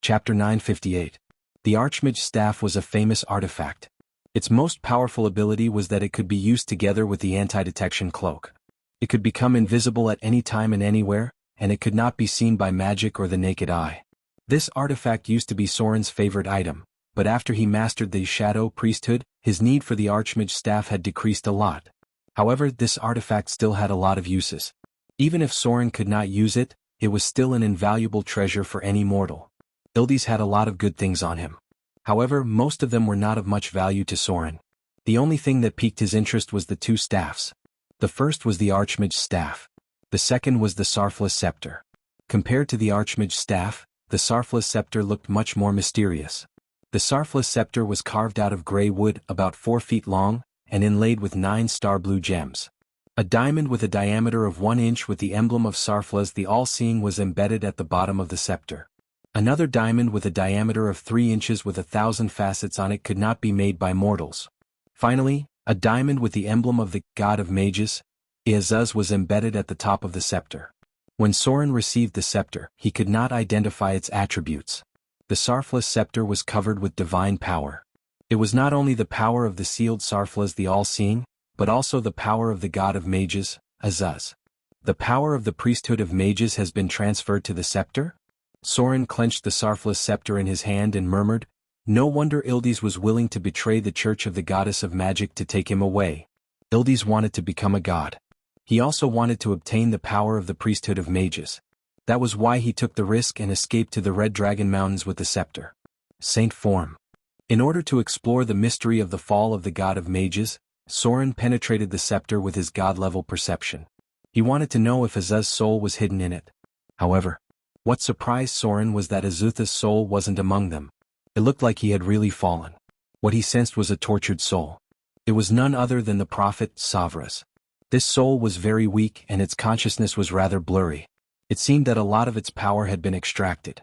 Chapter 958. The Archmage's Staff was a famous artifact. Its most powerful ability was that it could be used together with the anti-detection cloak. It could become invisible at any time and anywhere, and it could not be seen by magic or the naked eye. This artifact used to be Soren's favorite item, but after he mastered the Shadow Priesthood, his need for the Archmage's Staff had decreased a lot. However, this artifact still had a lot of uses. Even if Soren could not use it, it was still an invaluable treasure for any mortal. Ildes had a lot of good things on him. However, most of them were not of much value to Soren. The only thing that piqued his interest was the two staffs. The first was the Archmage's Staff. The second was the Sarfla's Scepter. Compared to the Archmage's Staff, the Sarfla's Scepter looked much more mysterious. The Sarfla's Scepter was carved out of gray wood about 4 feet long, and inlaid with 9 star-blue gems. A diamond with a diameter of 1 inch with the emblem of Sarfla's the All-Seeing was embedded at the bottom of the scepter. Another diamond with a diameter of 3 inches with 1,000 facets on it could not be made by mortals. Finally, a diamond with the emblem of the God of Mages, Iazuz, was embedded at the top of the scepter. When Soren received the scepter, he could not identify its attributes. The Sarfla's scepter was covered with divine power. It was not only the power of the sealed Sarfla's the All-Seeing, but also the power of the God of Mages, Iazuz. The power of the priesthood of mages has been transferred to the scepter? Soren clenched the Sarfla's scepter in his hand and murmured, "No wonder Ildes was willing to betray the Church of the Goddess of Magic to take him away. Ildes wanted to become a god. He also wanted to obtain the power of the priesthood of mages. That was why he took the risk and escaped to the Red Dragon Mountains with the scepter." Saint Form. In order to explore the mystery of the fall of the God of Mages, Soren penetrated the scepter with his god-level perception. He wanted to know if Iazuz's soul was hidden in it. However, what surprised Soren was that Iazuz's soul wasn't among them. It looked like he had really fallen. What he sensed was a tortured soul. It was none other than the prophet, Savras. This soul was very weak and its consciousness was rather blurry. It seemed that a lot of its power had been extracted.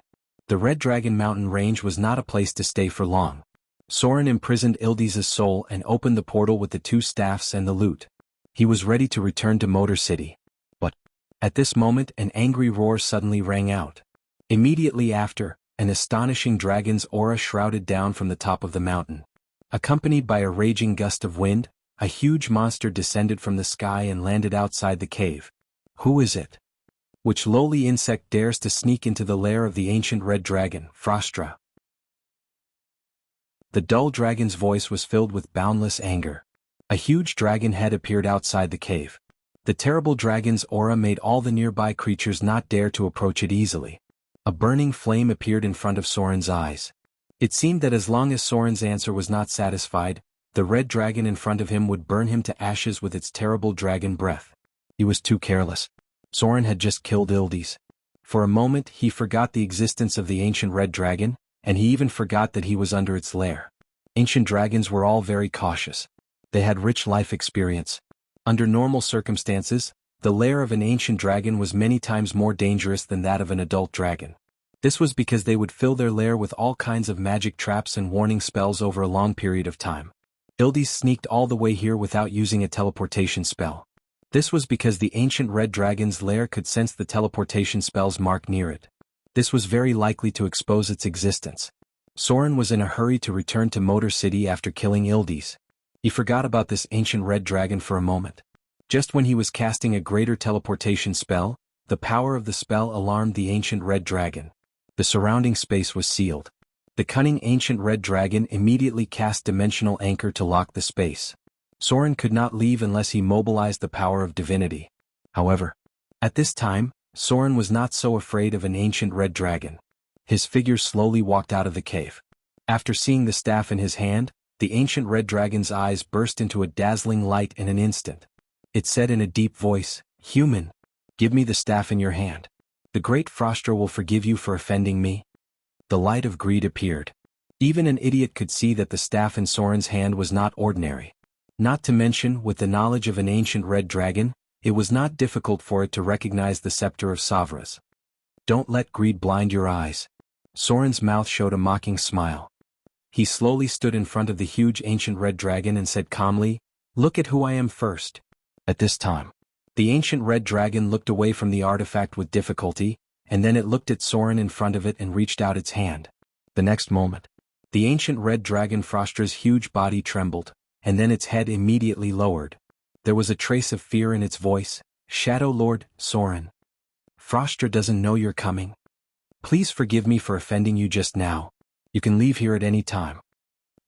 The Red Dragon Mountain range was not a place to stay for long. Soren imprisoned Ildes's soul and opened the portal with the 2 staffs and the loot. He was ready to return to Motor City. But at this moment an angry roar suddenly rang out. Immediately after, an astonishing dragon's aura shrouded down from the top of the mountain. Accompanied by a raging gust of wind, a huge monster descended from the sky and landed outside the cave. Who is it? Which lowly insect dares to sneak into the lair of the ancient red dragon, Frostra? The dull dragon's voice was filled with boundless anger. A huge dragon head appeared outside the cave. The terrible dragon's aura made all the nearby creatures not dare to approach it easily. A burning flame appeared in front of Soren's eyes. It seemed that as long as Soren's answer was not satisfied, the red dragon in front of him would burn him to ashes with its terrible dragon breath. He was too careless. Soren had just killed Ildes. For a moment he forgot the existence of the ancient red dragon, and he even forgot that he was under its lair. Ancient dragons were all very cautious. They had rich life experience. Under normal circumstances, the lair of an ancient dragon was many times more dangerous than that of an adult dragon. This was because they would fill their lair with all kinds of magic traps and warning spells over a long period of time. Ildes sneaked all the way here without using a teleportation spell. This was because the ancient red dragon's lair could sense the teleportation spell's mark near it. This was very likely to expose its existence. Soren was in a hurry to return to Motor City after killing Ildes. He forgot about this ancient red dragon for a moment. Just when he was casting a greater teleportation spell, the power of the spell alarmed the ancient red dragon. The surrounding space was sealed. The cunning ancient red dragon immediately cast dimensional anchor to lock the space. Soren could not leave unless he mobilized the power of divinity. However, at this time, Soren was not so afraid of an ancient red dragon. His figure slowly walked out of the cave. After seeing the staff in his hand, the ancient red dragon's eyes burst into a dazzling light in an instant. It said in a deep voice, "Human, give me the staff in your hand. The great Frostra will forgive you for offending me." The light of greed appeared. Even an idiot could see that the staff in Soren's hand was not ordinary. Not to mention, with the knowledge of an ancient red dragon, it was not difficult for it to recognize the scepter of Savras. Don't let greed blind your eyes. Soren's mouth showed a mocking smile. He slowly stood in front of the huge ancient red dragon and said calmly, "Look at who I am first." At this time, the ancient red dragon looked away from the artifact with difficulty, and then it looked at Soren in front of it and reached out its hand. The next moment, the ancient red dragon Frostra's huge body trembled, and then its head immediately lowered. There was a trace of fear in its voice. "Shadow Lord, Soren. Frostra doesn't know you're coming. Please forgive me for offending you just now. You can leave here at any time."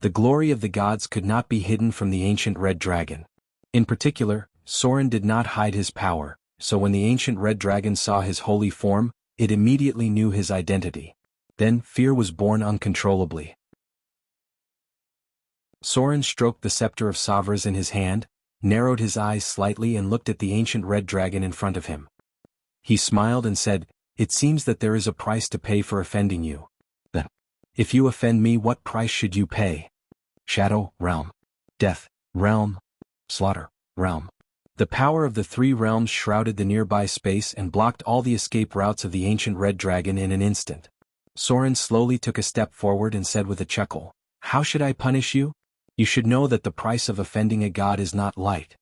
The glory of the gods could not be hidden from the ancient red dragon. In particular, Soren did not hide his power, so when the ancient red dragon saw his holy form, it immediately knew his identity. Then fear was born uncontrollably. Soren stroked the scepter of Savras in his hand, narrowed his eyes slightly and looked at the ancient red dragon in front of him. He smiled and said, "It seems that there is a price to pay for offending you. Then, if you offend me, what price should you pay? Shadow realm, death realm, slaughter realm." The power of the three realms shrouded the nearby space and blocked all the escape routes of the ancient red dragon in an instant. Soren slowly took a step forward and said with a chuckle, "How should I punish you? You should know that the price of offending a god is not light."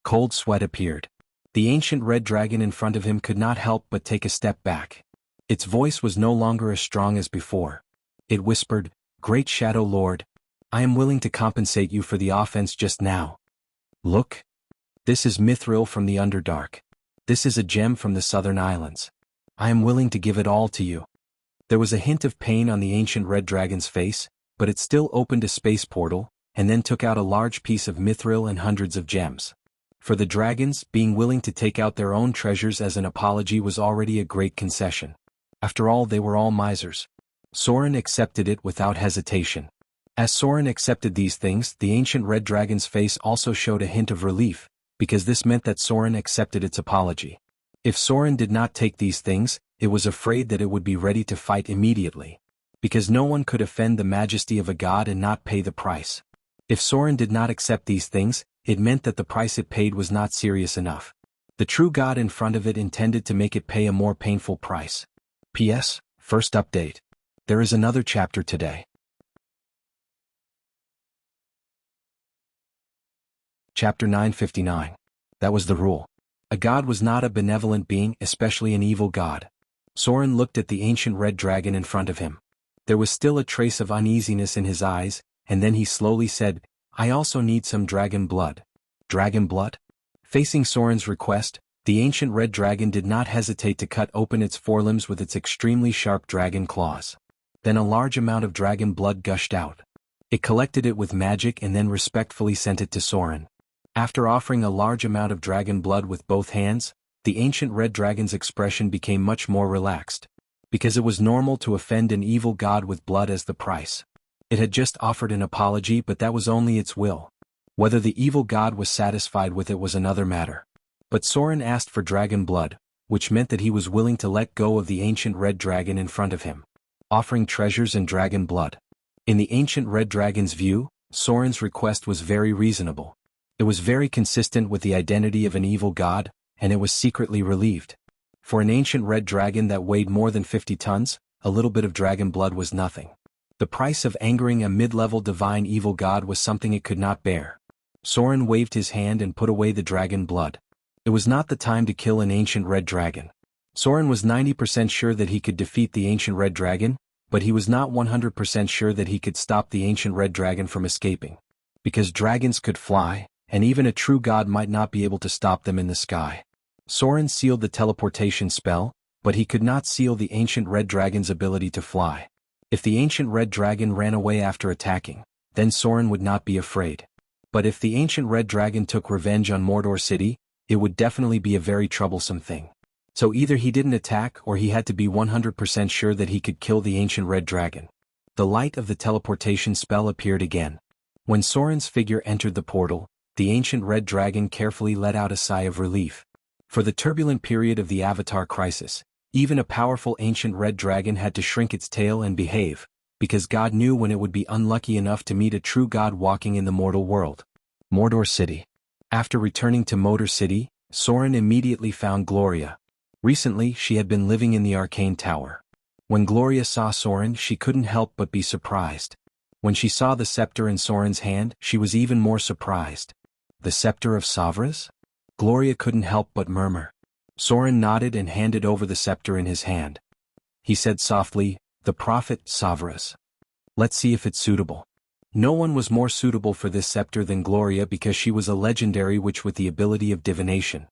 Cold sweat appeared. The ancient red dragon in front of him could not help but take a step back. Its voice was no longer as strong as before. It whispered, "Great Shadow Lord, I am willing to compensate you for the offense just now. Look. This is mithril from the Underdark. This is a gem from the Southern Islands. I am willing to give it all to you." There was a hint of pain on the ancient red dragon's face, but it still opened a space portal, and then took out a large piece of mithril and hundreds of gems. For the dragons, being willing to take out their own treasures as an apology was already a great concession. After all, they were all misers. Soren accepted it without hesitation. As Soren accepted these things, the ancient red dragon's face also showed a hint of relief, because this meant that Soren accepted its apology. If Soren did not take these things, it was afraid that it would be ready to fight immediately. Because no one could offend the majesty of a god and not pay the price. If Soren did not accept these things, it meant that the price it paid was not serious enough. The true god in front of it intended to make it pay a more painful price. P.S. First update. There is another chapter today. Chapter 959. That was the rule. A god was not a benevolent being, especially an evil god. Soren looked at the ancient red dragon in front of him. There was still a trace of uneasiness in his eyes, and then he slowly said, "I also need some dragon blood." Dragon blood? Facing Soren's request, the ancient red dragon did not hesitate to cut open its forelimbs with its extremely sharp dragon claws. Then a large amount of dragon blood gushed out. It collected it with magic and then respectfully sent it to Soren. After offering a large amount of dragon blood with both hands, the ancient red dragon's expression became much more relaxed. Because it was normal to offend an evil god with blood as the price. It had just offered an apology, but that was only its will. Whether the evil god was satisfied with it was another matter. But Soren asked for dragon blood, which meant that he was willing to let go of the ancient red dragon in front of him. Offering treasures and dragon blood. In the ancient red dragon's view, Soren's request was very reasonable. It was very consistent with the identity of an evil god, and it was secretly relieved. For an ancient red dragon that weighed more than 50 tons, a little bit of dragon blood was nothing. The price of angering a mid-level divine evil god was something it could not bear. Soren waved his hand and put away the dragon blood. It was not the time to kill an ancient red dragon. Soren was 90% sure that he could defeat the ancient red dragon, but he was not 100% sure that he could stop the ancient red dragon from escaping. Because dragons could fly, and even a true god might not be able to stop them in the sky. Soren sealed the teleportation spell, but he could not seal the ancient red dragon's ability to fly. If the ancient red dragon ran away after attacking, then Soren would not be afraid. But if the ancient red dragon took revenge on Mordor City, it would definitely be a very troublesome thing. So either he didn't attack or he had to be 100% sure that he could kill the ancient red dragon. The light of the teleportation spell appeared again. When Soren's figure entered the portal, the ancient red dragon carefully let out a sigh of relief. For the turbulent period of the Avatar crisis, even a powerful ancient red dragon had to shrink its tail and behave, because God knew when it would be unlucky enough to meet a true god walking in the mortal world. Mordor City. After returning to Mordor City, Soren immediately found Gloria. Recently, she had been living in the Arcane Tower. When Gloria saw Soren, she couldn't help but be surprised. When she saw the scepter in Soren's hand, she was even more surprised. The scepter of Savras? Gloria couldn't help but murmur. Soren nodded and handed over the scepter in his hand. He said softly, "The prophet, Savras. Let's see if it's suitable." No one was more suitable for this scepter than Gloria because she was a legendary witch with the ability of divination.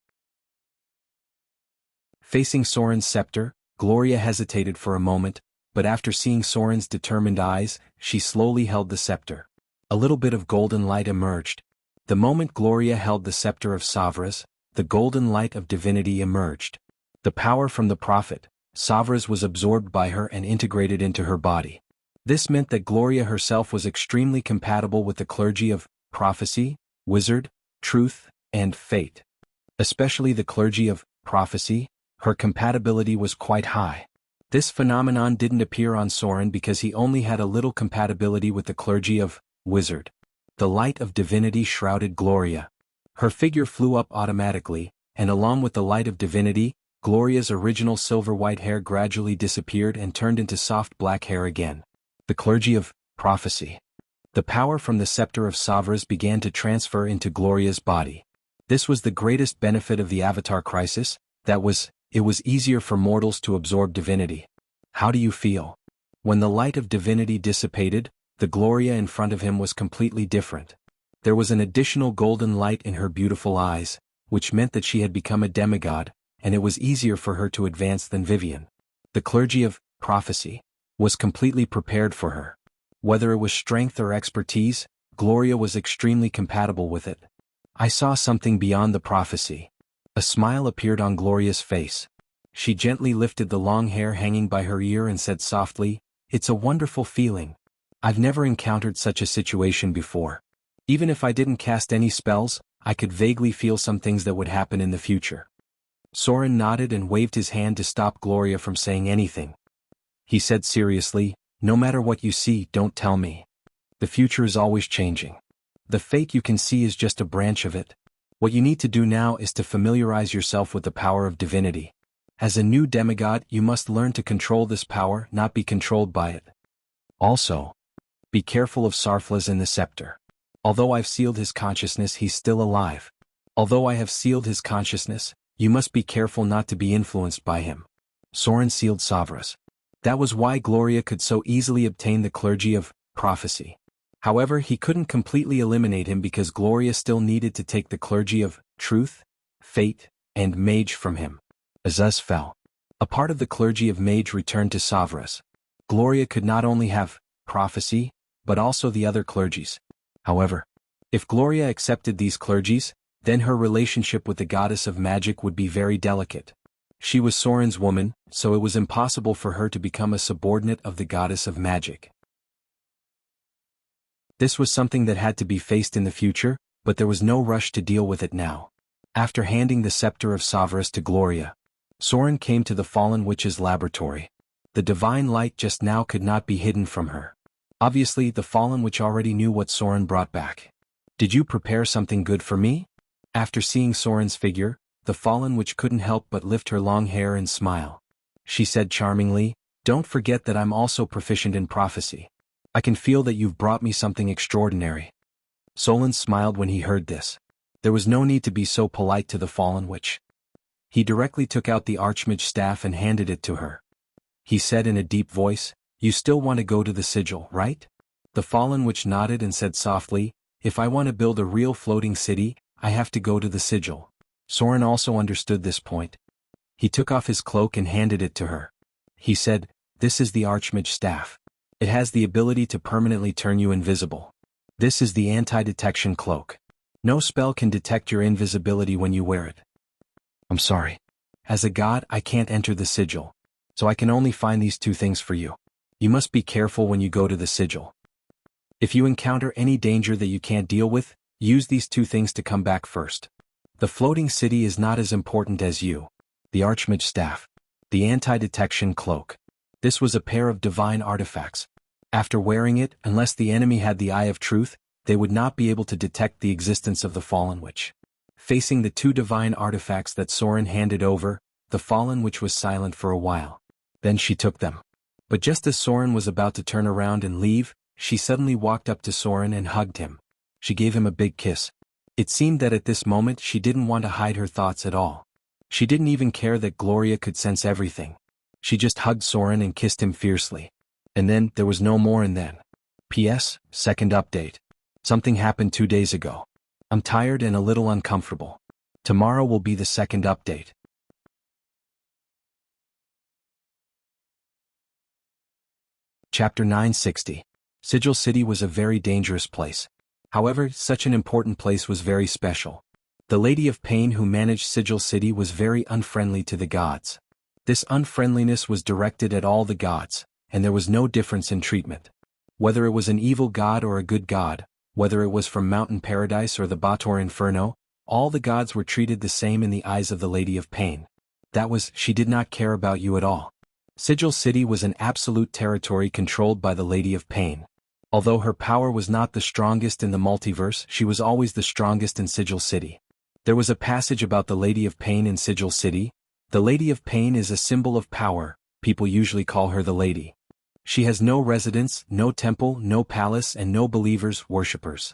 Facing Soren's scepter, Gloria hesitated for a moment, but after seeing Soren's determined eyes, she slowly held the scepter. A little bit of golden light emerged. The moment Gloria held the scepter of Savras, the golden light of divinity emerged. The power from the prophet, Savras, was absorbed by her and integrated into her body. This meant that Gloria herself was extremely compatible with the clergy of prophecy, wizard, truth, and fate. Especially the clergy of prophecy, her compatibility was quite high. This phenomenon didn't appear on Soren because he only had a little compatibility with the clergy of wizard. The light of divinity shrouded Gloria. Her figure flew up automatically, and along with the light of divinity, Gloria's original silver-white hair gradually disappeared and turned into soft black hair again. The clergy of prophecy. The power from the scepter of Savras began to transfer into Gloria's body. This was the greatest benefit of the Avatar crisis, it was easier for mortals to absorb divinity. How do you feel? When the light of divinity dissipated, the Gloria in front of him was completely different. There was an additional golden light in her beautiful eyes, which meant that she had become a demigod, and it was easier for her to advance than Vivian. The clergy of prophecy was completely prepared for her. Whether it was strength or expertise, Gloria was extremely compatible with it. I saw something beyond the prophecy. A smile appeared on Gloria's face. She gently lifted the long hair hanging by her ear and said softly, "It's a wonderful feeling. I've never encountered such a situation before. Even if I didn't cast any spells, I could vaguely feel some things that would happen in the future." Soren nodded and waved his hand to stop Gloria from saying anything. He said seriously, "No matter what you see, don't tell me. The future is always changing. The fate you can see is just a branch of it. What you need to do now is to familiarize yourself with the power of divinity. As a new demigod, you must learn to control this power, not be controlled by it. Also, be careful of Sarflas in the scepter. Although I've sealed his consciousness, he's still alive. Although I have sealed his consciousness, you must be careful not to be influenced by him." Soren sealed Savras. That was why Gloria could so easily obtain the clergy of prophecy. However, he couldn't completely eliminate him because Gloria still needed to take the clergy of truth, fate, and mage from him. Azuz fell. A part of the clergy of mage returned to Savras. Gloria could not only have prophecy, but also the other clergies. However, if Gloria accepted these clergies, then her relationship with the goddess of magic would be very delicate. She was Soren's woman, so it was impossible for her to become a subordinate of the goddess of magic. This was something that had to be faced in the future, but there was no rush to deal with it now. After handing the scepter of Savras to Gloria, Soren came to the fallen witch's laboratory. The divine light just now could not be hidden from her. Obviously, the fallen witch already knew what Soren brought back. "Did you prepare something good for me?" After seeing Soren's figure, the fallen witch couldn't help but lift her long hair and smile. She said charmingly, "Don't forget that I'm also proficient in prophecy. I can feel that you've brought me something extraordinary." Solon smiled when he heard this. There was no need to be so polite to the fallen witch. He directly took out the Archmage staff and handed it to her. He said in a deep voice, "You still want to go to the sigil, right?" The fallen witch nodded and said softly, "If I want to build a real floating city, I have to go to the sigil." Soren also understood this point. He took off his cloak and handed it to her. He said, "This is the Archmage staff. It has the ability to permanently turn you invisible. This is the anti-detection cloak. No spell can detect your invisibility when you wear it." "I'm sorry. As a god, I can't enter the sigil, so I can only find these two things for you. You must be careful when you go to the sigil. If you encounter any danger that you can't deal with, use these two things to come back first. The floating city is not as important as you." The Archmage staff. The anti-detection cloak. This was a pair of divine artifacts. After wearing it, unless the enemy had the eye of truth, they would not be able to detect the existence of the fallen witch. Facing the two divine artifacts that Soren handed over, the fallen witch was silent for a while. Then she took them. But just as Soren was about to turn around and leave, she suddenly walked up to Soren and hugged him. She gave him a big kiss. It seemed that at this moment she didn't want to hide her thoughts at all. She didn't even care that Gloria could sense everything. She just hugged Soren and kissed him fiercely. And then, there was no more and then. P.S. Second update. Something happened 2 days ago. I'm tired and a little uncomfortable. Tomorrow will be the second update. Chapter 960. Sigil City was a very dangerous place. However, such an important place was very special. The Lady of Pain who managed Sigil City was very unfriendly to the gods. This unfriendliness was directed at all the gods, and there was no difference in treatment. Whether it was an evil god or a good god, whether it was from Mountain Paradise or the Bator Inferno, all the gods were treated the same in the eyes of the Lady of Pain. That was, she did not care about you at all. Sigil City was an absolute territory controlled by the Lady of Pain. Although her power was not the strongest in the multiverse, she was always the strongest in Sigil City. There was a passage about the Lady of Pain in Sigil City. The Lady of Pain is a symbol of power, people usually call her the Lady. She has no residence, no temple, no palace and no believers, worshippers.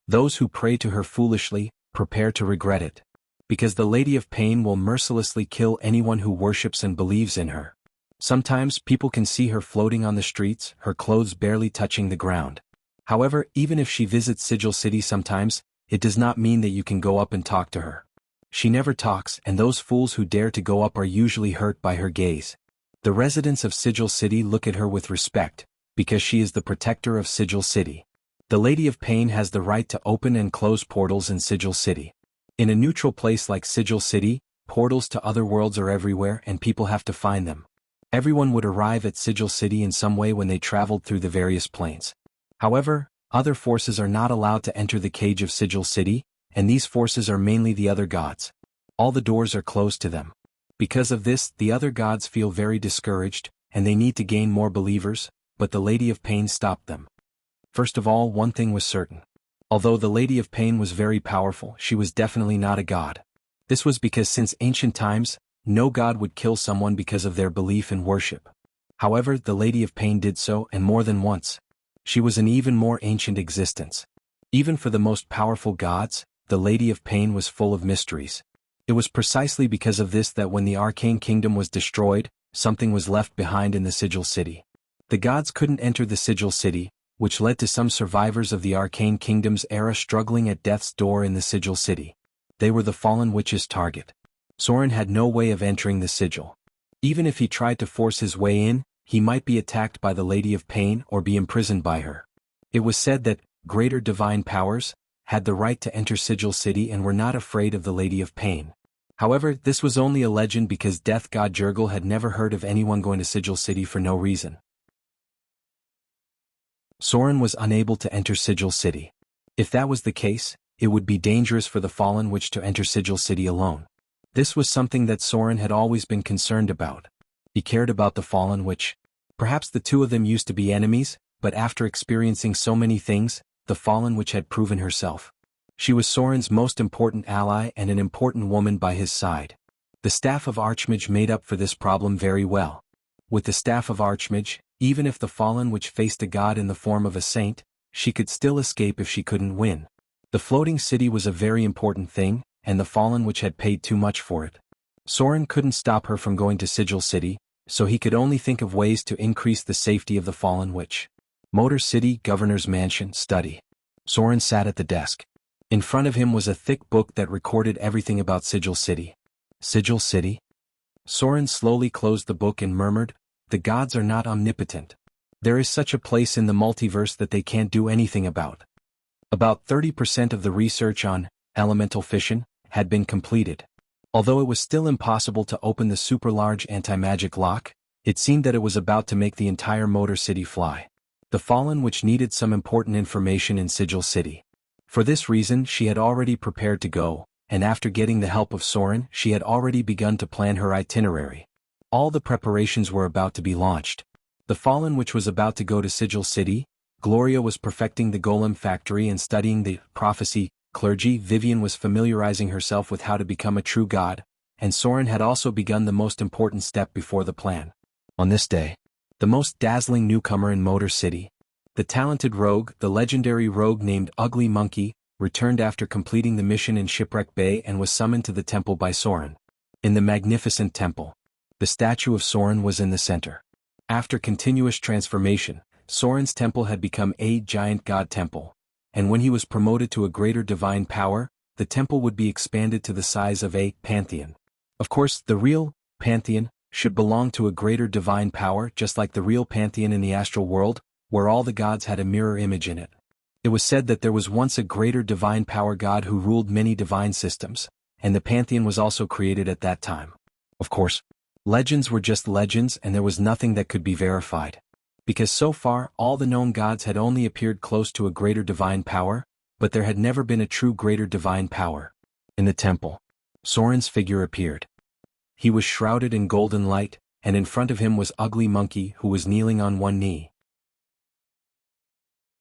Those who pray to her foolishly, prepare to regret it. Because the Lady of Pain will mercilessly kill anyone who worships and believes in her. Sometimes people can see her floating on the streets, her clothes barely touching the ground. However, even if she visits Sigil City sometimes, it does not mean that you can go up and talk to her. She never talks, and those fools who dare to go up are usually hurt by her gaze. The residents of Sigil City look at her with respect, because she is the protector of Sigil City. The Lady of Pain has the right to open and close portals in Sigil City. In a neutral place like Sigil City, portals to other worlds are everywhere and people have to find them. Everyone would arrive at Sigil City in some way when they traveled through the various planes. However, other forces are not allowed to enter the cage of Sigil City, and these forces are mainly the other gods. All the doors are closed to them. Because of this, the other gods feel very discouraged, and they need to gain more believers, but the Lady of Pain stopped them. First of all, one thing was certain. Although the Lady of Pain was very powerful, she was definitely not a god. This was because since ancient times, no god would kill someone because of their belief and worship. However, the Lady of Pain did so, and more than once. She was an even more ancient existence. Even for the most powerful gods, the Lady of Pain was full of mysteries. It was precisely because of this that when the Arcane Kingdom was destroyed, something was left behind in the Sigil City. The gods couldn't enter the Sigil City, which led to some survivors of the Arcane Kingdom's era struggling at death's door in the Sigil City. They were the fallen witch's target. Soren had no way of entering the sigil. Even if he tried to force his way in, he might be attacked by the Lady of Pain or be imprisoned by her. It was said that greater divine powers had the right to enter Sigil City and were not afraid of the Lady of Pain. However, this was only a legend because death god Jianghu had never heard of anyone going to Sigil City for no reason. Soren was unable to enter Sigil City. If that was the case, it would be dangerous for the fallen witch to enter Sigil City alone. This was something that Soren had always been concerned about. He cared about the fallen witch. Perhaps the two of them used to be enemies, but after experiencing so many things, the fallen witch had proven herself. She was Soren's most important ally and an important woman by his side. The staff of Archmage made up for this problem very well. With the staff of Archmage, even if the fallen witch faced a god in the form of a saint, she could still escape if she couldn't win. The floating city was a very important thing, and the fallen witch had paid too much for it. Soren couldn't stop her from going to Sigil City, so he could only think of ways to increase the safety of the fallen witch. Motor City, Governor's Mansion, study. Soren sat at the desk. In front of him was a thick book that recorded everything about Sigil City. Sigil City? Soren slowly closed the book and murmured, "The gods are not omnipotent. There is such a place in the multiverse that they can't do anything about." About 30% of the research on elemental fission had been completed. Although it was still impossible to open the super-large anti-magic lock, it seemed that it was about to make the entire Motor City fly. The fallen witch needed some important information in Sigil City. For this reason she had already prepared to go, and after getting the help of Soren she had already begun to plan her itinerary. All the preparations were about to be launched. The fallen witch was about to go to Sigil City, Gloria was perfecting the golem factory and studying the prophecy clergy, Vivian was familiarizing herself with how to become a true god, and Soren had also begun the most important step before the plan. On this day, the most dazzling newcomer in Motor City, the talented rogue, the legendary rogue named Ugly Monkey, returned after completing the mission in Shipwreck Bay and was summoned to the temple by Soren. In the magnificent temple, the statue of Soren was in the center. After continuous transformation, Soren's temple had become a giant god temple, and when he was promoted to a greater divine power, the temple would be expanded to the size of a pantheon. Of course, the real pantheon should belong to a greater divine power, just like the real pantheon in the astral world, where all the gods had a mirror image in it. It was said that there was once a greater divine power god who ruled many divine systems, and the pantheon was also created at that time. Of course, legends were just legends and there was nothing that could be verified. Because so far, all the known gods had only appeared close to a greater divine power, but there had never been a true greater divine power. In the temple, Soren's figure appeared. He was shrouded in golden light, and in front of him was Ugly Monkey who was kneeling on one knee.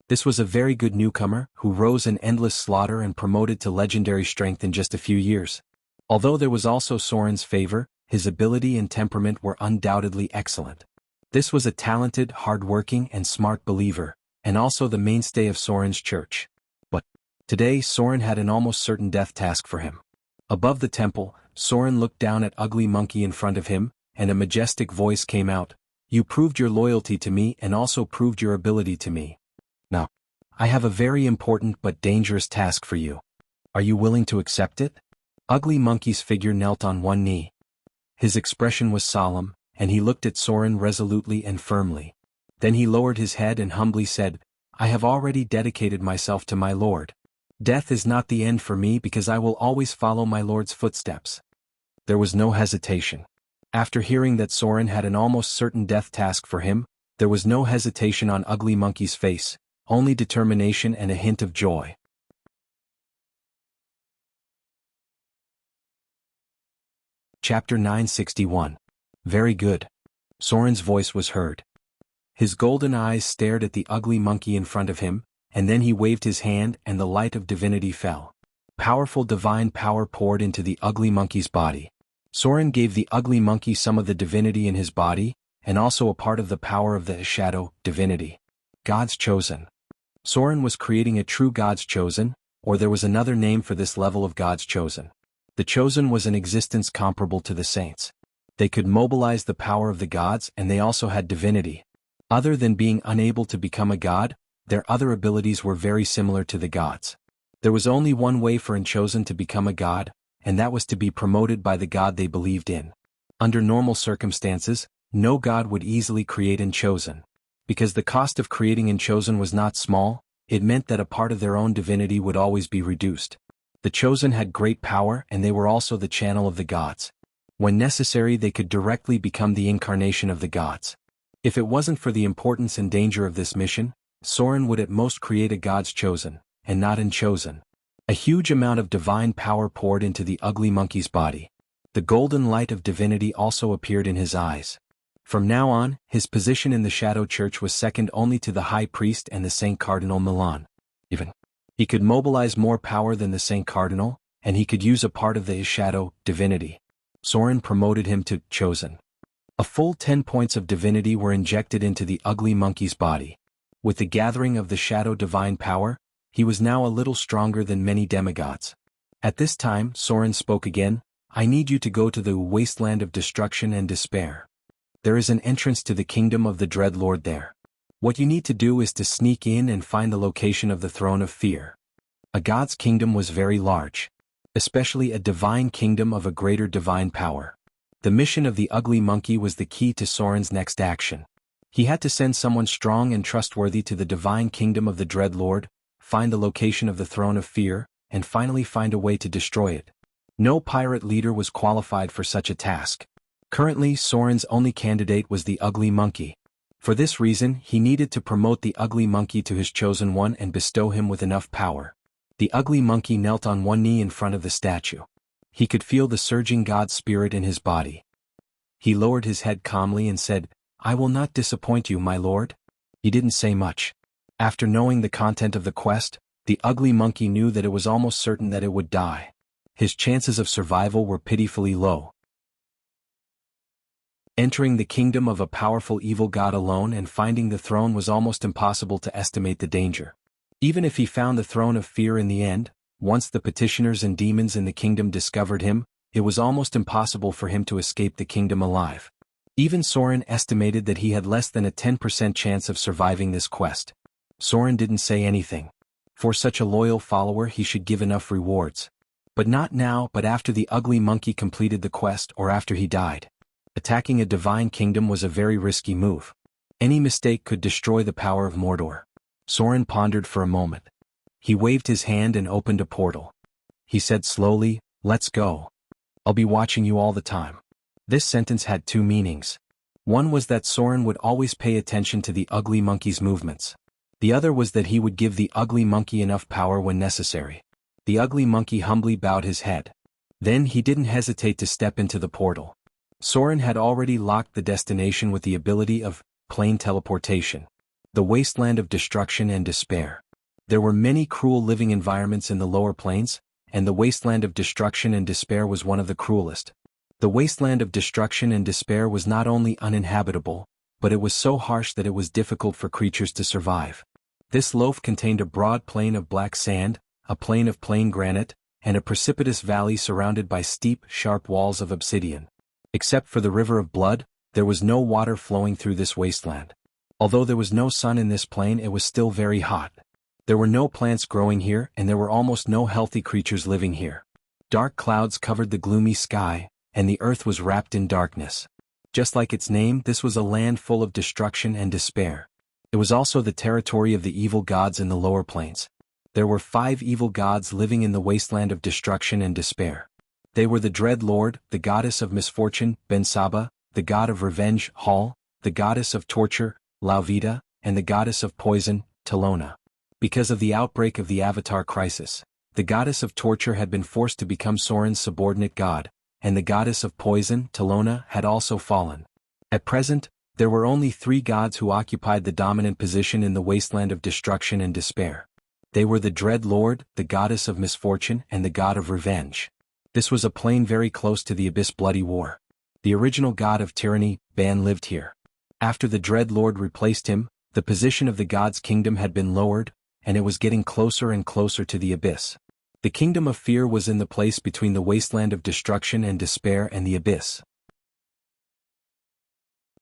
This was a very good newcomer who rose in endless slaughter and promoted to legendary strength in just a few years. Although there was also Soren's favor, his ability and temperament were undoubtedly excellent. This was a talented, hard-working, and smart believer, and also the mainstay of Soren's church. But today Soren had an almost certain death task for him. Above the temple, Soren looked down at Ugly Monkey in front of him, and a majestic voice came out. "You proved your loyalty to me and also proved your ability to me. Now, I have a very important but dangerous task for you. Are you willing to accept it?" Ugly Monkey's figure knelt on one knee. His expression was solemn, and he looked at Soren resolutely and firmly. Then he lowered his head and humbly said, "I have already dedicated myself to my Lord. Death is not the end for me because I will always follow my Lord's footsteps." There was no hesitation. After hearing that Soren had an almost certain death task for him, there was no hesitation on Ugly Monkey's face, only determination and a hint of joy. Chapter 961. Very good. Soren's voice was heard. His golden eyes stared at the Ugly Monkey in front of him, and then he waved his hand and the light of divinity fell. Powerful divine power poured into the Ugly Monkey's body. Soren gave the Ugly Monkey some of the divinity in his body, and also a part of the power of the shadow divinity. God's chosen. Soren was creating a true God's chosen, or there was another name for this level of God's chosen. The chosen was an existence comparable to the saints. They could mobilize the power of the gods and they also had divinity. Other than being unable to become a god, their other abilities were very similar to the gods. There was only one way for an chosen to become a god, and that was to be promoted by the god they believed in. Under normal circumstances, no god would easily create an chosen. Because the cost of creating an chosen was not small, it meant that a part of their own divinity would always be reduced. The chosen had great power and they were also the channel of the gods. When necessary they could directly become the incarnation of the gods. If it wasn't for the importance and danger of this mission, Soren would at most create a God's chosen, and not an chosen. A huge amount of divine power poured into the Ugly Monkey's body. The golden light of divinity also appeared in his eyes. From now on, his position in the Shadow Church was second only to the High Priest and the Saint Cardinal Milan. He could mobilize more power than the Saint Cardinal, and he could use a part of the shadow divinity. Soren promoted him to chosen. A full 10 points of divinity were injected into the Ugly Monkey's body. With the gathering of the shadow divine power, he was now a little stronger than many demigods. At this time, Soren spoke again, "I need you to go to the wasteland of destruction and despair. There is an entrance to the kingdom of the Dread Lord there. What you need to do is to sneak in and find the location of the throne of fear." A god's kingdom was very large. Especially a divine kingdom of a greater divine power. The mission of the Ugly Monkey was the key to Soren's next action. He had to send someone strong and trustworthy to the divine kingdom of the Dread Lord, find the location of the throne of fear, and finally find a way to destroy it. No pirate leader was qualified for such a task. Currently, Soren's only candidate was the Ugly Monkey. For this reason, he needed to promote the Ugly Monkey to his chosen one and bestow him with enough power. The Ugly Monkey knelt on one knee in front of the statue. He could feel the surging God spirit in his body. He lowered his head calmly and said, "I will not disappoint you, my lord." He didn't say much. After knowing the content of the quest, the Ugly Monkey knew that it was almost certain that it would die. His chances of survival were pitifully low. Entering the kingdom of a powerful evil god alone and finding the throne was almost impossible to estimate the danger. Even if he found the throne of fear in the end, once the petitioners and demons in the kingdom discovered him, it was almost impossible for him to escape the kingdom alive. Even Soren estimated that he had less than a 10% chance of surviving this quest. Soren didn't say anything. For such a loyal follower he should give enough rewards. But not now, but after the ugly monkey completed the quest or after he died. Attacking a divine kingdom was a very risky move. Any mistake could destroy the power of Mordor. Soren pondered for a moment. He waved his hand and opened a portal. He said slowly, "Let's go. I'll be watching you all the time." This sentence had two meanings. One was that Soren would always pay attention to the ugly monkey's movements. The other was that he would give the ugly monkey enough power when necessary. The ugly monkey humbly bowed his head. Then he didn't hesitate to step into the portal. Soren had already locked the destination with the ability of plane teleportation. The wasteland of destruction and despair. There were many cruel living environments in the lower plains, and the wasteland of destruction and despair was one of the cruelest. The wasteland of destruction and despair was not only uninhabitable, but it was so harsh that it was difficult for creatures to survive. This loaf contained a broad plain of black sand, a plain of plain granite, and a precipitous valley surrounded by steep, sharp walls of obsidian. Except for the river of blood, there was no water flowing through this wasteland. Although there was no sun in this plain, it was still very hot. There were no plants growing here, and there were almost no healthy creatures living here. Dark clouds covered the gloomy sky, and the earth was wrapped in darkness. Just like its name, this was a land full of destruction and despair. It was also the territory of the evil gods in the lower plains. There were 5 evil gods living in the wasteland of destruction and despair. They were the Dread Lord, the goddess of misfortune, Ben-Saba, the god of revenge, Hal, the goddess of torture, Lauvita, and the goddess of poison, Talona. Because of the outbreak of the Avatar crisis, the goddess of torture had been forced to become Soren's subordinate god, and the goddess of poison, Talona, had also fallen. At present, there were only 3 gods who occupied the dominant position in the wasteland of destruction and despair. They were the Dread Lord, the goddess of misfortune, and the god of revenge. This was a plain very close to the Abyss Bloody War. The original god of tyranny, Ban, lived here. After the Dread Lord replaced him, the position of the god's kingdom had been lowered, and it was getting closer and closer to the abyss. The kingdom of fear was in the place between the wasteland of destruction and despair and the abyss.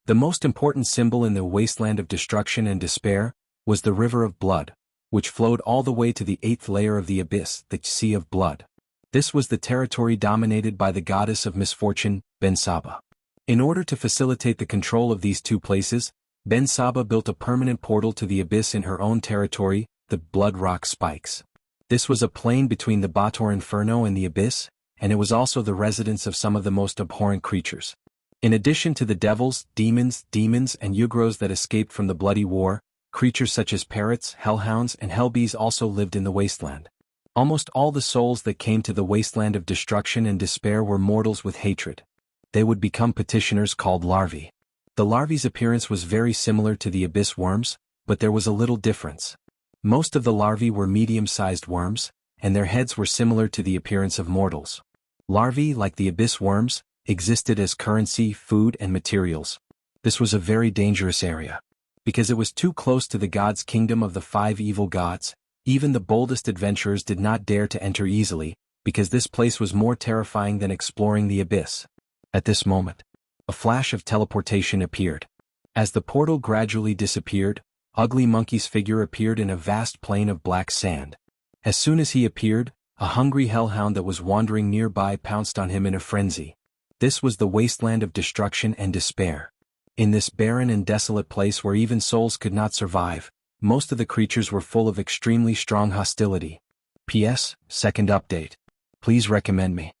The most important symbol in the wasteland of destruction and despair was the river of blood, which flowed all the way to the 8th layer of the abyss, the Sea of Blood. This was the territory dominated by the goddess of misfortune, Ben-Saba. In order to facilitate the control of these 2 places, Ben-Saba built a permanent portal to the abyss in her own territory, the Blood Rock Spikes. This was a plain between the Bator Inferno and the abyss, and it was also the residence of some of the most abhorrent creatures. In addition to the devils, demons, and Ugros that escaped from the bloody war, creatures such as parrots, hellhounds, and hellbees also lived in the wasteland. Almost all the souls that came to the wasteland of destruction and despair were mortals with hatred. They would become petitioners called larvae. The larvae's appearance was very similar to the abyss worms, but there was a little difference. Most of the larvae were medium-sized worms, and their heads were similar to the appearance of mortals. Larvae, like the abyss worms, existed as currency, food, and materials. This was a very dangerous area. Because it was too close to the god's kingdom of the 5 evil gods, even the boldest adventurers did not dare to enter easily, because this place was more terrifying than exploring the abyss. At this moment, a flash of teleportation appeared. As the portal gradually disappeared, Ugly Monkey's figure appeared in a vast plain of black sand. As soon as he appeared, a hungry hellhound that was wandering nearby pounced on him in a frenzy. This was the wasteland of destruction and despair. In this barren and desolate place where even souls could not survive, most of the creatures were full of extremely strong hostility. P.S. Second update. Please recommend me.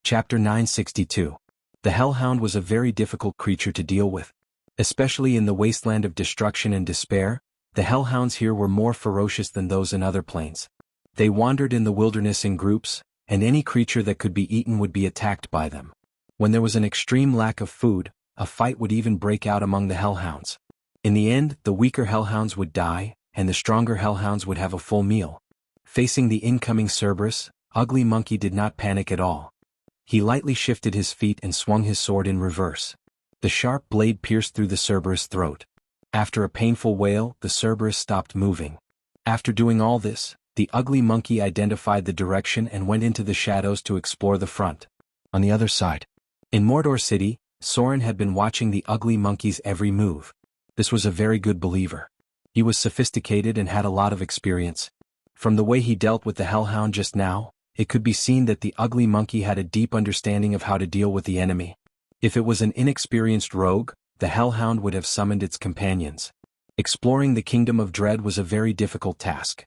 Chapter 962. The Hellhound was a very difficult creature to deal with. Especially in the wasteland of destruction and despair, the Hellhounds here were more ferocious than those in other planes. They wandered in the wilderness in groups, and any creature that could be eaten would be attacked by them. When there was an extreme lack of food, a fight would even break out among the Hellhounds. In the end, the weaker Hellhounds would die, and the stronger Hellhounds would have a full meal. Facing the incoming Cerberus, Ugly Monkey did not panic at all. He lightly shifted his feet and swung his sword in reverse. The sharp blade pierced through the Cerberus' throat. After a painful wail, the Cerberus stopped moving. After doing all this, The ugly monkey identified the direction and went into the shadows to explore the front. On the other side. In Mordor City, Soren had been watching the ugly monkey's every move. This was a very good believer. He was sophisticated and had a lot of experience. From the way he dealt with the hellhound just now, it could be seen that the ugly monkey had a deep understanding of how to deal with the enemy. If it was an inexperienced rogue, the hellhound would have summoned its companions. Exploring the Kingdom of Dread was a very difficult task.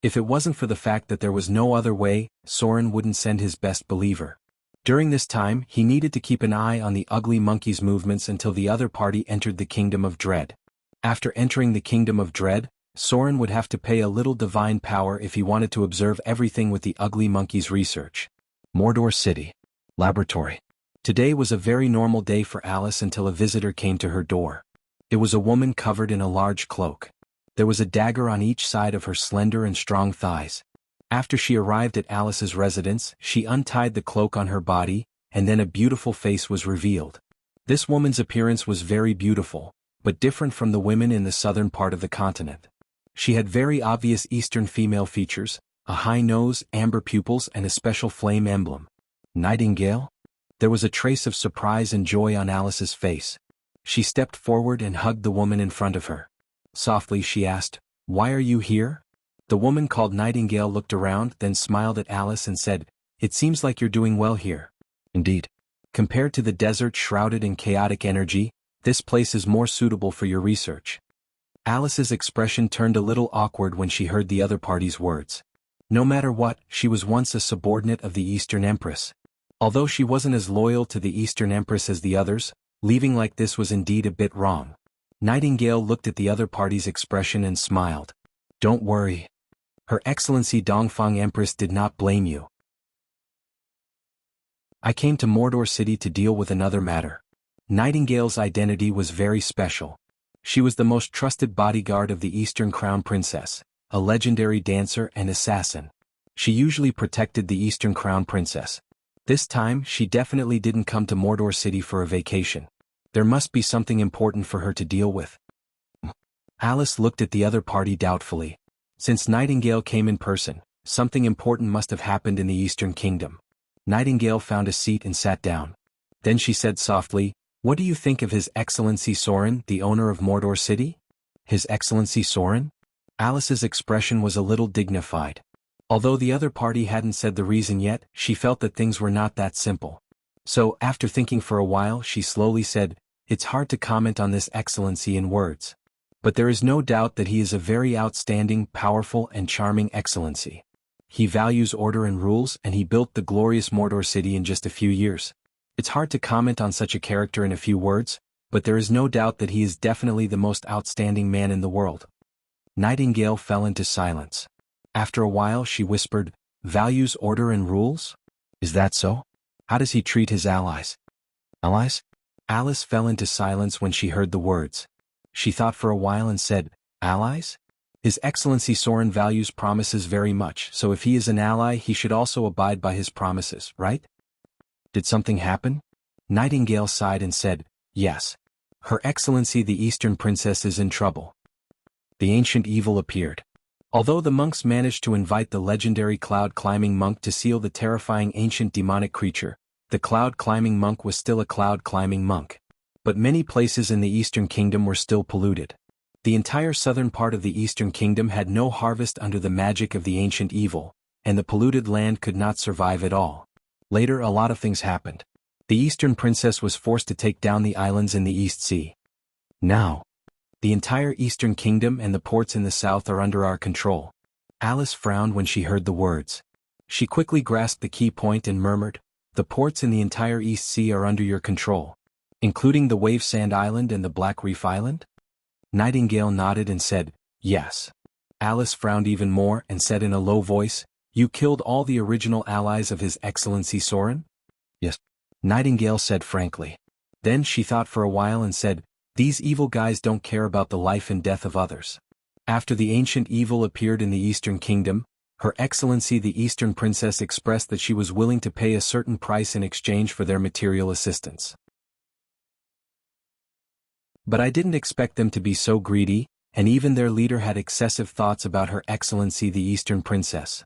If it wasn't for the fact that there was no other way, Soren wouldn't send his best believer. During this time, he needed to keep an eye on the ugly monkey's movements until the other party entered the Kingdom of Dread. After entering the Kingdom of Dread, Soren would have to pay a little divine power if he wanted to observe everything with the ugly monkey's research. Mordor City. Laboratory. Today was a very normal day for Alice until a visitor came to her door. It was a woman covered in a large cloak. There was a dagger on each side of her slender and strong thighs. After she arrived at Alice's residence, she untied the cloak on her body, and then a beautiful face was revealed. This woman's appearance was very beautiful, but different from the women in the southern part of the continent. She had very obvious Eastern female features, a high nose, amber pupils, and a special flame emblem. Nightingale? There was a trace of surprise and joy on Alice's face. She stepped forward and hugged the woman in front of her. Softly she asked, "Why are you here?" The woman called Nightingale looked around, then smiled at Alice and said, "It seems like you're doing well here." Indeed. Compared to the desert shrouded in chaotic energy, this place is more suitable for your research. Alice's expression turned a little awkward when she heard the other party's words. No matter what, she was once a subordinate of the Eastern Empress. Although she wasn't as loyal to the Eastern Empress as the others, leaving like this was indeed a bit wrong. Nightingale looked at the other party's expression and smiled. "Don't worry. Her Excellency Dongfang Empress did not blame you. I came to Mordor City to deal with another matter." Nightingale's identity was very special. She was the most trusted bodyguard of the Eastern Crown Princess, a legendary dancer and assassin. She usually protected the Eastern Crown Princess. This time, she definitely didn't come to Mordor City for a vacation. There must be something important for her to deal with. Alice looked at the other party doubtfully. Since Nightingale came in person, something important must have happened in the Eastern Kingdom. Nightingale found a seat and sat down. Then she said softly, "What do you think of His Excellency Soren, the owner of Mordor City?" His Excellency Soren? Alice's expression was a little dignified. Although the other party hadn't said the reason yet, she felt that things were not that simple. So, after thinking for a while, she slowly said, "It's hard to comment on this excellency in words. But there is no doubt that he is a very outstanding, powerful, and charming excellency. He values order and rules, and he built the glorious Mordor City in just a few years. It's hard to comment on such a character in a few words, but there is no doubt that he is definitely the most outstanding man in the world." Nightingale fell into silence. After a while she whispered, "Values order and rules? Is that so? How does he treat his allies?" "Allies?" Alice fell into silence when she heard the words. She thought for a while and said, "Allies? His Excellency Soren values promises very much, so if he is an ally he should also abide by his promises, right? Did something happen?" Nightingale sighed and said, "Yes. Her Excellency the Eastern Princess is in trouble." The ancient evil appeared. Although the monks managed to invite the legendary cloud-climbing monk to seal the terrifying ancient demonic creature, the cloud-climbing monk was still a cloud-climbing monk. But many places in the Eastern Kingdom were still polluted. The entire southern part of the Eastern Kingdom had no harvest under the magic of the ancient evil, and the polluted land could not survive at all. Later a lot of things happened. The Eastern Princess was forced to take down the islands in the East Sea. Now, the entire Eastern Kingdom and the ports in the south are under our control. Alice frowned when she heard the words. She quickly grasped the key point and murmured, "The ports in the entire East Sea are under your control, including the Wave Sand Island and the Black Reef Island?" Nightingale nodded and said, "Yes." Alice frowned even more and said in a low voice, "You killed all the original allies of His Excellency Soren?" "Yes," Nightingale said frankly. Then she thought for a while and said, "These evil guys don't care about the life and death of others." After the ancient evil appeared in the Eastern Kingdom, Her Excellency the Eastern Princess expressed that she was willing to pay a certain price in exchange for their material assistance. "But I didn't expect them to be so greedy, and even their leader had excessive thoughts about Her Excellency the Eastern Princess.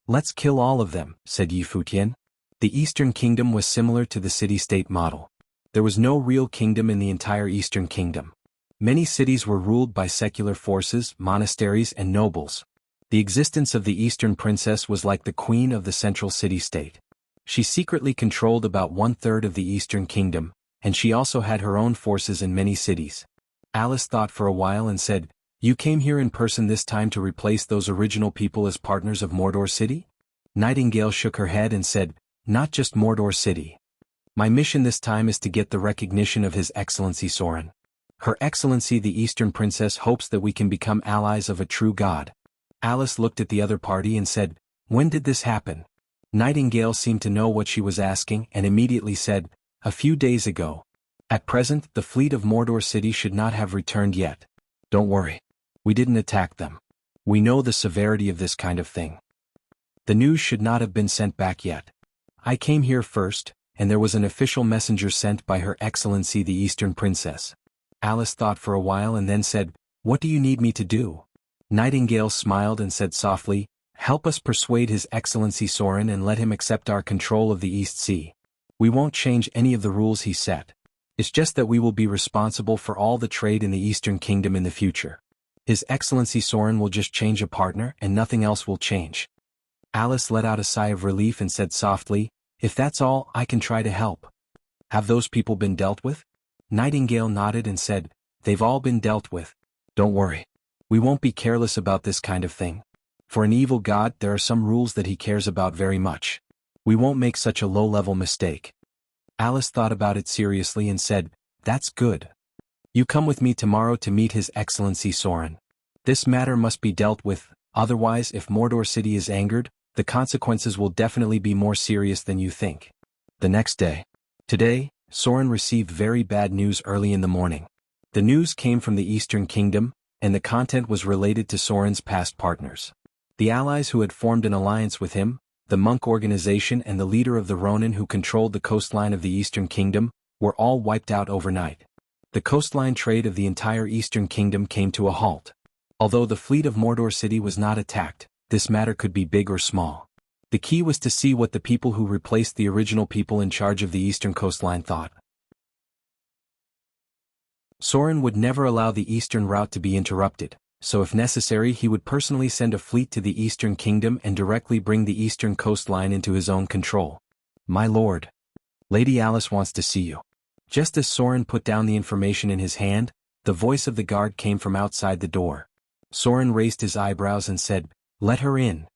Let's kill all of them, said Yi Futian. The Eastern Kingdom was similar to the city-state model. There was no real kingdom in the entire Eastern Kingdom. Many cities were ruled by secular forces, monasteries, and nobles. The existence of the Eastern Princess was like the queen of the central city-state. She secretly controlled about 1/3 of the Eastern Kingdom, and she also had her own forces in many cities. Alice thought for a while and said, "You came here in person this time to replace those original people as partners of Mordor City?" Nightingale shook her head and said, "Not just Mordor City. My mission this time is to get the recognition of His Excellency Soren. Her Excellency the Eastern Princess hopes that we can become allies of a true god." Alice looked at the other party and said, "When did this happen?" Nightingale seemed to know what she was asking and immediately said, "A few days ago. At present, the fleet of Mordor City should not have returned yet. Don't worry. We didn't attack them. We know the severity of this kind of thing. The news should not have been sent back yet. I came here first, and there was an official messenger sent by Her Excellency the Eastern Princess." Alice thought for a while and then said, "What do you need me to do?" Nightingale smiled and said softly, "Help us persuade His Excellency Soren and let him accept our control of the East Sea. We won't change any of the rules he set. It's just that we will be responsible for all the trade in the Eastern Kingdom in the future. His Excellency Soren will just change a partner and nothing else will change." Alice let out a sigh of relief and said softly, "If that's all, I can try to help." "Have those people been dealt with?" Nightingale nodded and said, "They've all been dealt with. Don't worry. We won't be careless about this kind of thing. For an evil god, there are some rules that he cares about very much. We won't make such a low-level mistake." Alice thought about it seriously and said, "That's good. You come with me tomorrow to meet His Excellency Soren. This matter must be dealt with, otherwise if Mordor City is angered, the consequences will definitely be more serious than you think." The next day. Today, Soren received very bad news early in the morning. The news came from the Eastern Kingdom, and the content was related to Soren's past partners. The allies who had formed an alliance with him, the monk organization and the leader of the Ronin who controlled the coastline of the Eastern Kingdom, were all wiped out overnight. The coastline trade of the entire Eastern Kingdom came to a halt. Although the fleet of Mordor City was not attacked, this matter could be big or small. The key was to see what the people who replaced the original people in charge of the eastern coastline thought. Soren would never allow the eastern route to be interrupted, so if necessary he would personally send a fleet to the Eastern Kingdom and directly bring the eastern coastline into his own control. "My lord. Lady Alice wants to see you." Just as Soren put down the information in his hand, the voice of the guard came from outside the door. Soren raised his eyebrows and said, "Let her in."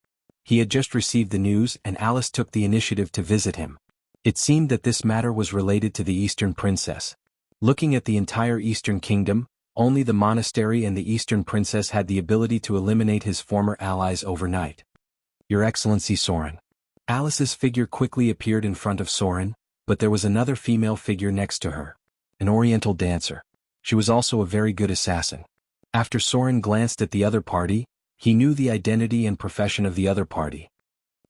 He had just received the news and Alice took the initiative to visit him. It seemed that this matter was related to the Eastern Princess. Looking at the entire Eastern Kingdom, only the monastery and the Eastern Princess had the ability to eliminate his former allies overnight. "Your Excellency Soren." Alice's figure quickly appeared in front of Soren, but there was another female figure next to her. An Oriental dancer. She was also a very good assassin. After Soren glanced at the other party, he knew the identity and profession of the other party.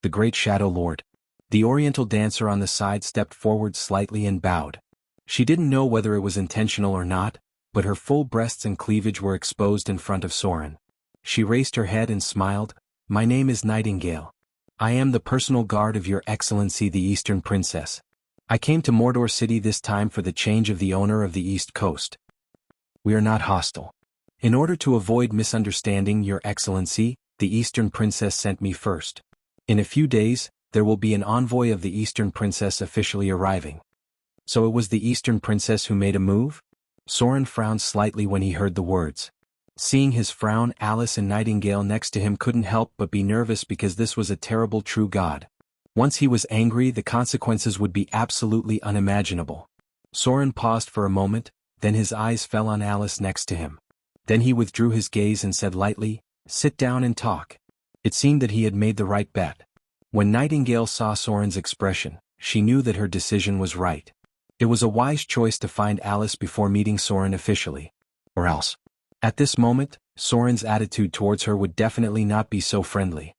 The Great Shadow Lord. The Oriental dancer on the side stepped forward slightly and bowed. She didn't know whether it was intentional or not, but her full breasts and cleavage were exposed in front of Soren. She raised her head and smiled, "My name is Nightingale. I am the personal guard of Your Excellency the Eastern Princess. I came to Mordor City this time for the change of the owner of the East Coast. We are not hostile. In order to avoid misunderstanding, Your Excellency, the Eastern Princess sent me first. In a few days, there will be an envoy of the Eastern Princess officially arriving." "So it was the Eastern Princess who made a move?" Soren frowned slightly when he heard the words. Seeing his frown, Alice and Nightingale next to him couldn't help but be nervous because this was a terrible true god. Once he was angry, the consequences would be absolutely unimaginable. Soren paused for a moment, then his eyes fell on Alice next to him. Then he withdrew his gaze and said lightly, "Sit down and talk." It seemed that he had made the right bet. When Nightingale saw Soren's expression, she knew that her decision was right. It was a wise choice to find Alice before meeting Soren officially. Or else. At this moment, Soren's attitude towards her would definitely not be so friendly.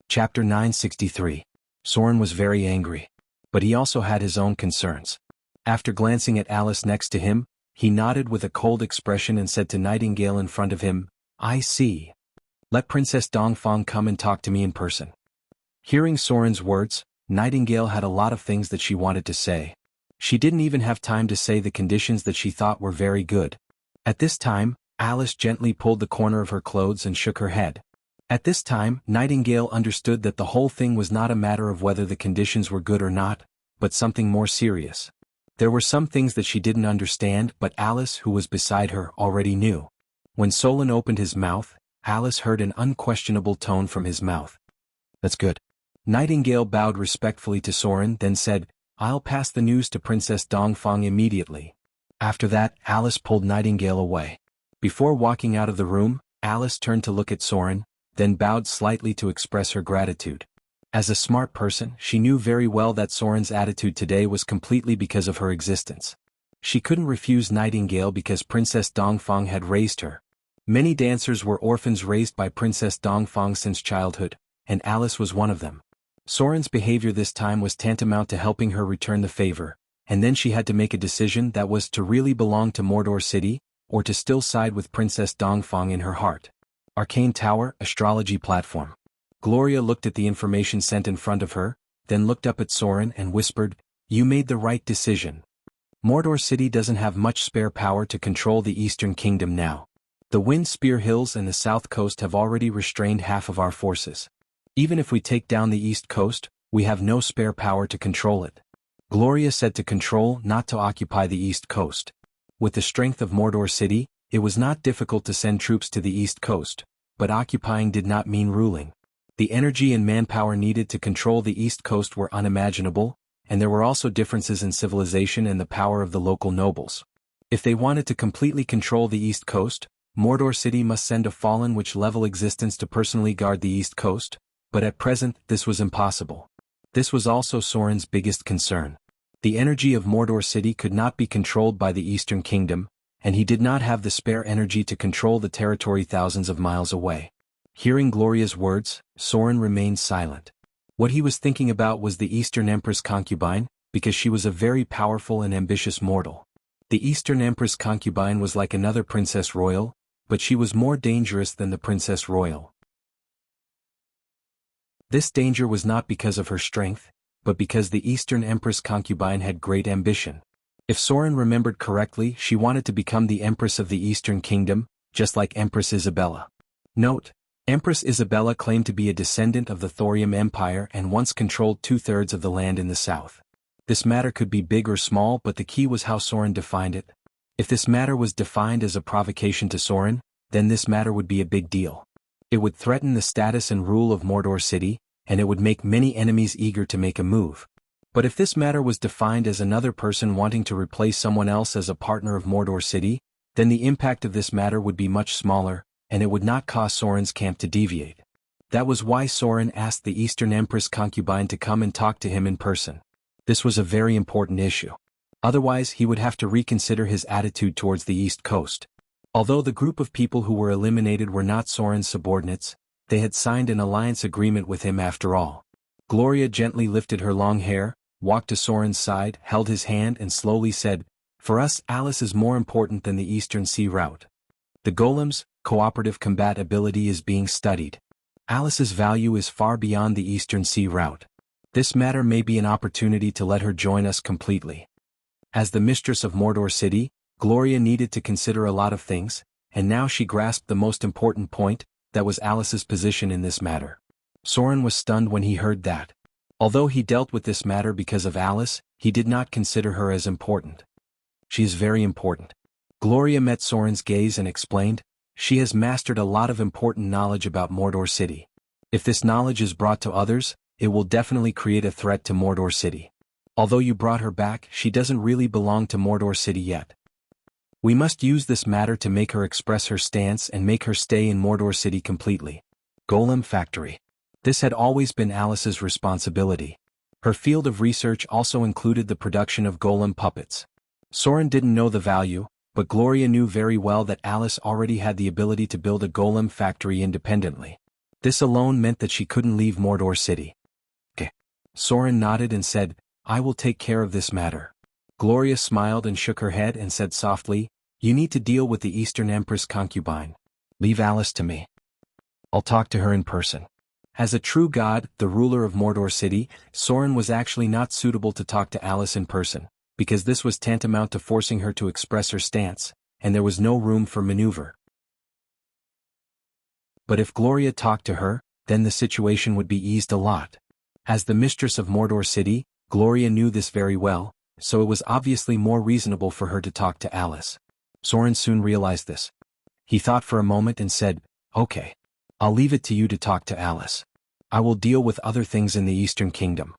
Chapter 963. Soren was very angry. But he also had his own concerns. After glancing at Alice next to him, he nodded with a cold expression and said to Nightingale in front of him, "I see. Let Princess Dongfang come and talk to me in person." Hearing Soren's words, Nightingale had a lot of things that she wanted to say. She didn't even have time to say the conditions that she thought were very good. At this time, Alice gently pulled the corner of her clothes and shook her head. At this time, Nightingale understood that the whole thing was not a matter of whether the conditions were good or not, but something more serious. There were some things that she didn't understand, but Alice, who was beside her, already knew. When Solon opened his mouth, Alice heard an unquestionable tone from his mouth. "That's good." Nightingale bowed respectfully to Soren, then said, "I'll pass the news to Princess Dongfang immediately." After that, Alice pulled Nightingale away. Before walking out of the room, Alice turned to look at Soren, then bowed slightly to express her gratitude. As a smart person, she knew very well that Soren's attitude today was completely because of her existence. She couldn't refuse Nightingale because Princess Dongfang had raised her. Many dancers were orphans raised by Princess Dongfang since childhood, and Alice was one of them. Soren's behavior this time was tantamount to helping her return the favor, and then she had to make a decision that was to really belong to Mordor City, or to still side with Princess Dongfang in her heart. Arcane Tower, Astrology Platform. Gloria looked at the information sent in front of her, then looked up at Soren and whispered, "You made the right decision. Mordor City doesn't have much spare power to control the Eastern Kingdom now. The Wind Spear Hills and the South Coast have already restrained half of our forces. Even if we take down the East Coast, we have no spare power to control it." Gloria said to control, not to occupy the East Coast. With the strength of Mordor City, it was not difficult to send troops to the East Coast, but occupying did not mean ruling. The energy and manpower needed to control the East Coast were unimaginable, and there were also differences in civilization and the power of the local nobles. If they wanted to completely control the East Coast, Mordor City must send a fallen witch-level existence to personally guard the East Coast, but at present this was impossible. This was also Soren's biggest concern. The energy of Mordor City could not be controlled by the Eastern Kingdom, and he did not have the spare energy to control the territory thousands of miles away. Hearing Gloria's words, Soren remained silent. What he was thinking about was the Eastern Empress concubine, because she was a very powerful and ambitious mortal. The Eastern Empress concubine was like another princess royal, but she was more dangerous than the princess royal. This danger was not because of her strength, but because the Eastern Empress concubine had great ambition. If Soren remembered correctly, she wanted to become the Empress of the Eastern Kingdom, just like Empress Isabella. Note: Empress Isabella claimed to be a descendant of the Thorium Empire and once controlled 2/3 of the land in the south. This matter could be big or small, but the key was how Soren defined it. If this matter was defined as a provocation to Soren, then this matter would be a big deal. It would threaten the status and rule of Mordor City, and it would make many enemies eager to make a move. But if this matter was defined as another person wanting to replace someone else as a partner of Mordor City, then the impact of this matter would be much smaller, and it would not cause Soren's camp to deviate. That was why Soren asked the Eastern Empress concubine to come and talk to him in person. This was a very important issue. Otherwise, he would have to reconsider his attitude towards the East Coast. Although the group of people who were eliminated were not Soren's subordinates, they had signed an alliance agreement with him after all. Gloria gently lifted her long hair, walked to Soren's side, held his hand and slowly said, "For us, Alice is more important than the Eastern Sea route. The golem's cooperative combat ability is being studied. Alice's value is far beyond the Eastern Sea route. This matter may be an opportunity to let her join us completely." As the mistress of Mordor City, Gloria needed to consider a lot of things, and now she grasped the most important point, that was Alice's position in this matter. Soren was stunned when he heard that. Although he dealt with this matter because of Alice, he did not consider her as important. "She is very important." Gloria met Soren's gaze and explained, "She has mastered a lot of important knowledge about Mordor City. If this knowledge is brought to others, it will definitely create a threat to Mordor City. Although you brought her back, she doesn't really belong to Mordor City yet. We must use this matter to make her express her stance and make her stay in Mordor City completely." Golem Factory. This had always been Alice's responsibility. Her field of research also included the production of golem puppets. Soren didn't know the value, but Gloria knew very well that Alice already had the ability to build a golem factory independently. This alone meant that she couldn't leave Mordor City. Okay. Soren nodded and said, "I will take care of this matter." Gloria smiled and shook her head and said softly, "You need to deal with the Eastern Empress concubine. Leave Alice to me. I'll talk to her in person." As a true god, the ruler of Mordor City, Soren was actually not suitable to talk to Alice in person, because this was tantamount to forcing her to express her stance, and there was no room for maneuver. But if Gloria talked to her, then the situation would be eased a lot. As the mistress of Mordor City, Gloria knew this very well, so it was obviously more reasonable for her to talk to Alice. Soren soon realized this. He thought for a moment and said, "Okay. I'll leave it to you to talk to Alice. I will deal with other things in the Eastern Kingdom."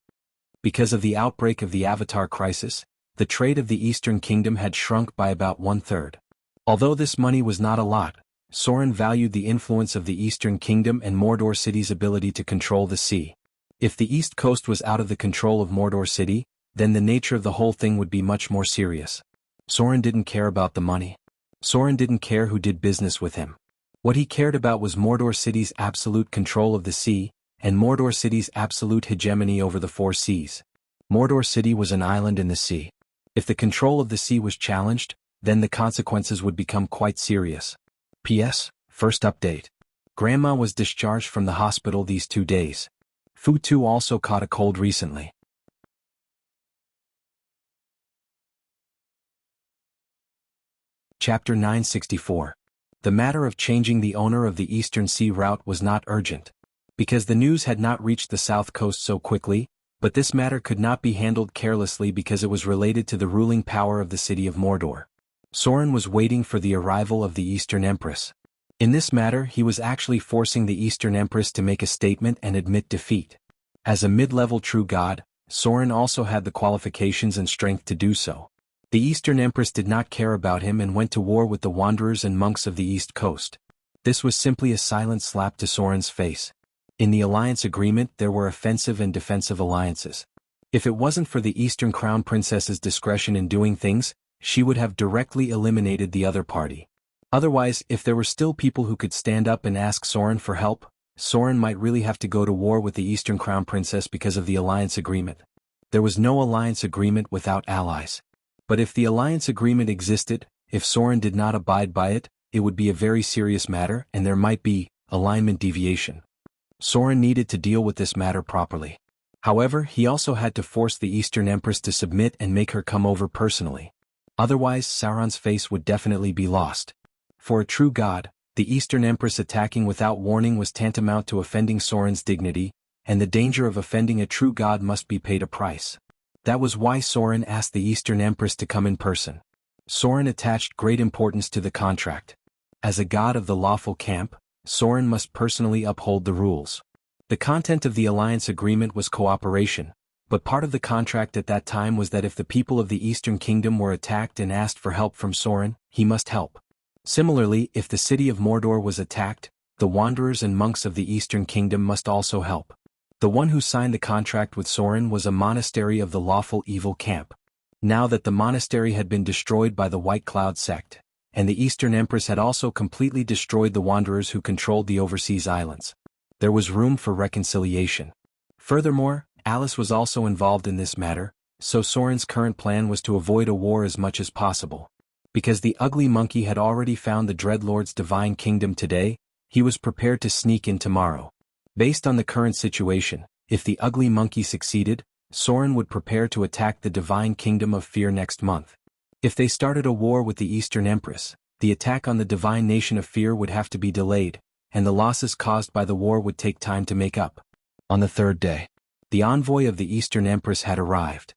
Because of the outbreak of the Avatar crisis, the trade of the Eastern Kingdom had shrunk by about 1/3. Although this money was not a lot, Soren valued the influence of the Eastern Kingdom and Mordor City's ability to control the sea. If the East Coast was out of the control of Mordor City, then the nature of the whole thing would be much more serious. Soren didn't care about the money. Soren didn't care who did business with him. What he cared about was Mordor City's absolute control of the sea, and Mordor City's absolute hegemony over the four seas. Mordor City was an island in the sea. If the control of the sea was challenged, then the consequences would become quite serious. P.S. First update. Grandma was discharged from the hospital these 2 days. Fu Tu also caught a cold recently. Chapter 964. The matter of changing the owner of the Eastern Sea route was not urgent, because the news had not reached the south coast so quickly, but this matter could not be handled carelessly because it was related to the ruling power of the city of Mordor. Soren was waiting for the arrival of the Eastern Empress. In this matter, he was actually forcing the Eastern Empress to make a statement and admit defeat. As a mid-level true god, Soren also had the qualifications and strength to do so. The Eastern Empress did not care about him and went to war with the wanderers and monks of the East Coast. This was simply a silent slap to Soren's face. In the alliance agreement there were offensive and defensive alliances. If it wasn't for the Eastern Crown Princess's discretion in doing things, she would have directly eliminated the other party. Otherwise, if there were still people who could stand up and ask Soren for help, Soren might really have to go to war with the Eastern Crown Princess because of the alliance agreement. There was no alliance agreement without allies. But if the alliance agreement existed, if Soren did not abide by it, it would be a very serious matter and there might be alignment deviation. Soren needed to deal with this matter properly. However, he also had to force the Eastern Empress to submit and make her come over personally. Otherwise, Sauron's face would definitely be lost. For a true god, the Eastern Empress attacking without warning was tantamount to offending Soren's dignity, and the danger of offending a true god must be paid a price. That was why Soren asked the Eastern Empress to come in person. Soren attached great importance to the contract. As a god of the lawful camp, Soren must personally uphold the rules. The content of the alliance agreement was cooperation, but part of the contract at that time was that if the people of the Eastern Kingdom were attacked and asked for help from Soren, he must help. Similarly, if the city of Mordor was attacked, the wanderers and monks of the Eastern Kingdom must also help. The one who signed the contract with Soren was a monastery of the lawful evil camp. Now that the monastery had been destroyed by the White Cloud sect, and the Eastern Empress had also completely destroyed the wanderers who controlled the overseas islands, there was room for reconciliation. Furthermore, Alice was also involved in this matter, so Soren's current plan was to avoid a war as much as possible. Because the ugly monkey had already found the Dreadlord's divine kingdom today, he was prepared to sneak in tomorrow. Based on the current situation, if the ugly monkey succeeded, Soren would prepare to attack the divine kingdom of Fear next month. If they started a war with the Eastern Empress, the attack on the divine nation of Fear would have to be delayed, and the losses caused by the war would take time to make up. On the third day, the envoy of the Eastern Empress had arrived.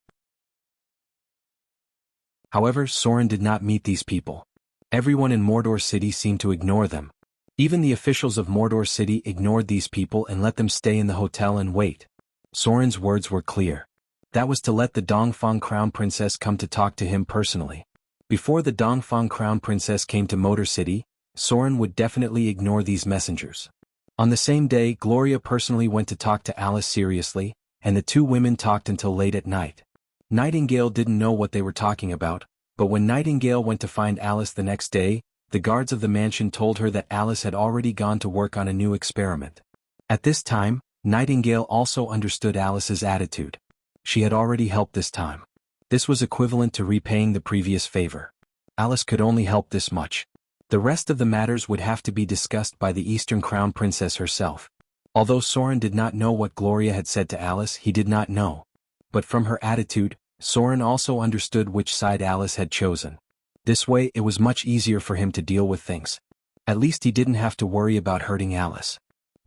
However, Soren did not meet these people. Everyone in Mordor City seemed to ignore them. Even the officials of Mordor City ignored these people and let them stay in the hotel and wait. Soren's words were clear. That was to let the Dongfang Crown Princess come to talk to him personally. Before the Dongfang Crown Princess came to Mordor City, Soren would definitely ignore these messengers. On the same day, Gloria personally went to talk to Alice seriously, and the two women talked until late at night. Nightingale didn't know what they were talking about, but when Nightingale went to find Alice the next day, the guards of the mansion told her that Alice had already gone to work on a new experiment. At this time, Nightingale also understood Alice's attitude. She had already helped this time. This was equivalent to repaying the previous favor. Alice could only help this much. The rest of the matters would have to be discussed by the Eastern Crown Princess herself. Although Soren did not know what Gloria had said to Alice, he did not know. But from her attitude, Soren also understood which side Alice had chosen. This way it was much easier for him to deal with things. At least he didn't have to worry about hurting Alice.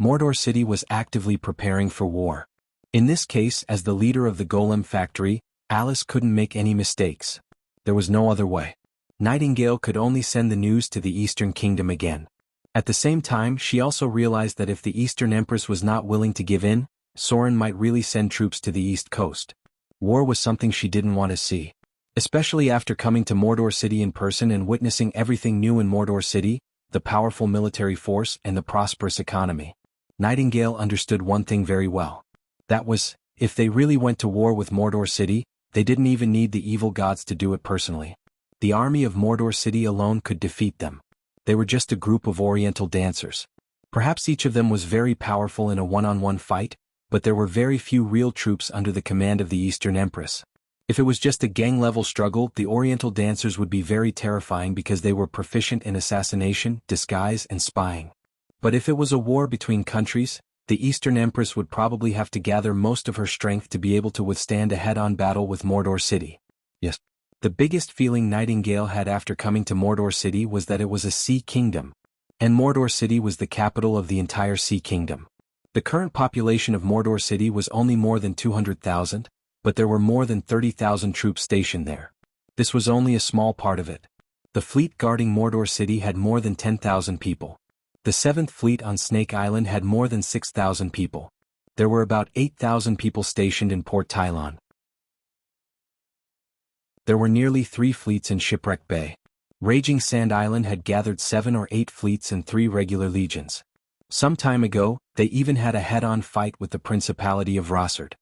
Mordor City was actively preparing for war. In this case, as the leader of the Golem factory, Alice couldn't make any mistakes. There was no other way. Nightingale could only send the news to the Eastern Kingdom again. At the same time, she also realized that if the Eastern Empress was not willing to give in, Soren might really send troops to the East Coast. War was something she didn't want to see. Especially after coming to Mordor City in person and witnessing everything new in Mordor City, the powerful military force and the prosperous economy. Nightingale understood one thing very well. That was, if they really went to war with Mordor City, they didn't even need the evil gods to do it personally. The army of Mordor City alone could defeat them. They were just a group of Oriental dancers. Perhaps each of them was very powerful in a one-on-one fight, but there were very few real troops under the command of the Eastern Empress. If it was just a gang-level struggle, the Oriental dancers would be very terrifying because they were proficient in assassination, disguise, and spying. But if it was a war between countries, the Eastern Empress would probably have to gather most of her strength to be able to withstand a head-on battle with Mordor City. Yes. The biggest feeling Nightingale had after coming to Mordor City was that it was a sea kingdom. And Mordor City was the capital of the entire sea kingdom. The current population of Mordor City was only more than 200,000, but there were more than 30,000 troops stationed there. This was only a small part of it. The fleet guarding Mordor City had more than 10,000 people. The 7th Fleet on Snake Island had more than 6,000 people. There were about 8,000 people stationed in Port Tylon. There were nearly 3 fleets in Shipwreck Bay. Raging Sand Island had gathered 7 or 8 fleets and 3 regular legions. Some time ago, they even had a head-on fight with the Principality of Rossard.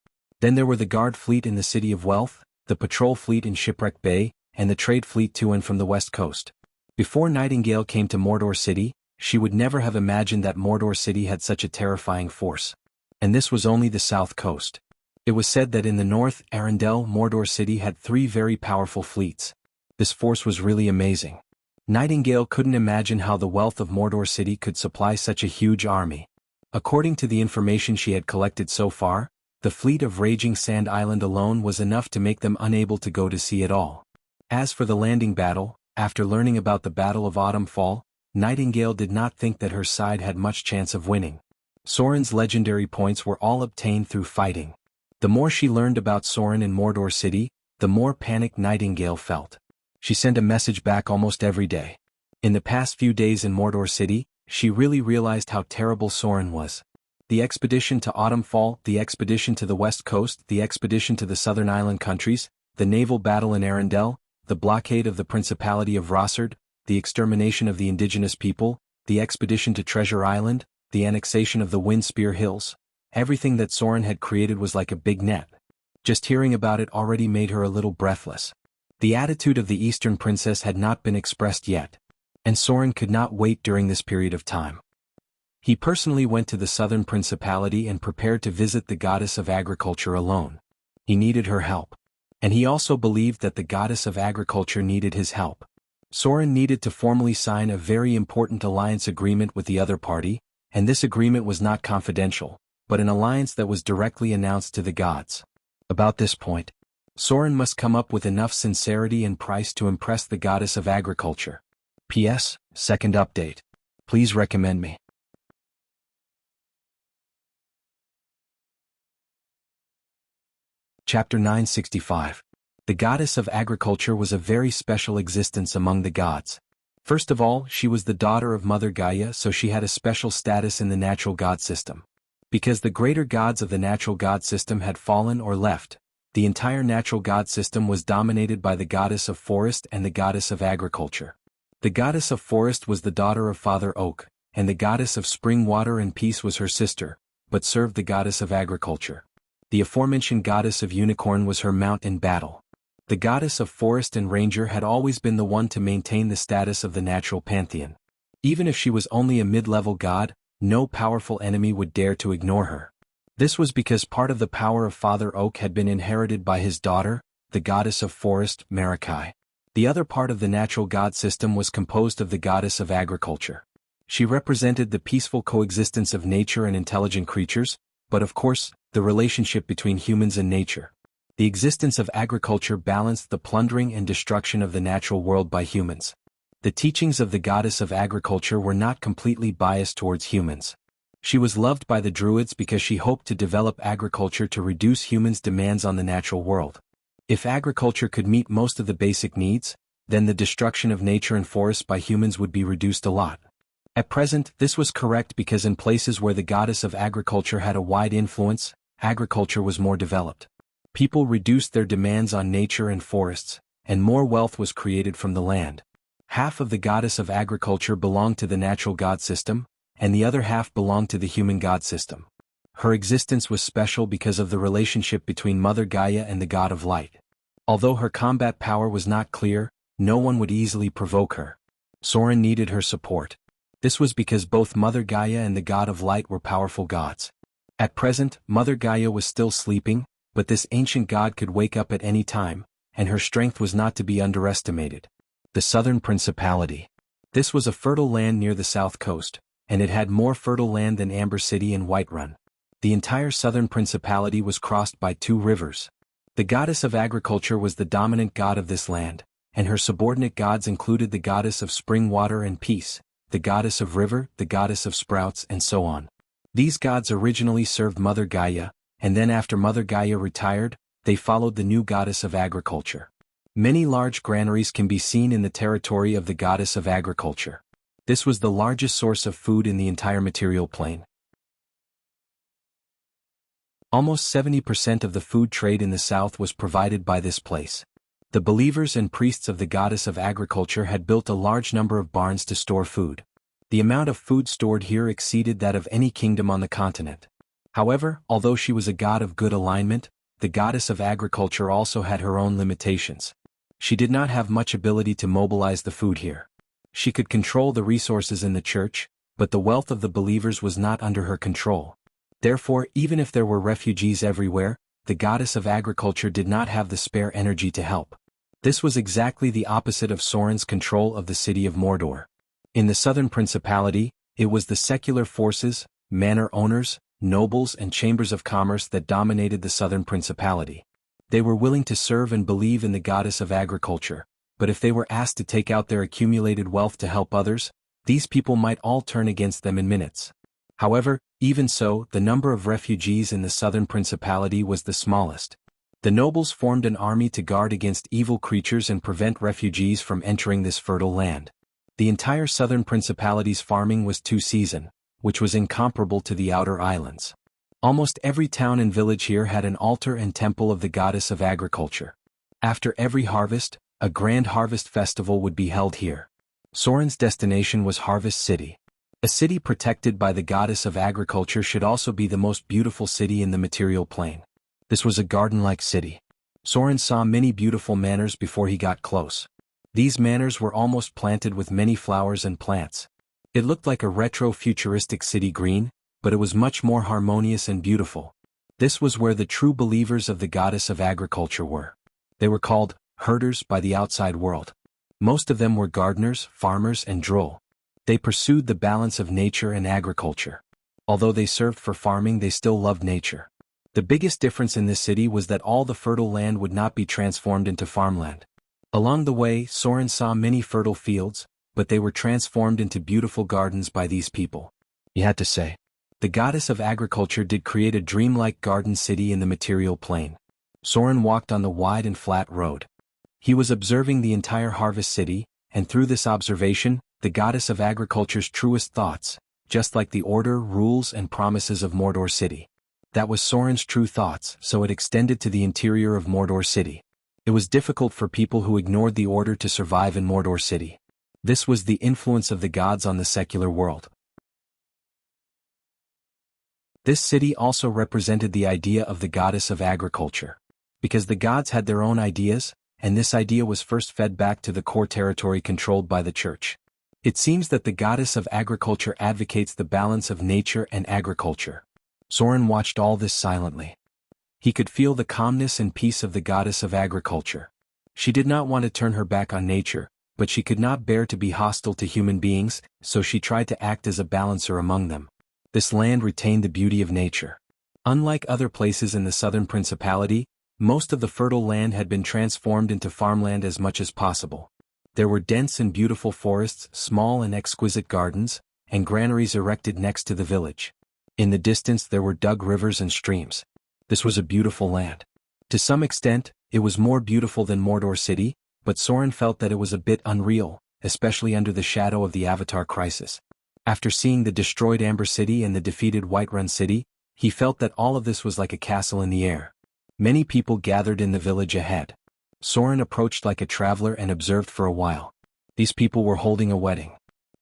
Then there were the Guard Fleet in the City of Wealth, the Patrol Fleet in Shipwreck Bay, and the Trade Fleet to and from the West Coast. Before Nightingale came to Mordor City, she would never have imagined that Mordor City had such a terrifying force. And this was only the south coast. It was said that in the north, Arendelle, Mordor City had 3 very powerful fleets. This force was really amazing. Nightingale couldn't imagine how the wealth of Mordor City could supply such a huge army. According to the information she had collected so far, the fleet of Raging Sand Island alone was enough to make them unable to go to sea at all. As for the landing battle, after learning about the Battle of Autumn Fall, Nightingale did not think that her side had much chance of winning. Soren's legendary points were all obtained through fighting. The more she learned about Soren in Mordor City, the more panic Nightingale felt. She sent a message back almost every day. In the past few days in Mordor City, she really realized how terrible Soren was. The expedition to Autumn Fall, the expedition to the West Coast, the expedition to the Southern Island countries, the naval battle in Arendelle, the blockade of the Principality of Rossard, the extermination of the indigenous people, the expedition to Treasure Island, the annexation of the Windspear Hills. Everything that Soren had created was like a big net. Just hearing about it already made her a little breathless. The attitude of the Eastern Princess had not been expressed yet, and Soren could not wait during this period of time. He personally went to the Southern Principality and prepared to visit the Goddess of Agriculture alone. He needed her help. And he also believed that the Goddess of Agriculture needed his help. Soren needed to formally sign a very important alliance agreement with the other party, and this agreement was not confidential, but an alliance that was directly announced to the gods. About this point, Soren must come up with enough sincerity and price to impress the Goddess of Agriculture. P.S. Second update. Please recommend me. Chapter 965. The Goddess of Agriculture was a very special existence among the gods. First of all, she was the daughter of Mother Gaia, so she had a special status in the natural god system. Because the greater gods of the natural god system had fallen or left, the entire natural god system was dominated by the Goddess of Forest and the Goddess of Agriculture. The Goddess of Forest was the daughter of Father Oak, and the Goddess of Spring Water and Peace was her sister, but served the Goddess of Agriculture. The aforementioned Goddess of Unicorn was her mount in battle. The Goddess of Forest and Ranger had always been the one to maintain the status of the natural pantheon. Even if she was only a mid-level god, no powerful enemy would dare to ignore her. This was because part of the power of Father Oak had been inherited by his daughter, the goddess of forest, Marikai. The other part of the natural god system was composed of the goddess of agriculture. She represented the peaceful coexistence of nature and intelligent creatures, but of course, the relationship between humans and nature. The existence of agriculture balanced the plundering and destruction of the natural world by humans. The teachings of the goddess of agriculture were not completely biased towards humans. She was loved by the Druids because she hoped to develop agriculture to reduce humans' demands on the natural world. If agriculture could meet most of the basic needs, then the destruction of nature and forests by humans would be reduced a lot. At present, this was correct because in places where the goddess of agriculture had a wide influence, agriculture was more developed. People reduced their demands on nature and forests, and more wealth was created from the land. Half of the goddess of agriculture belonged to the natural god system, and the other half belonged to the human god system. Her existence was special because of the relationship between Mother Gaia and the god of light. Although her combat power was not clear, no one would easily provoke her. Soren needed her support. This was because both Mother Gaia and the god of light were powerful gods. At present, Mother Gaia was still sleeping, but this ancient god could wake up at any time, and her strength was not to be underestimated. The Southern Principality. This was a fertile land near the south coast, and it had more fertile land than Amber City and Whiterun. The entire Southern Principality was crossed by 2 rivers. The goddess of agriculture was the dominant god of this land, and her subordinate gods included the goddess of spring water and peace, the goddess of river, the goddess of sprouts, and so on. These gods originally served Mother Gaia, and then after Mother Gaia retired, they followed the new goddess of agriculture. Many large granaries can be seen in the territory of the goddess of agriculture. This was the largest source of food in the entire material plane. Almost 70% of the food trade in the south was provided by this place. The believers and priests of the goddess of agriculture had built a large number of barns to store food. The amount of food stored here exceeded that of any kingdom on the continent. However, although she was a god of good alignment, the goddess of agriculture also had her own limitations. She did not have much ability to mobilize the food here. She could control the resources in the church, but the wealth of the believers was not under her control. Therefore, even if there were refugees everywhere, the goddess of agriculture did not have the spare energy to help. This was exactly the opposite of Soren's control of the city of Mordor. In the Southern Principality, it was the secular forces, manor owners, nobles and chambers of commerce that dominated the Southern Principality. They were willing to serve and believe in the goddess of agriculture, but if they were asked to take out their accumulated wealth to help others, these people might all turn against them in minutes. However, even so, the number of refugees in the Southern Principality was the smallest. The nobles formed an army to guard against evil creatures and prevent refugees from entering this fertile land. The entire Southern Principality's farming was 2-season, which was incomparable to the outer islands. Almost every town and village here had an altar and temple of the goddess of agriculture. After every harvest, a grand harvest festival would be held here. Soren's destination was Harvest City. A city protected by the goddess of agriculture should also be the most beautiful city in the material plane. This was a garden-like city. Soren saw many beautiful manors before he got close. These manors were almost planted with many flowers and plants. It looked like a retro-futuristic city green, but it was much more harmonious and beautiful. This was where the true believers of the goddess of agriculture were. They were called herders by the outside world. Most of them were gardeners, farmers, and droll. They pursued the balance of nature and agriculture. Although they served for farming, they still loved nature. The biggest difference in this city was that all the fertile land would not be transformed into farmland. Along the way, Soren saw many fertile fields, but they were transformed into beautiful gardens by these people. He had to say, the goddess of agriculture did create a dreamlike garden city in the material plane. Soren walked on the wide and flat road. He was observing the entire Harvest City, and through this observation, the goddess of agriculture's truest thoughts, just like the order, rules, and promises of Mordor City. That was Soren's true thoughts, so it extended to the interior of Mordor City. It was difficult for people who ignored the order to survive in Mordor City. This was the influence of the gods on the secular world. This city also represented the idea of the goddess of agriculture. Because the gods had their own ideas, and this idea was first fed back to the core territory controlled by the church. It seems that the goddess of agriculture advocates the balance of nature and agriculture. Soren watched all this silently. He could feel the calmness and peace of the goddess of agriculture. She did not want to turn her back on nature, but she could not bear to be hostile to human beings, so she tried to act as a balancer among them. This land retained the beauty of nature. Unlike other places in the southern principality, most of the fertile land had been transformed into farmland as much as possible. There were dense and beautiful forests, small and exquisite gardens, and granaries erected next to the village. In the distance there were dug rivers and streams. This was a beautiful land. To some extent, it was more beautiful than Mordor City, but Soren felt that it was a bit unreal, especially under the shadow of the Avatar crisis. After seeing the destroyed Amber City and the defeated Whiterun City, he felt that all of this was like a castle in the air. Many people gathered in the village ahead. Soren approached like a traveler and observed for a while. These people were holding a wedding.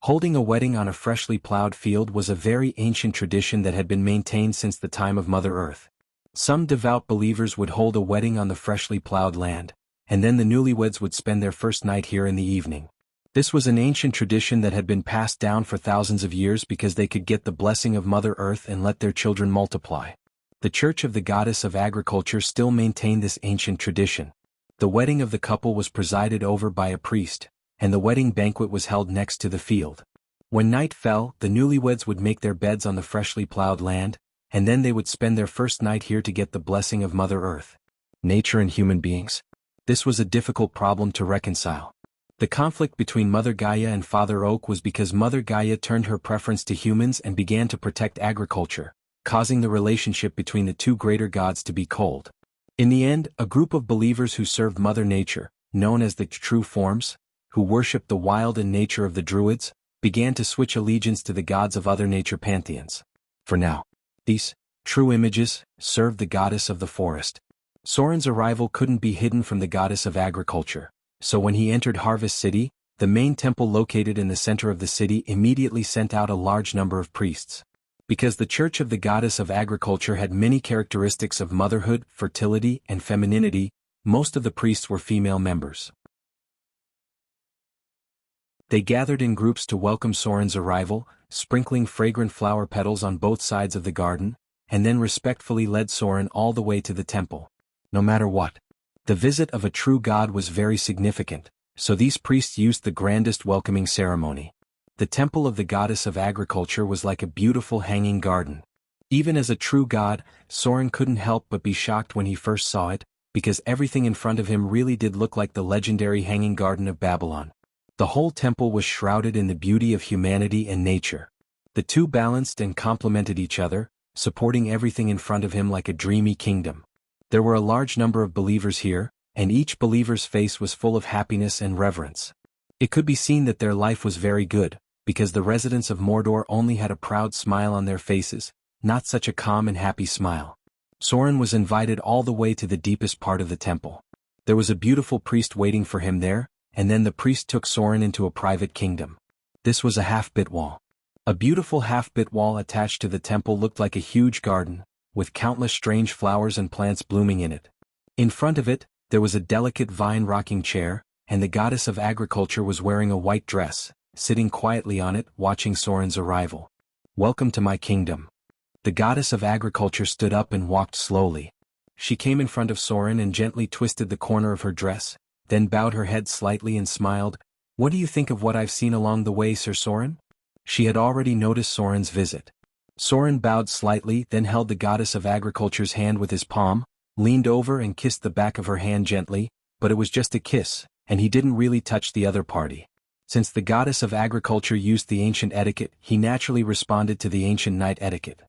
Holding a wedding on a freshly plowed field was a very ancient tradition that had been maintained since the time of Mother Earth. Some devout believers would hold a wedding on the freshly plowed land, and then the newlyweds would spend their first night here in the evening. This was an ancient tradition that had been passed down for thousands of years because they could get the blessing of Mother Earth and let their children multiply. The Church of the Goddess of Agriculture still maintained this ancient tradition. The wedding of the couple was presided over by a priest, and the wedding banquet was held next to the field. When night fell, the newlyweds would make their beds on the freshly plowed land, and then they would spend their first night here to get the blessing of Mother Earth. Nature and human beings. This was a difficult problem to reconcile. The conflict between Mother Gaia and Father Oak was because Mother Gaia turned her preference to humans and began to protect agriculture, causing the relationship between the two greater gods to be cold. In the end, a group of believers who served Mother Nature, known as the True Forms, who worshipped the wild and nature of the Druids, began to switch allegiance to the gods of other nature pantheons. For now, these true images served the goddess of the forest. Soren's arrival couldn't be hidden from the goddess of agriculture, so when he entered Harvest City, the main temple located in the center of the city immediately sent out a large number of priests. Because the Church of the Goddess of Agriculture had many characteristics of motherhood, fertility, and femininity, most of the priests were female members. They gathered in groups to welcome Soren's arrival, sprinkling fragrant flower petals on both sides of the garden, and then respectfully led Soren all the way to the temple. No matter what, the visit of a true god was very significant, so these priests used the grandest welcoming ceremony. The temple of the goddess of agriculture was like a beautiful hanging garden. Even as a true god, Soren couldn't help but be shocked when he first saw it, because everything in front of him really did look like the legendary Hanging Garden of Babylon. The whole temple was shrouded in the beauty of humanity and nature. The two balanced and complemented each other, supporting everything in front of him like a dreamy kingdom. There were a large number of believers here, and each believer's face was full of happiness and reverence. It could be seen that their life was very good, because the residents of Mordor only had a proud smile on their faces, not such a calm and happy smile. Soren was invited all the way to the deepest part of the temple. There was a beautiful priest waiting for him there, and then the priest took Soren into a private kingdom. This was a half-bit wall. A beautiful half-bit wall attached to the temple looked like a huge garden, with countless strange flowers and plants blooming in it. In front of it, there was a delicate vine-rocking chair, and the goddess of agriculture was wearing a white dress, sitting quietly on it, watching Soren's arrival. "Welcome to my kingdom." The goddess of agriculture stood up and walked slowly. She came in front of Soren and gently twisted the corner of her dress, then bowed her head slightly and smiled. "What do you think of what I've seen along the way, Sir Soren?" She had already noticed Soren's visit. Soren bowed slightly, then held the goddess of agriculture's hand with his palm, leaned over and kissed the back of her hand gently, but it was just a kiss, and he didn't really touch the other party. Since the goddess of agriculture used the ancient etiquette, he naturally responded to the ancient knight etiquette.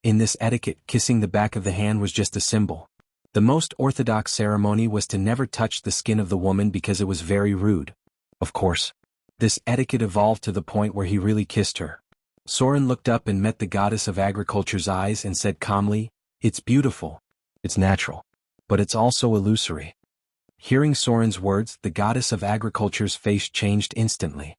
In this etiquette, kissing the back of the hand was just a symbol. The most orthodox ceremony was to never touch the skin of the woman because it was very rude. Of course, this etiquette evolved to the point where he really kissed her. Soren looked up and met the goddess of agriculture's eyes and said calmly, "It's beautiful. It's natural. But it's also illusory." Hearing Soren's words, the goddess of agriculture's face changed instantly.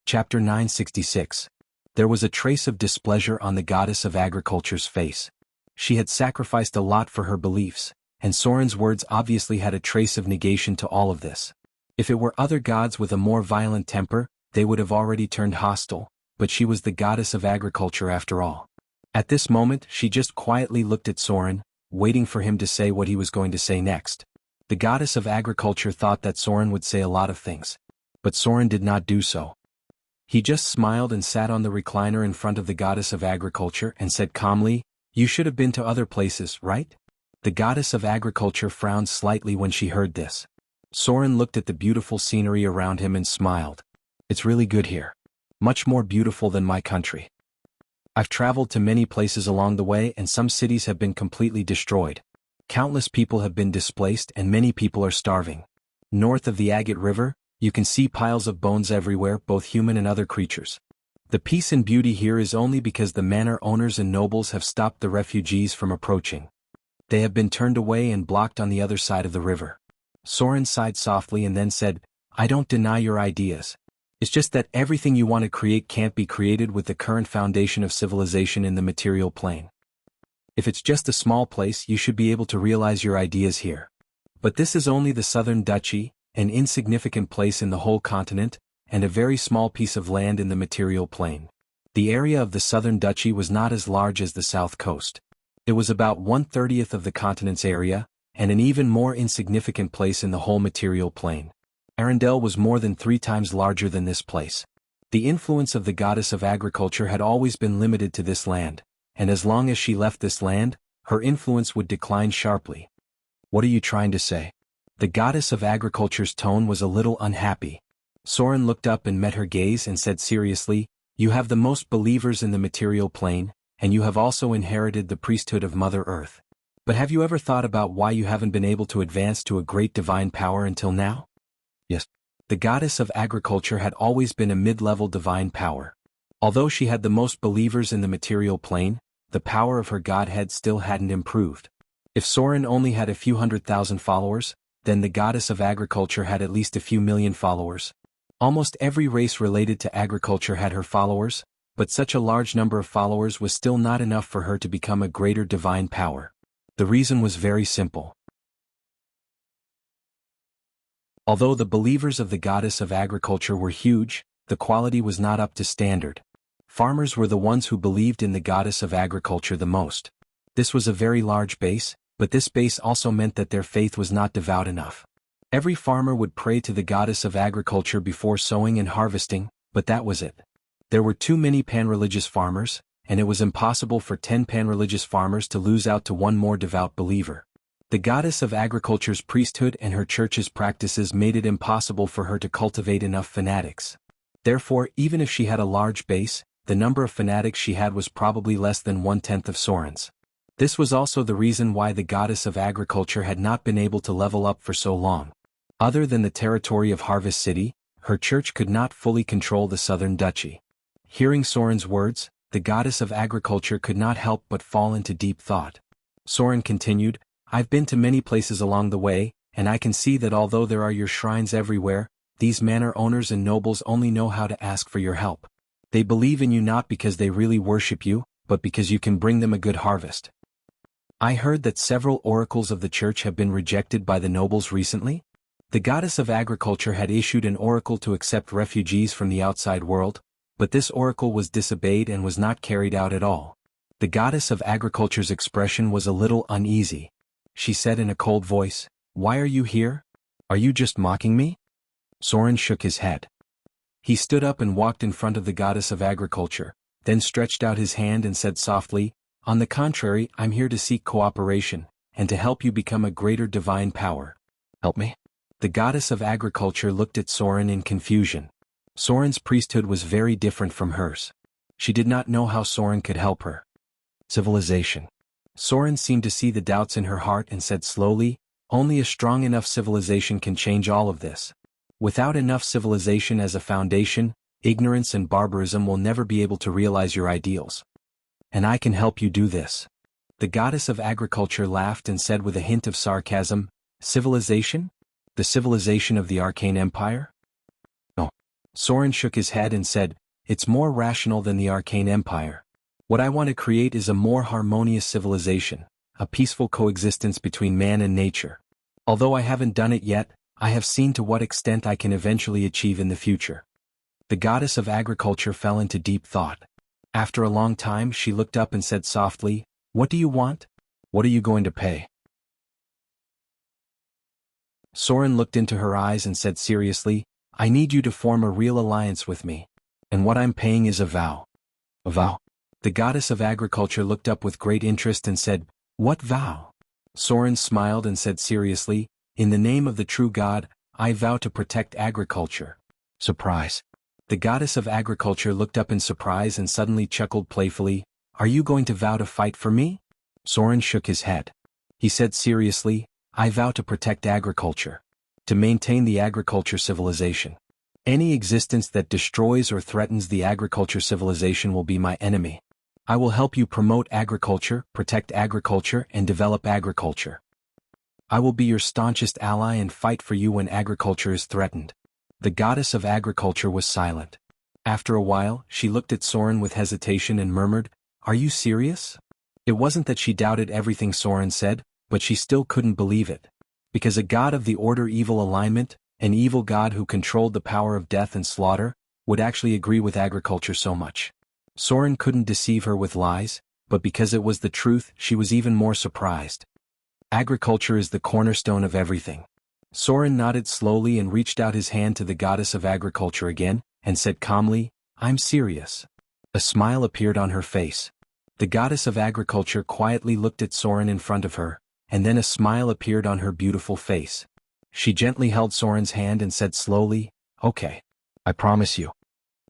Chapter 966. There was a trace of displeasure on the goddess of agriculture's face. She had sacrificed a lot for her beliefs, and Soren's words obviously had a trace of negation to all of this. If it were other gods with a more violent temper, they would have already turned hostile, but she was the goddess of agriculture after all. At this moment she just quietly looked at Soren, waiting for him to say what he was going to say next. The goddess of agriculture thought that Soren would say a lot of things. But Soren did not do so. He just smiled and sat on the recliner in front of the goddess of agriculture and said calmly, "You should have been to other places, right?" The goddess of agriculture frowned slightly when she heard this. Soren looked at the beautiful scenery around him and smiled. "It's really good here. Much more beautiful than my country. I've traveled to many places along the way and some cities have been completely destroyed. Countless people have been displaced and many people are starving. North of the Agate River, you can see piles of bones everywhere, both human and other creatures. The peace and beauty here is only because the manor owners and nobles have stopped the refugees from approaching. They have been turned away and blocked on the other side of the river." Soren sighed softly and then said, "I don't deny your ideas. It's just that everything you want to create can't be created with the current foundation of civilization in the material plane. If it's just a small place, you should be able to realize your ideas here. But this is only the southern duchy, an insignificant place in the whole continent, and a very small piece of land in the material plane. The area of the southern duchy was not as large as the south coast. It was about 1/30th of the continent's area, and an even more insignificant place in the whole material plane. Arendelle was more than 3 times larger than this place. The influence of the goddess of agriculture had always been limited to this land, and as long as she left this land, her influence would decline sharply." "What are you trying to say?" The goddess of agriculture's tone was a little unhappy. Soren looked up and met her gaze and said seriously, "You have the most believers in the material plane, and you have also inherited the priesthood of Mother Earth. But have you ever thought about why you haven't been able to advance to a great divine power until now?" "Yes." The goddess of agriculture had always been a mid-level divine power. Although she had the most believers in the material plane, the power of her godhead still hadn't improved. If Soren only had a few 100,000 followers, then the goddess of agriculture had at least a few million followers. Almost every race related to agriculture had her followers, but such a large number of followers was still not enough for her to become a greater divine power. The reason was very simple. Although the believers of the goddess of agriculture were huge, the quality was not up to standard. Farmers were the ones who believed in the goddess of agriculture the most. This was a very large base, but this base also meant that their faith was not devout enough. Every farmer would pray to the goddess of agriculture before sowing and harvesting, but that was it. There were too many pan-religious farmers, and it was impossible for 10 pan-religious farmers to lose out to one more devout believer. The goddess of agriculture's priesthood and her church's practices made it impossible for her to cultivate enough fanatics. Therefore, even if she had a large base, the number of fanatics she had was probably less than 1/10 of Soren's. This was also the reason why the goddess of agriculture had not been able to level up for so long. Other than the territory of Harvest City, her church could not fully control the southern duchy. Hearing Soren's words, the goddess of agriculture could not help but fall into deep thought. Soren continued, "I've been to many places along the way, and I can see that although there are your shrines everywhere, these manor owners and nobles only know how to ask for your help. They believe in you not because they really worship you, but because you can bring them a good harvest. I heard that several oracles of the church have been rejected by the nobles recently." The goddess of agriculture had issued an oracle to accept refugees from the outside world, but this oracle was disobeyed and was not carried out at all. The goddess of agriculture's expression was a little uneasy. She said in a cold voice, "Why are you here? Are you just mocking me?" Soren shook his head. He stood up and walked in front of the goddess of agriculture, then stretched out his hand and said softly, "On the contrary, I'm here to seek cooperation, and to help you become a greater divine power." "Help me?" The goddess of agriculture looked at Soren in confusion. Soren's priesthood was very different from hers. She did not know how Soren could help her. "Civilization." Soren seemed to see the doubts in her heart and said slowly, "Only a strong enough civilization can change all of this. Without enough civilization as a foundation, ignorance and barbarism will never be able to realize your ideals. And I can help you do this." The goddess of agriculture laughed and said with a hint of sarcasm, "Civilization? The civilization of the Arcane Empire?" "No." Soren shook his head and said, "It's more rational than the Arcane Empire. What I want to create is a more harmonious civilization, a peaceful coexistence between man and nature. Although I haven't done it yet, I have seen to what extent I can eventually achieve in the future." The goddess of agriculture fell into deep thought. After a long time she looked up and said softly, "What do you want? What are you going to pay?" Soren looked into her eyes and said seriously, "I need you to form a real alliance with me. And what I'm paying is a vow." "A vow?" The goddess of agriculture looked up with great interest and said, "What vow?" Soren smiled and said seriously, "In the name of the true God, I vow to protect agriculture." Surprise. The goddess of agriculture looked up in surprise and suddenly chuckled playfully, "Are you going to vow to fight for me?" Soren shook his head. He said seriously, "I vow to protect agriculture. To maintain the agriculture civilization. Any existence that destroys or threatens the agriculture civilization will be my enemy. I will help you promote agriculture, protect agriculture, and develop agriculture. I will be your staunchest ally and fight for you when agriculture is threatened." The goddess of agriculture was silent. After a while, she looked at Soren with hesitation and murmured, "Are you serious?" It wasn't that she doubted everything Soren said, but she still couldn't believe it. Because a god of the order-evil alignment, an evil god who controlled the power of death and slaughter, would actually agree with agriculture so much. Soren couldn't deceive her with lies, but because it was the truth, she was even more surprised. Agriculture is the cornerstone of everything. Soren nodded slowly and reached out his hand to the goddess of agriculture again, and said calmly, "I'm serious." A smile appeared on her face. The goddess of agriculture quietly looked at Soren in front of her, and then a smile appeared on her beautiful face. She gently held Soren's hand and said slowly, "Okay. I promise you."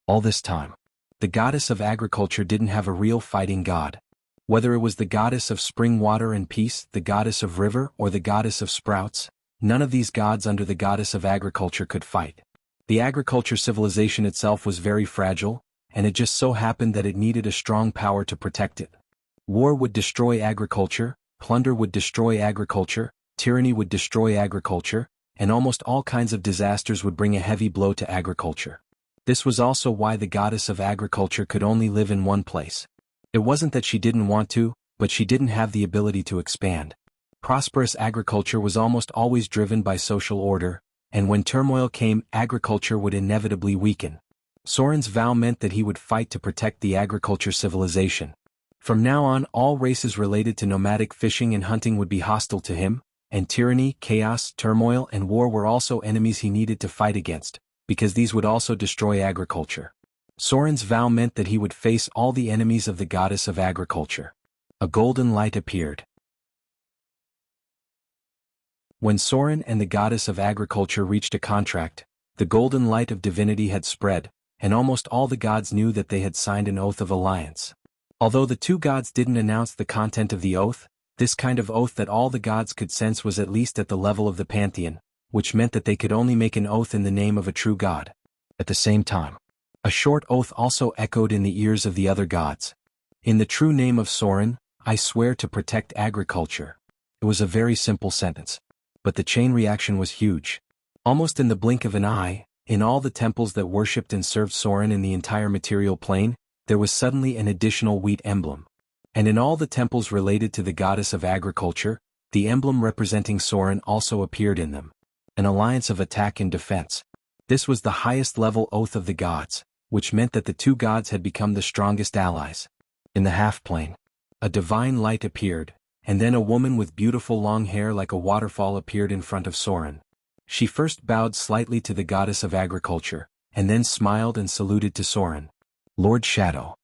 All this time, the goddess of agriculture didn't have a real fighting god. Whether it was the goddess of spring water and peace, the goddess of river, or the goddess of sprouts, none of these gods under the goddess of agriculture could fight. The agriculture civilization itself was very fragile, and it just so happened that it needed a strong power to protect it. War would destroy agriculture, plunder would destroy agriculture, tyranny would destroy agriculture, and almost all kinds of disasters would bring a heavy blow to agriculture. This was also why the goddess of agriculture could only live in one place. It wasn't that she didn't want to, but she didn't have the ability to expand. Prosperous agriculture was almost always driven by social order, and when turmoil came, agriculture would inevitably weaken. Soren's vow meant that he would fight to protect the agriculture civilization. From now on, all races related to nomadic fishing and hunting would be hostile to him, and tyranny, chaos, turmoil, and war were also enemies he needed to fight against, because these would also destroy agriculture. Soren's vow meant that he would face all the enemies of the goddess of agriculture. A golden light appeared. When Soren and the goddess of agriculture reached a contract, the golden light of divinity had spread, and almost all the gods knew that they had signed an oath of alliance. Although the two gods didn't announce the content of the oath, this kind of oath that all the gods could sense was at least at the level of the pantheon, which meant that they could only make an oath in the name of a true god. At the same time, a short oath also echoed in the ears of the other gods. "In the true name of Soren, I swear to protect agriculture." It was a very simple sentence. But the chain reaction was huge. Almost in the blink of an eye, in all the temples that worshipped and served Soren in the entire material plane, there was suddenly an additional wheat emblem. And in all the temples related to the goddess of agriculture, the emblem representing Soren also appeared in them. An alliance of attack and defense. This was the highest level oath of the gods, which meant that the two gods had become the strongest allies. In the half-plane, a divine light appeared, and then a woman with beautiful long hair like a waterfall appeared in front of Soren. She first bowed slightly to the goddess of agriculture, and then smiled and saluted to Soren. "Lord Shadow.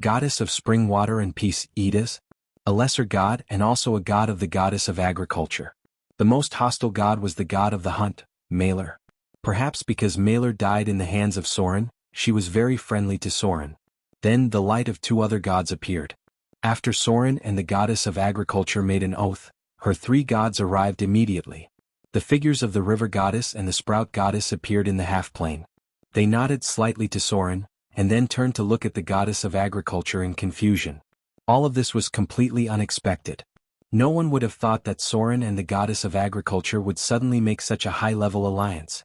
Goddess of spring water and peace, Edis, a lesser god and also a god of the goddess of agriculture. The most hostile god was the god of the hunt, Malor. Perhaps because Malor died in the hands of Soren, she was very friendly to Soren. Then the light of two other gods appeared. After Soren and the goddess of agriculture made an oath, her three gods arrived immediately. The figures of the river goddess and the sprout goddess appeared in the half-plane. They nodded slightly to Soren, and then turned to look at the goddess of agriculture in confusion. All of this was completely unexpected. No one would have thought that Soren and the goddess of agriculture would suddenly make such a high-level alliance.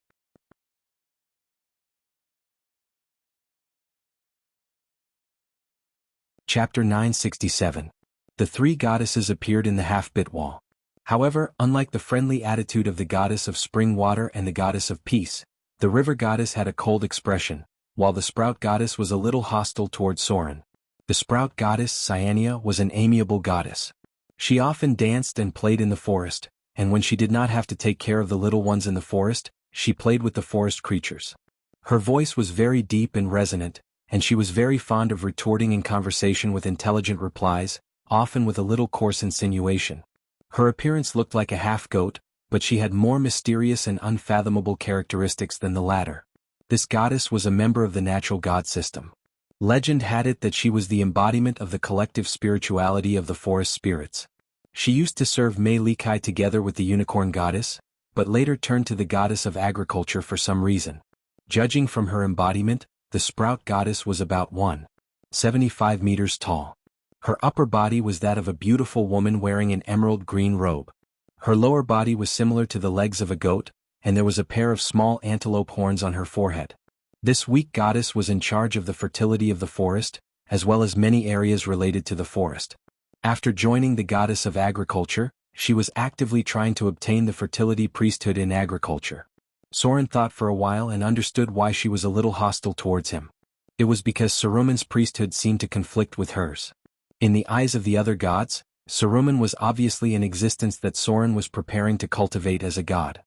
Chapter 967. The three goddesses appeared in the half-bit wall. However, unlike the friendly attitude of the goddess of spring water and the goddess of peace, the river goddess had a cold expression, while the sprout goddess was a little hostile toward Soren. The sprout goddess, Cyania, was an amiable goddess. She often danced and played in the forest, and when she did not have to take care of the little ones in the forest, she played with the forest creatures. Her voice was very deep and resonant, and she was very fond of retorting in conversation with intelligent replies, often with a little coarse insinuation. Her appearance looked like a half-goat, but she had more mysterious and unfathomable characteristics than the latter. This goddess was a member of the natural god system. Legend had it that she was the embodiment of the collective spirituality of the forest spirits. She used to serve Mei Likai together with the unicorn goddess, but later turned to the goddess of agriculture for some reason. Judging from her embodiment, the sprout goddess was about 1.75 meters tall. Her upper body was that of a beautiful woman wearing an emerald green robe. Her lower body was similar to the legs of a goat, and there was a pair of small antelope horns on her forehead. This weak goddess was in charge of the fertility of the forest, as well as many areas related to the forest. After joining the goddess of agriculture, she was actively trying to obtain the fertility priesthood in agriculture. Soren thought for a while and understood why she was a little hostile towards him. It was because Saruman's priesthood seemed to conflict with hers. In the eyes of the other gods, Saruman was obviously an existence that Soren was preparing to cultivate as a god.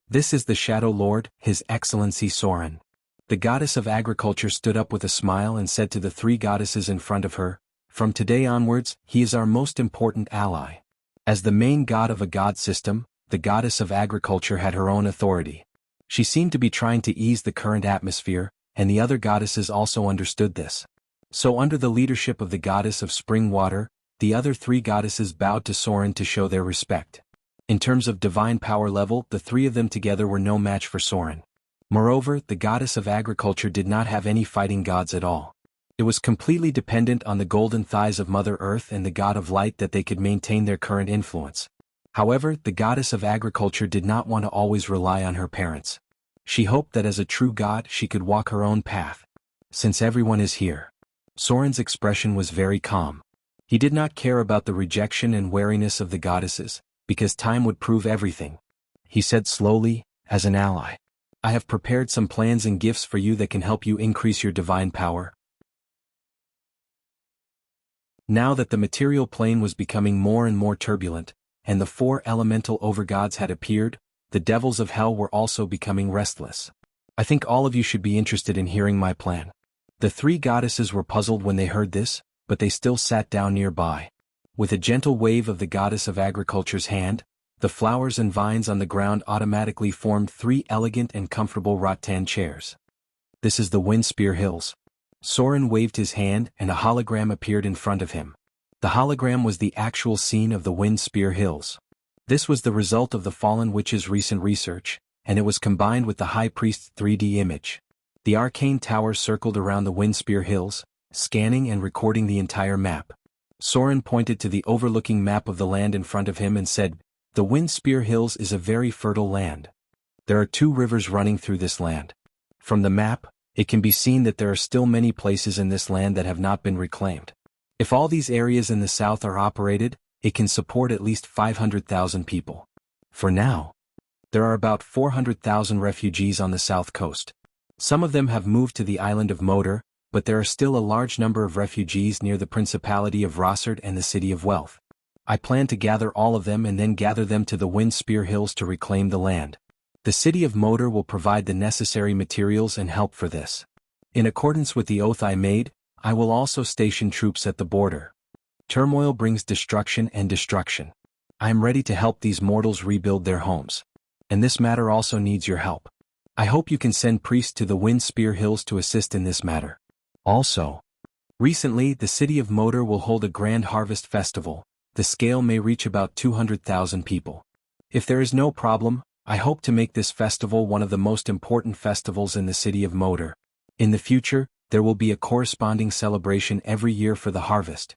This is the Shadow Lord, His Excellency Soren. The goddess of agriculture stood up with a smile and said to the three goddesses in front of her, "From today onwards, he is our most important ally." As the main god of a god system, the goddess of agriculture had her own authority. She seemed to be trying to ease the current atmosphere, and the other goddesses also understood this. So under the leadership of the goddess of spring water, the other three goddesses bowed to Soren to show their respect. In terms of divine power level, the three of them together were no match for Soren. Moreover, the goddess of agriculture did not have any fighting gods at all. It was completely dependent on the golden thighs of Mother Earth and the god of light that they could maintain their current influence. However, the goddess of agriculture did not want to always rely on her parents. She hoped that as a true god she could walk her own path. Since everyone is here. Soren's expression was very calm. He did not care about the rejection and wariness of the goddesses, because time would prove everything. He said slowly, "As an ally, I have prepared some plans and gifts for you that can help you increase your divine power." Now that the material plane was becoming more and more turbulent, and the four elemental overgods had appeared, the devils of hell were also becoming restless. I think all of you should be interested in hearing my plan. The three goddesses were puzzled when they heard this, but they still sat down nearby. With a gentle wave of the goddess of agriculture's hand, the flowers and vines on the ground automatically formed three elegant and comfortable rattan chairs. "This is the Wind Spear Hills." Soren waved his hand and a hologram appeared in front of him. The hologram was the actual scene of the Wind Spear Hills. This was the result of the fallen witch's recent research, and it was combined with the high priest's 3D image. The arcane tower circled around the Wind Spear Hills, scanning and recording the entire map. Soren pointed to the overlooking map of the land in front of him and said, "The Wind Spear Hills is a very fertile land. There are 2 rivers running through this land. From the map, it can be seen that there are still many places in this land that have not been reclaimed. If all these areas in the south are operated, it can support at least 500,000 people. For now, there are about 400,000 refugees on the south coast. Some of them have moved to the island of Moder, but there are still a large number of refugees near the Principality of Rossard and the City of Wealth. I plan to gather all of them and then gather them to the Wind Spear Hills to reclaim the land. The City of Moder will provide the necessary materials and help for this. In accordance with the oath I made, I will also station troops at the border. Turmoil brings destruction and destruction. I am ready to help these mortals rebuild their homes. And this matter also needs your help. I hope you can send priests to the Wind Spear Hills to assist in this matter. Also, recently the City of Moder will hold a grand harvest festival. The scale may reach about 200,000 people. If there is no problem, I hope to make this festival one of the most important festivals in the City of Moder. In the future, there will be a corresponding celebration every year for the harvest."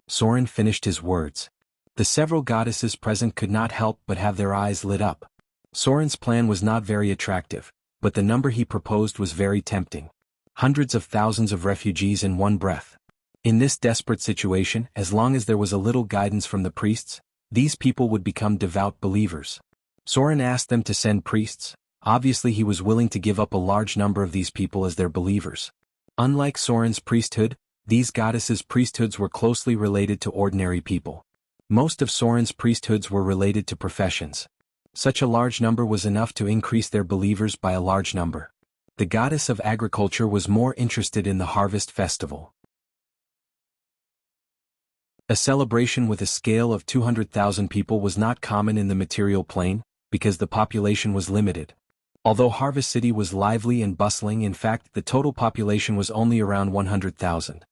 Soren finished his words. The several goddesses present could not help but have their eyes lit up. Soren's plan was not very attractive, but the number he proposed was very tempting. Hundreds of thousands of refugees in one breath. In this desperate situation, as long as there was a little guidance from the priests, these people would become devout believers. Soren asked them to send priests, Obviously he was willing to give up a large number of these people as their believers. Unlike Soren's priesthood, these goddesses' priesthoods were closely related to ordinary people. Most of Soren's priesthoods were related to professions. Such a large number was enough to increase their believers by a large number. The goddess of agriculture was more interested in the harvest festival. A celebration with a scale of 200,000 people was not common in the material plane, because the population was limited. Although Harvest City was lively and bustling, in fact the total population was only around 100,000.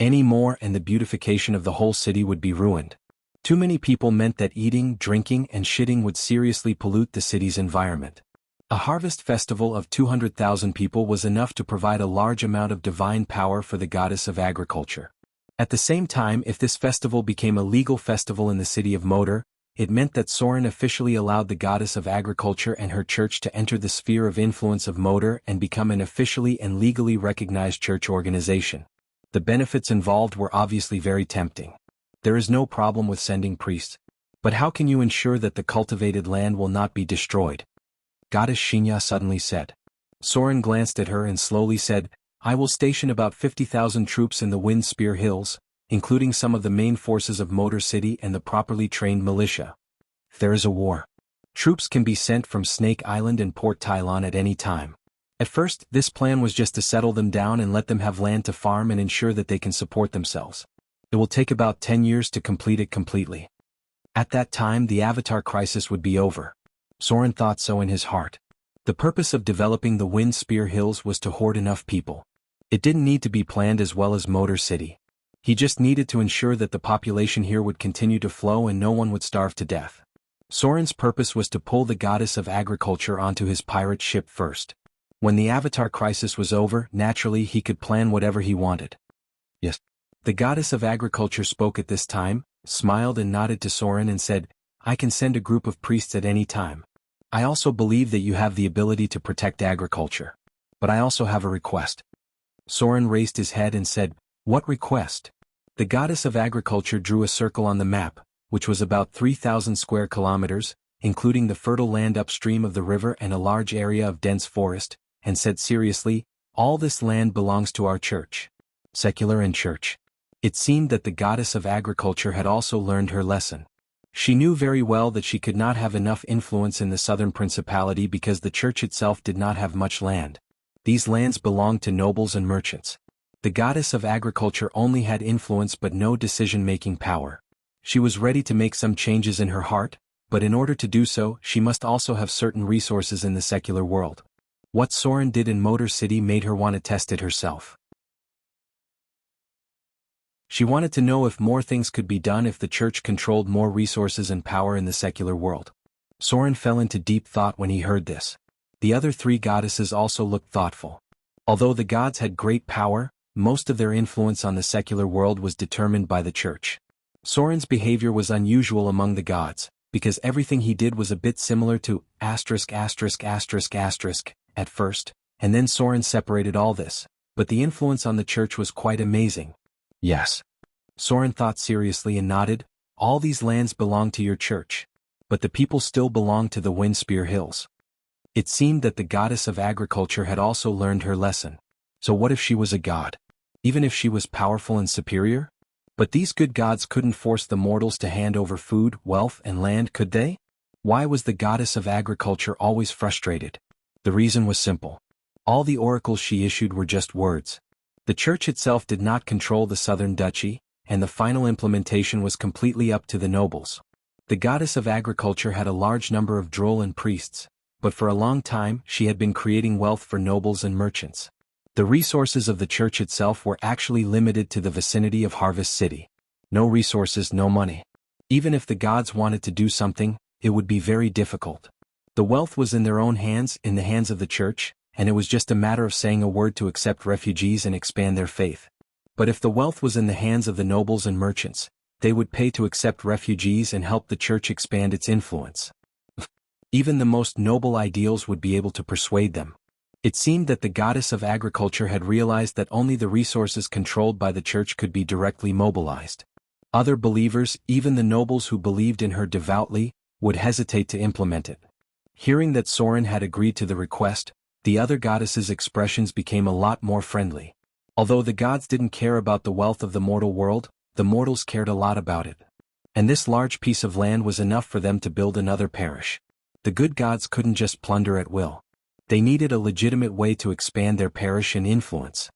Any more and the beautification of the whole city would be ruined. Too many people meant that eating, drinking, and shitting would seriously pollute the city's environment. A harvest festival of 200,000 people was enough to provide a large amount of divine power for the goddess of agriculture. At the same time, if this festival became a legal festival in the city of Motor, it meant that Soren officially allowed the goddess of agriculture and her church to enter the sphere of influence of Motor and become an officially and legally recognized church organization. The benefits involved were obviously very tempting. There is no problem with sending priests. But how can you ensure that the cultivated land will not be destroyed? Goddess Shinya suddenly said. Soren glanced at her and slowly said, I will station about 50,000 troops in the Wind Spear Hills, including some of the main forces of Motor City and the properly trained militia. If there is a war, troops can be sent from Snake Island and Port Tylon at any time. At first, this plan was just to settle them down and let them have land to farm and ensure that they can support themselves. It will take about 10 years to complete it completely. At that time the Avatar crisis would be over. Soren thought so in his heart. The purpose of developing the Wind Spear Hills was to hoard enough people. It didn't need to be planned as well as Motor City. He just needed to ensure that the population here would continue to flow and no one would starve to death. Soren's purpose was to pull the goddess of agriculture onto his pirate ship first. When the Avatar crisis was over, naturally he could plan whatever he wanted. Yes. The goddess of agriculture spoke at this time, smiled and nodded to Soren and said, I can send a group of priests at any time. I also believe that you have the ability to protect agriculture. But I also have a request. Soren raised his head and said, What request? The goddess of agriculture drew a circle on the map, which was about 3,000 square kilometers, including the fertile land upstream of the river and a large area of dense forest, and said seriously, All this land belongs to our church. Secular and church. It seemed that the goddess of agriculture had also learned her lesson. She knew very well that she could not have enough influence in the southern principality because the church itself did not have much land. These lands belonged to nobles and merchants. The goddess of agriculture only had influence but no decision-making power. She was ready to make some changes in her heart, but in order to do so, she must also have certain resources in the secular world. What Soren did in Motor City made her want to test it herself. She wanted to know if more things could be done if the church controlled more resources and power in the secular world. Soren fell into deep thought when he heard this. The other three goddesses also looked thoughtful. Although the gods had great power, most of their influence on the secular world was determined by the church. Soren's behavior was unusual among the gods, because everything he did was a bit similar to at first, and then Soren separated all this, but the influence on the church was quite amazing. Yes. Soren thought seriously and nodded, all these lands belong to your church. But the people still belong to the Wind Spear Hills. It seemed that the goddess of agriculture had also learned her lesson. So what if she was a god? Even if she was powerful and superior? But these good gods couldn't force the mortals to hand over food, wealth, and land, could they? Why was the goddess of agriculture always frustrated? The reason was simple. All the oracles she issued were just words. The church itself did not control the southern duchy, and the final implementation was completely up to the nobles. The goddess of agriculture had a large number of droll and priests, but for a long time she had been creating wealth for nobles and merchants. The resources of the church itself were actually limited to the vicinity of Harvest City. No resources, no money. Even if the gods wanted to do something, it would be very difficult. The wealth was in their own hands, in the hands of the church, and it was just a matter of saying a word to accept refugees and expand their faith. But if the wealth was in the hands of the nobles and merchants, they would pay to accept refugees and help the church expand its influence. Even the most noble ideals would be able to persuade them. It seemed that the goddess of agriculture had realized that only the resources controlled by the church could be directly mobilized. Other believers, even the nobles who believed in her devoutly, would hesitate to implement it. Hearing that Soren had agreed to the request, the other goddesses' expressions became a lot more friendly. Although the gods didn't care about the wealth of the mortal world, the mortals cared a lot about it. And this large piece of land was enough for them to build another parish. The good gods couldn't just plunder at will. They needed a legitimate way to expand their parish and influence.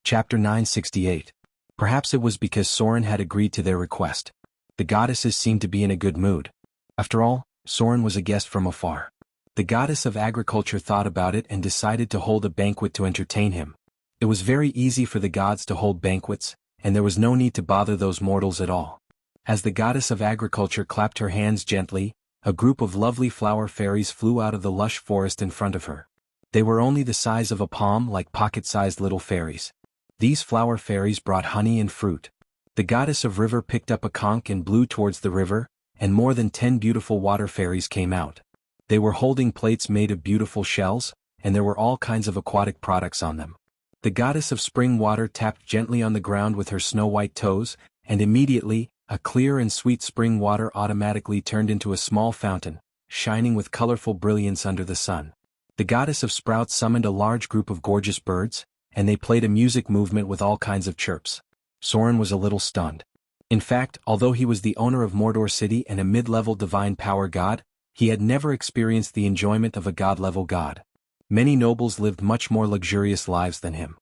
Chapter 968. Perhaps it was because Soren had agreed to their request. The goddesses seemed to be in a good mood. After all, Soren was a guest from afar. The goddess of agriculture thought about it and decided to hold a banquet to entertain him. It was very easy for the gods to hold banquets, and there was no need to bother those mortals at all. As the goddess of agriculture clapped her hands gently, a group of lovely flower fairies flew out of the lush forest in front of her. They were only the size of a palm, like pocket-sized little fairies. These flower fairies brought honey and fruit. The goddess of river picked up a conch and blew towards the river, and more than 10 beautiful water fairies came out. They were holding plates made of beautiful shells, and there were all kinds of aquatic products on them. The goddess of spring water tapped gently on the ground with her snow-white toes, and immediately, a clear and sweet spring water automatically turned into a small fountain, shining with colorful brilliance under the sun. The goddess of sprouts summoned a large group of gorgeous birds, and they played a music movement with all kinds of chirps. Soren was a little stunned. In fact, although he was the owner of Mordor City and a mid-level divine power god, he had never experienced the enjoyment of a god-level god. Many nobles lived much more luxurious lives than him.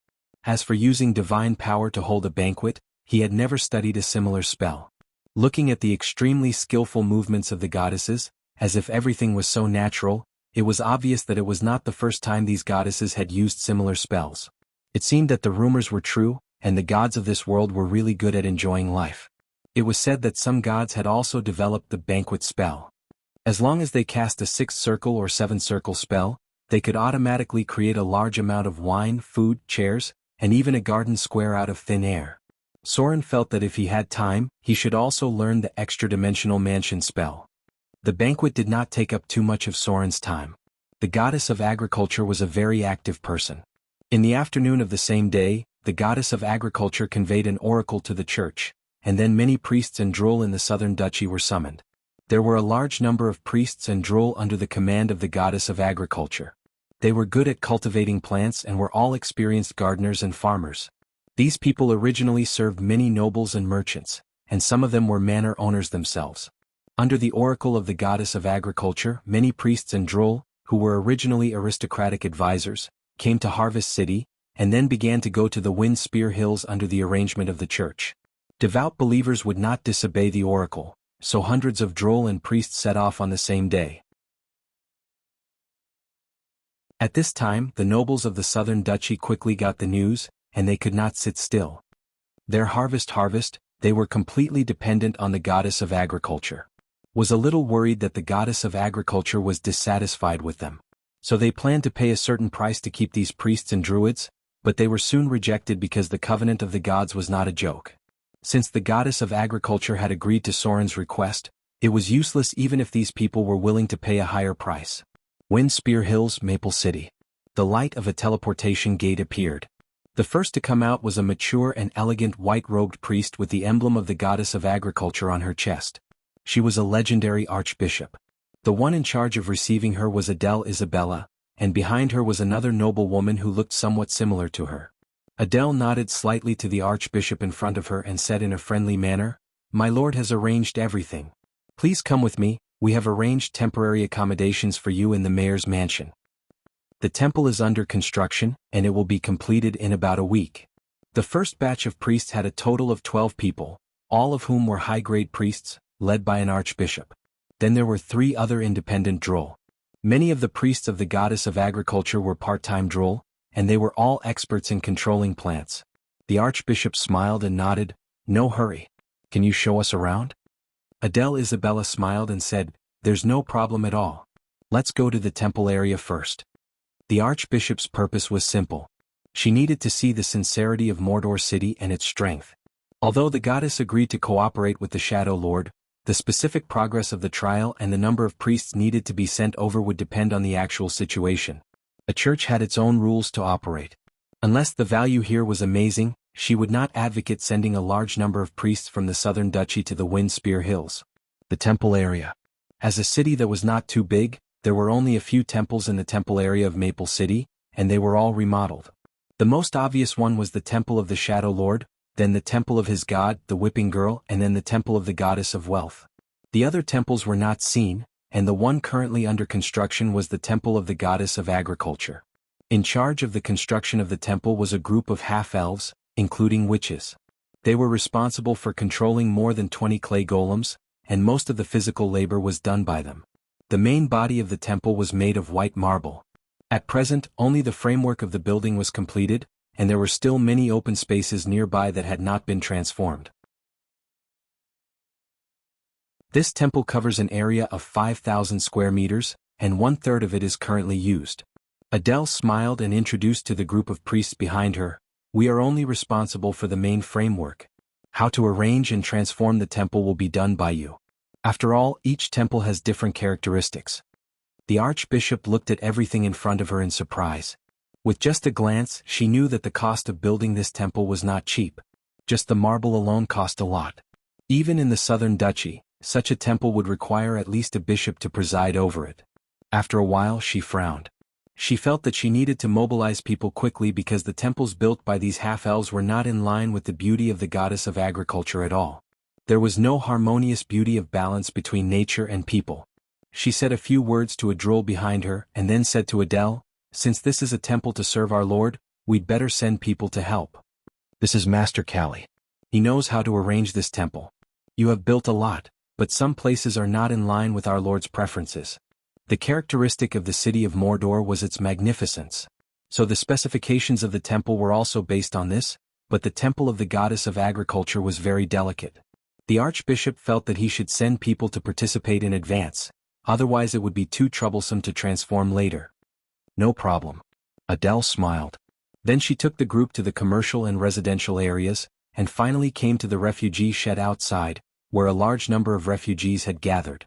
As for using divine power to hold a banquet, he had never studied a similar spell. Looking at the extremely skillful movements of the goddesses, as if everything was so natural, it was obvious that it was not the first time these goddesses had used similar spells. It seemed that the rumors were true, and the gods of this world were really good at enjoying life. It was said that some gods had also developed the banquet spell. As long as they cast a 6-circle or 7-circle spell, they could automatically create a large amount of wine, food, chairs, and even a garden square out of thin air. Soren felt that if he had time, he should also learn the extra-dimensional mansion spell. The banquet did not take up too much of Soren's time. The goddess of agriculture was a very active person. In the afternoon of the same day, the goddess of agriculture conveyed an oracle to the church, and then many priests and droll in the southern duchy were summoned. There were a large number of priests and droll under the command of the goddess of agriculture. They were good at cultivating plants and were all experienced gardeners and farmers. These people originally served many nobles and merchants, and some of them were manor owners themselves. Under the oracle of the goddess of agriculture, many priests and droll, who were originally aristocratic advisors, came to Harvest City, and then began to go to the Wind Spear Hills under the arrangement of the church. Devout believers would not disobey the oracle, so hundreds of droll and priests set off on the same day. At this time, the nobles of the southern duchy quickly got the news, and they could not sit still. Their harvest, they were completely dependent on the goddess of agriculture. Was a little worried that the goddess of agriculture was dissatisfied with them. So they planned to pay a certain price to keep these priests and druids, but they were soon rejected because the covenant of the gods was not a joke. Since the goddess of agriculture had agreed to Soren's request, it was useless even if these people were willing to pay a higher price. Wind Spear Hills, Maple City. The light of a teleportation gate appeared. The first to come out was a mature and elegant white-robed priest with the emblem of the goddess of agriculture on her chest. She was a legendary archbishop. The one in charge of receiving her was Adele Isabella, and behind her was another noblewoman who looked somewhat similar to her. Adele nodded slightly to the archbishop in front of her and said in a friendly manner, "My lord has arranged everything. Please come with me, we have arranged temporary accommodations for you in the mayor's mansion. The temple is under construction, and it will be completed in about a week." The first batch of priests had a total of 12 people, all of whom were high-grade priests, led by an archbishop. Then there were 3 other independent droll. Many of the priests of the goddess of agriculture were part-time droll, and they were all experts in controlling plants. The archbishop smiled and nodded, "No hurry. Can you show us around?" Adele Isabella smiled and said, "There's no problem at all. Let's go to the temple area first." The archbishop's purpose was simple. She needed to see the sincerity of Mordor City and its strength. Although the goddess agreed to cooperate with the Shadow Lord, the specific progress of the trial and the number of priests needed to be sent over would depend on the actual situation. A church had its own rules to operate. Unless the value here was amazing, she would not advocate sending a large number of priests from the southern duchy to the Wind Spear Hills. The temple area. As a city that was not too big, there were only a few temples in the temple area of Maple City, and they were all remodeled. The most obvious one was the Temple of the Shadow Lord, then the Temple of his god, the Whipping Girl, and then the Temple of the Goddess of Wealth. The other temples were not seen, and the one currently under construction was the Temple of the Goddess of Agriculture. In charge of the construction of the temple was a group of half-elves, including witches. They were responsible for controlling more than 20 clay golems, and most of the physical labor was done by them. The main body of the temple was made of white marble. At present, only the framework of the building was completed, and there were still many open spaces nearby that had not been transformed. This temple covers an area of 5,000 square meters, and 1/3 of it is currently used. Adele smiled and introduced to the group of priests behind her, "We are only responsible for the main framework. How to arrange and transform the temple will be done by you. After all, each temple has different characteristics." The archbishop looked at everything in front of her in surprise. With just a glance, she knew that the cost of building this temple was not cheap. Just the marble alone cost a lot. Even in the southern duchy, such a temple would require at least a bishop to preside over it. After a while, she frowned. She felt that she needed to mobilize people quickly because the temples built by these half-elves were not in line with the beauty of the goddess of agriculture at all. There was no harmonious beauty of balance between nature and people. She said a few words to a droll behind her and then said to Adele, "Since this is a temple to serve our Lord, we'd better send people to help. This is Master Callie. He knows how to arrange this temple. You have built a lot, but some places are not in line with our Lord's preferences." The characteristic of the city of Mordor was its magnificence. So the specifications of the temple were also based on this, but the temple of the goddess of agriculture was very delicate. The archbishop felt that he should send people to participate in advance, otherwise it would be too troublesome to transform later. "No problem." Adele smiled. Then she took the group to the commercial and residential areas, and finally came to the refugee shed outside, where a large number of refugees had gathered.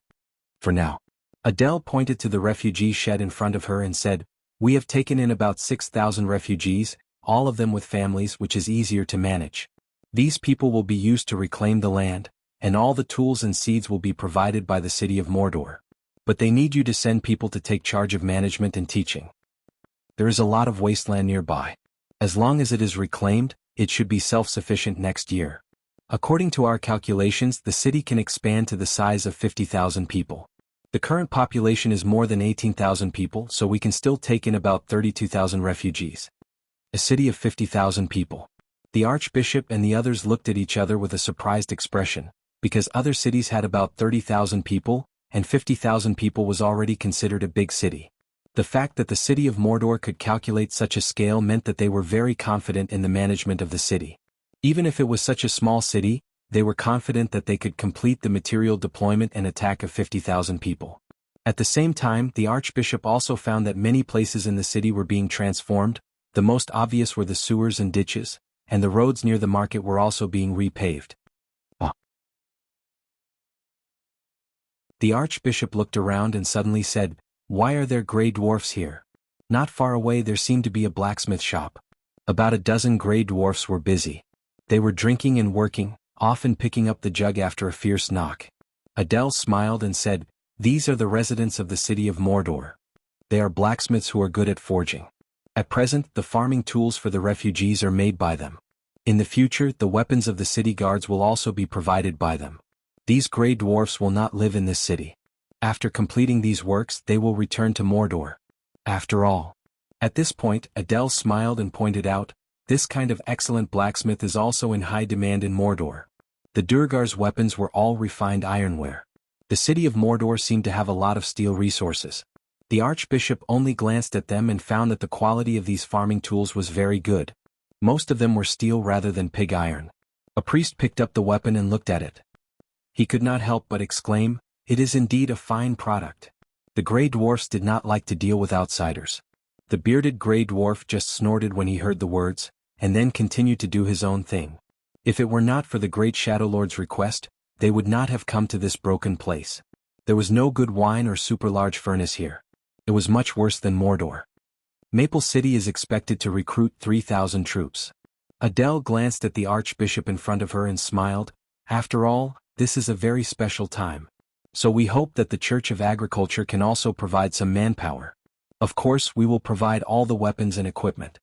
"For now." Adele pointed to the refugee shed in front of her and said, "We have taken in about 6,000 refugees, all of them with families, which is easier to manage. These people will be used to reclaim the land, and all the tools and seeds will be provided by the city of Mordor. But they need you to send people to take charge of management and teaching. There is a lot of wasteland nearby. As long as it is reclaimed, it should be self-sufficient next year. According to our calculations, the city can expand to the size of 50,000 people. The current population is more than 18,000 people, so we can still take in about 32,000 refugees. A city of 50,000 people." The archbishop and the others looked at each other with a surprised expression, because other cities had about 30,000 people, and 50,000 people was already considered a big city. The fact that the city of Mordor could calculate such a scale meant that they were very confident in the management of the city. Even if it was such a small city, they were confident that they could complete the material deployment and attack of 50,000 people. At the same time, the archbishop also found that many places in the city were being transformed. The most obvious were the sewers and ditches, and the roads near the market were also being repaved. The archbishop looked around and suddenly said, "Why are there gray dwarfs here?" Not far away there seemed to be a blacksmith shop. About a dozen gray dwarfs were busy. They were drinking and working, often picking up the jug after a fierce knock. Adele smiled and said, "These are the residents of the city of Mordor. They are blacksmiths who are good at forging. At present, the farming tools for the refugees are made by them. In the future, the weapons of the city guards will also be provided by them. These gray dwarfs will not live in this city. After completing these works, they will return to Mordor. After all." At this point, Adele smiled and pointed out, "This kind of excellent blacksmith is also in high demand in Mordor." The Durgar's weapons were all refined ironware. The city of Mordor seemed to have a lot of steel resources. The archbishop only glanced at them and found that the quality of these farming tools was very good. Most of them were steel rather than pig iron. A priest picked up the weapon and looked at it. He could not help but exclaim, "It is indeed a fine product." The gray dwarfs did not like to deal with outsiders. The bearded gray dwarf just snorted when he heard the words, and then continued to do his own thing. If it were not for the great Shadow Lord's request, they would not have come to this broken place. There was no good wine or super large furnace here. It was much worse than Mordor. Maple City is expected to recruit 3,000 troops. Adele glanced at the archbishop in front of her and smiled. After all, this is a very special time. So we hope that the Church of Agriculture can also provide some manpower. Of course, we will provide all the weapons and equipment.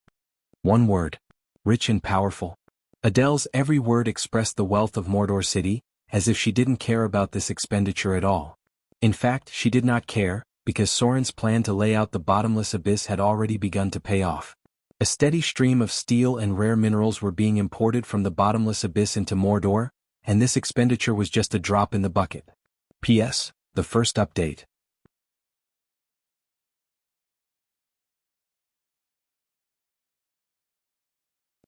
One word. Rich and powerful. Adele's every word expressed the wealth of Mordor City, as if she didn't care about this expenditure at all. In fact, she did not care, because Soren's plan to lay out the bottomless abyss had already begun to pay off. A steady stream of steel and rare minerals were being imported from the bottomless abyss into Mordor, and this expenditure was just a drop in the bucket. P.S. The first update.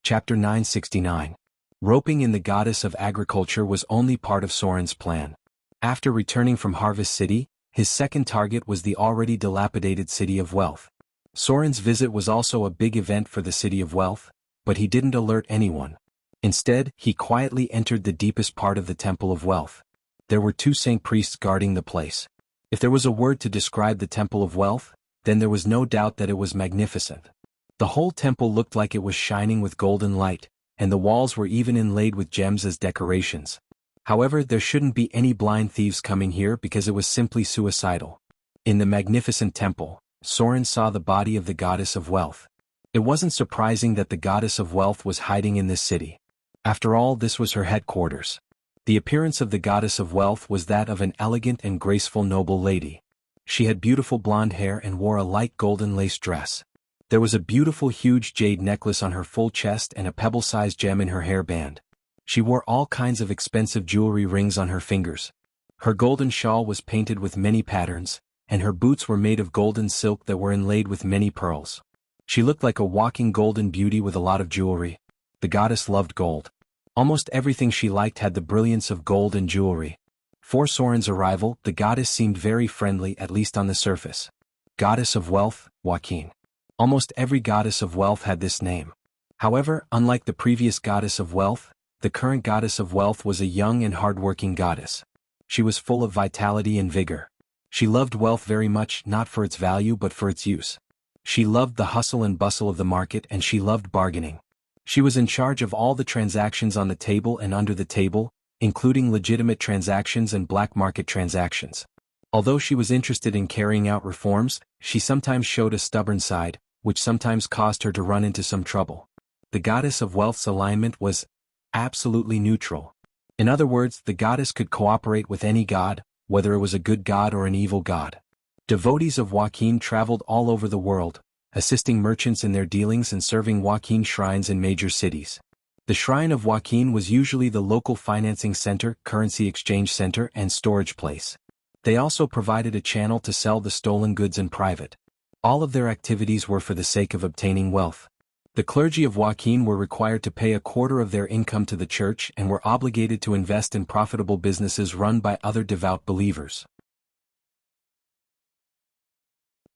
Chapter 969. Roping in the goddess of agriculture was only part of Soren's plan. After returning from Harvest City, his second target was the already dilapidated City of Wealth. Soren's visit was also a big event for the City of Wealth, but he didn't alert anyone. Instead, he quietly entered the deepest part of the Temple of Wealth. There were 2 saint priests guarding the place. If there was a word to describe the Temple of Wealth, then there was no doubt that it was magnificent. The whole temple looked like it was shining with golden light, and the walls were even inlaid with gems as decorations. However, there shouldn't be any blind thieves coming here because it was simply suicidal. In the magnificent temple, Soren saw the body of the goddess of wealth. It wasn't surprising that the goddess of wealth was hiding in this city. After all, this was her headquarters. The appearance of the goddess of wealth was that of an elegant and graceful noble lady. She had beautiful blonde hair and wore a light golden lace dress. There was a beautiful huge jade necklace on her full chest and a pebble-sized gem in her hairband. She wore all kinds of expensive jewelry rings on her fingers. Her golden shawl was painted with many patterns, and her boots were made of golden silk that were inlaid with many pearls. She looked like a walking golden beauty with a lot of jewelry. The goddess loved gold. Almost everything she liked had the brilliance of gold and jewelry. For Soren's arrival, the goddess seemed very friendly, at least on the surface. Goddess of Wealth, Joaquin. Almost every goddess of wealth had this name. However, unlike the previous goddess of wealth, the current goddess of wealth was a young and hard-working goddess. She was full of vitality and vigor. She loved wealth very much, not for its value but for its use. She loved the hustle and bustle of the market, and she loved bargaining. She was in charge of all the transactions on the table and under the table, including legitimate transactions and black market transactions. Although she was interested in carrying out reforms, she sometimes showed a stubborn side, which sometimes caused her to run into some trouble. The goddess of wealth's alignment was absolutely neutral. In other words, the goddess could cooperate with any god, whether it was a good god or an evil god. Devotees of Joaquin traveled all over the world, assisting merchants in their dealings and serving Joaquin shrines in major cities. The shrine of Joaquin was usually the local financing center, currency exchange center, and storage place. They also provided a channel to sell the stolen goods in private. All of their activities were for the sake of obtaining wealth. The clergy of Joaquin were required to pay a quarter of their income to the church and were obligated to invest in profitable businesses run by other devout believers.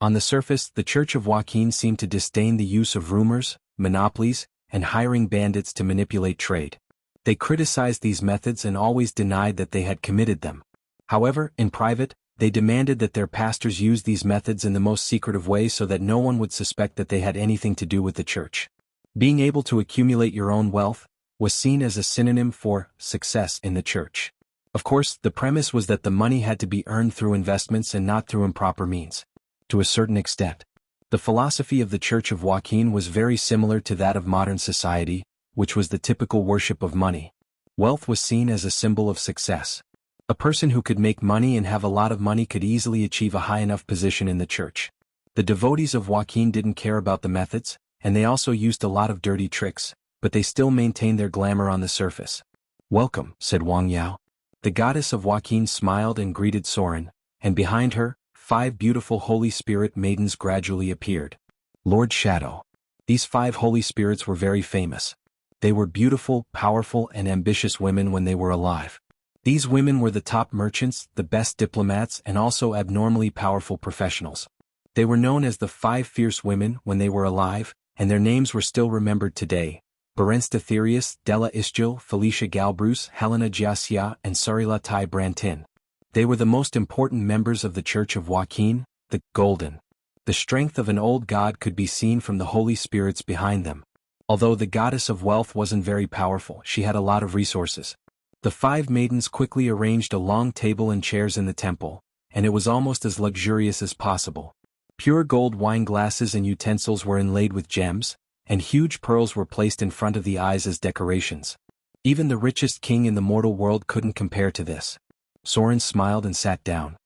On the surface, the Church of Joaquin seemed to disdain the use of rumors, monopolies, and hiring bandits to manipulate trade. They criticized these methods and always denied that they had committed them. However, in private, they demanded that their pastors use these methods in the most secretive way so that no one would suspect that they had anything to do with the church. Being able to accumulate your own wealth was seen as a synonym for success in the church. Of course, the premise was that the money had to be earned through investments and not through improper means. To a certain extent, the philosophy of the Church of Joaquin was very similar to that of modern society, which was the typical worship of money. Wealth was seen as a symbol of success. A person who could make money and have a lot of money could easily achieve a high enough position in the church. The devotees of Joaquin didn't care about the methods, and they also used a lot of dirty tricks, but they still maintained their glamour on the surface. "Welcome," said Wang Yao. The goddess of Joaquin smiled and greeted Soren, and behind her, 5 beautiful Holy Spirit maidens gradually appeared. Lord Shadow. These 5 Holy Spirits were very famous. They were beautiful, powerful, and ambitious women when they were alive. These women were the top merchants, the best diplomats, and also abnormally powerful professionals. They were known as the 5 Fierce Women when they were alive, and their names were still remembered today: Berence Detherius, Della Ischgil, Felicia Galbruce, Helena Giasia, and Sarila Tai Brantin. They were the most important members of the Church of Joaquin, the Golden. The strength of an old god could be seen from the Holy Spirits behind them. Although the goddess of wealth wasn't very powerful, she had a lot of resources. The 5 maidens quickly arranged a long table and chairs in the temple, and it was almost as luxurious as possible. Pure gold wine glasses and utensils were inlaid with gems, and huge pearls were placed in front of the eyes as decorations. Even the richest king in the mortal world couldn't compare to this. Soren smiled and sat down.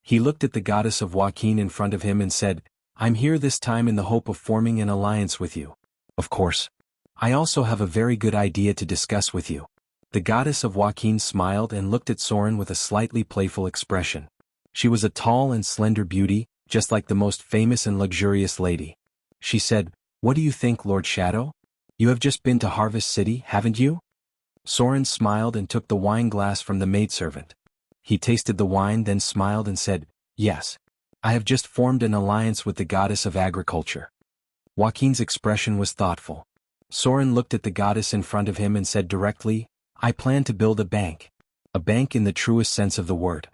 He looked at the goddess of Joaquin in front of him and said, "I'm here this time in the hope of forming an alliance with you. Of course. I also have a very good idea to discuss with you." The goddess of Joaquin smiled and looked at Soren with a slightly playful expression. She was a tall and slender beauty, just like the most famous and luxurious lady. She said, "What do you think, Lord Shadow? You have just been to Harvest City, haven't you?" Soren smiled and took the wine glass from the maidservant. He tasted the wine, then smiled and said, "Yes. I have just formed an alliance with the goddess of agriculture." Joaquin's expression was thoughtful. Soren looked at the goddess in front of him and said directly, "I plan to build a bank. A bank in the truest sense of the word.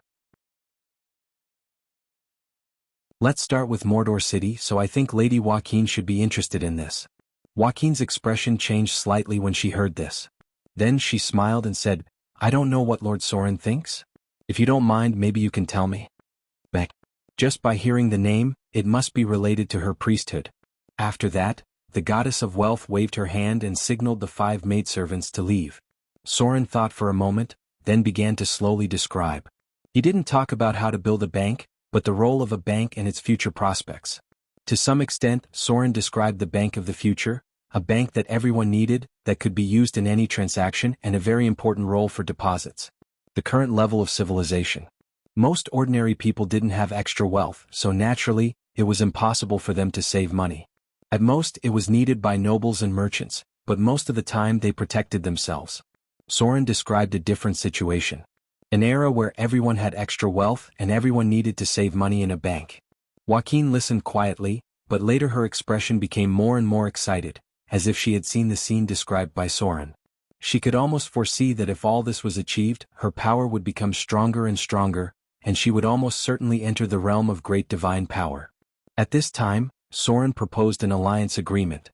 Let's start with Mordor City, so I think Lady Joaquin should be interested in this." Joaquin's expression changed slightly when she heard this. Then she smiled and said, "I don't know what Lord Soren thinks. If you don't mind, maybe you can tell me." Beck. Just by hearing the name, it must be related to her priesthood. After that, the goddess of wealth waved her hand and signaled the 5 maidservants to leave. Soren thought for a moment, then began to slowly describe. He didn't talk about how to build a bank, but the role of a bank and its future prospects. To some extent, Soren described the bank of the future, a bank that everyone needed, that could be used in any transaction, and a very important role for deposits. The current level of civilization. Most ordinary people didn't have extra wealth, so naturally, it was impossible for them to save money. At most, it was needed by nobles and merchants, but most of the time they protected themselves. Soren described a different situation. An era where everyone had extra wealth and everyone needed to save money in a bank. Joaquin listened quietly, but later her expression became more and more excited, as if she had seen the scene described by Soren. She could almost foresee that if all this was achieved, her power would become stronger and stronger, and she would almost certainly enter the realm of great divine power. At this time, Soren proposed an alliance agreement.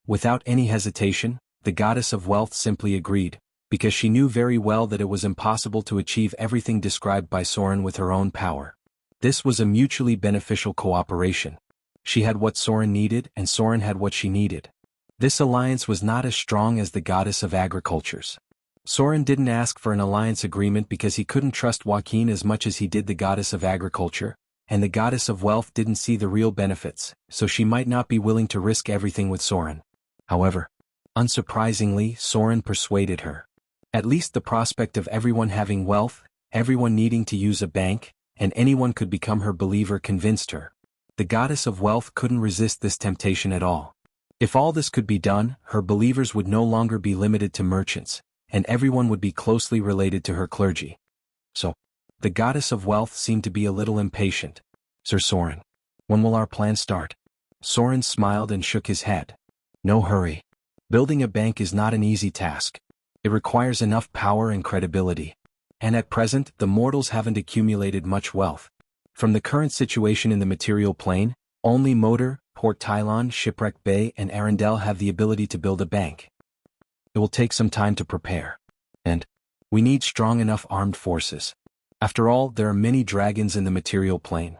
Without any hesitation, the goddess of wealth simply agreed, because she knew very well that it was impossible to achieve everything described by Soren with her own power. This was a mutually beneficial cooperation. She had what Soren needed, and Soren had what she needed. This alliance was not as strong as the goddess of agriculture's. Soren didn't ask for an alliance agreement because he couldn't trust Joaquin as much as he did the goddess of agriculture, and the goddess of wealth didn't see the real benefits, so she might not be willing to risk everything with Soren. However, unsurprisingly, Soren persuaded her. At least the prospect of everyone having wealth, everyone needing to use a bank, and anyone could become her believer convinced her. The goddess of wealth couldn't resist this temptation at all. If all this could be done, her believers would no longer be limited to merchants, and everyone would be closely related to her clergy. So, the goddess of wealth seemed to be a little impatient. "Sir Soren, when will our plan start?" Soren smiled and shook his head. "No hurry. Building a bank is not an easy task. It requires enough power and credibility. And at present, the mortals haven't accumulated much wealth. From the current situation in the material plane, only Moder, Port Tylon, Shipwreck Bay, and Arendelle have the ability to build a bank. It will take some time to prepare. And we need strong enough armed forces. After all, there are many dragons in the material plane."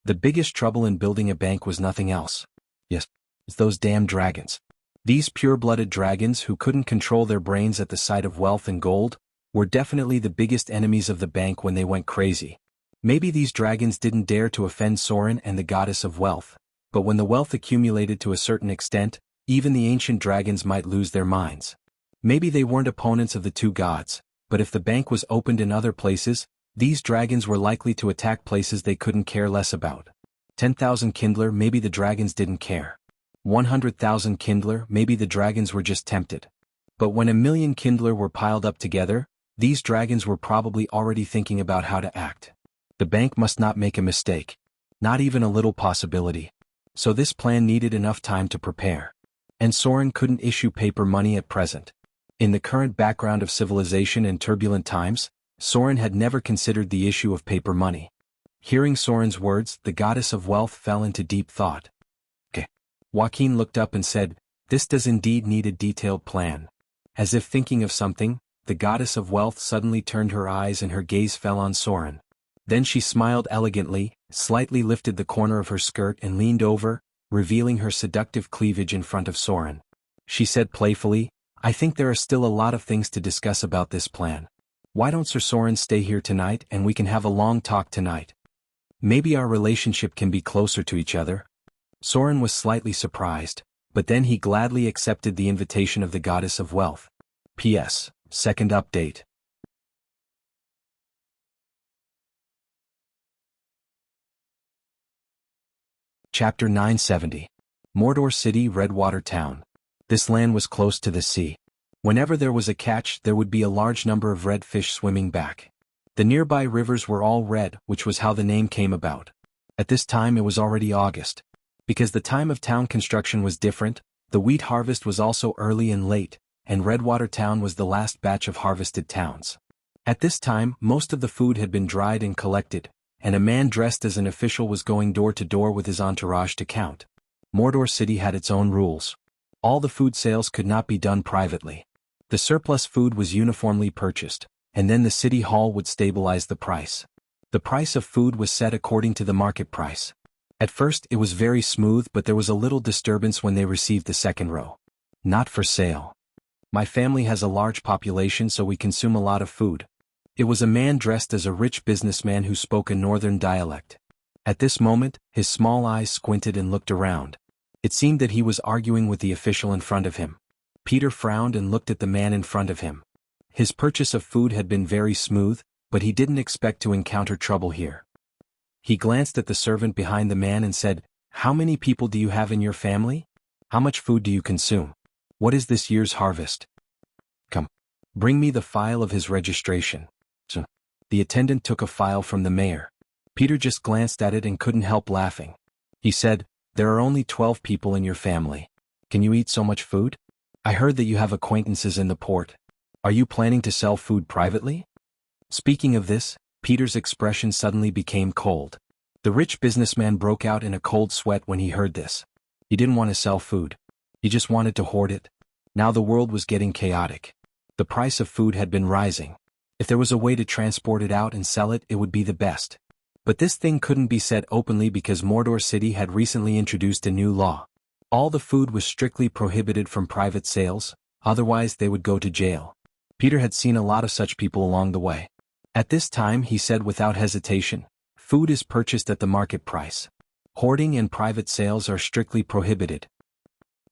The biggest trouble in building a bank was nothing else. Yes, it's those damn dragons. These pure-blooded dragons who couldn't control their brains at the sight of wealth and gold were definitely the biggest enemies of the bank when they went crazy. Maybe these dragons didn't dare to offend Soren and the goddess of wealth, but when the wealth accumulated to a certain extent, even the ancient dragons might lose their minds. Maybe they weren't opponents of the two gods, but if the bank was opened in other places, these dragons were likely to attack places they couldn't care less about. 10,000 Kindler, maybe the dragons didn't care. 100,000 Kindler, maybe the dragons were just tempted. But when 1,000,000 Kindler were piled up together, these dragons were probably already thinking about how to act. The bank must not make a mistake. Not even a little possibility. So this plan needed enough time to prepare. And Soren couldn't issue paper money at present. In the current background of civilization and turbulent times, Soren had never considered the issue of paper money. Hearing Soren's words, the goddess of wealth fell into deep thought. Okay. Joaquin looked up and said, "This does indeed need a detailed plan." As if thinking of something, the goddess of wealth suddenly turned her eyes and her gaze fell on Soren. Then she smiled elegantly, slightly lifted the corner of her skirt and leaned over, revealing her seductive cleavage in front of Soren. She said playfully, "I think there are still a lot of things to discuss about this plan. Why don't Sir Soren stay here tonight and we can have a long talk tonight? Maybe our relationship can be closer to each other." Soren was slightly surprised, but then he gladly accepted the invitation of the goddess of wealth. P.S. Second update. Chapter 970. Mordor City, Redwater Town. This land was close to the sea. Whenever there was a catch, there would be a large number of red fish swimming back. The nearby rivers were all red, which was how the name came about. At this time it was already August. Because the time of town construction was different, the wheat harvest was also early and late, and Redwater Town was the last batch of harvested towns. At this time, most of the food had been dried and collected, and a man dressed as an official was going door to door with his entourage to count. Mordor City had its own rules. All the food sales could not be done privately. The surplus food was uniformly purchased, and then the city hall would stabilize the price. The price of food was set according to the market price. At first it was very smooth, but there was a little disturbance when they received the second row. "Not for sale. My family has a large population, so we consume a lot of food." It was a man dressed as a rich businessman who spoke a northern dialect. At this moment, his small eyes squinted and looked around. It seemed that he was arguing with the official in front of him. Peter frowned and looked at the man in front of him. His purchase of food had been very smooth, but he didn't expect to encounter trouble here. He glanced at the servant behind the man and said, "How many people do you have in your family? How much food do you consume? What is this year's harvest? Come. Bring me the file of his registration." So, the attendant took a file from the mayor. Peter just glanced at it and couldn't help laughing. He said, "There are only 12 people in your family. Can you eat so much food? I heard that you have acquaintances in the port. Are you planning to sell food privately?" Speaking of this, Peter's expression suddenly became cold. The rich businessman broke out in a cold sweat when he heard this. He didn't want to sell food. He just wanted to hoard it. Now the world was getting chaotic. The price of food had been rising. If there was a way to transport it out and sell it, it would be the best. But this thing couldn't be said openly because Mordor City had recently introduced a new law. All the food was strictly prohibited from private sales, otherwise they would go to jail. Peter had seen a lot of such people along the way. At this time he said without hesitation, "Food is purchased at the market price. Hoarding and private sales are strictly prohibited.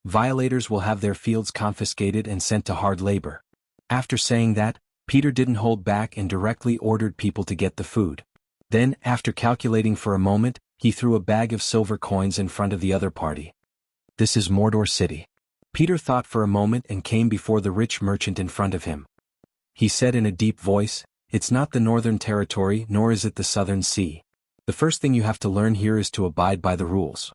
Violators will have their fields confiscated and sent to hard labor." After saying that, Peter didn't hold back and directly ordered people to get the food. Then, after calculating for a moment, he threw a bag of silver coins in front of the other party. "This is Mordor City." Peter thought for a moment and came before the rich merchant in front of him. He said in a deep voice, "It's not the Northern Territory nor is it the Southern Sea. The first thing you have to learn here is to abide by the rules.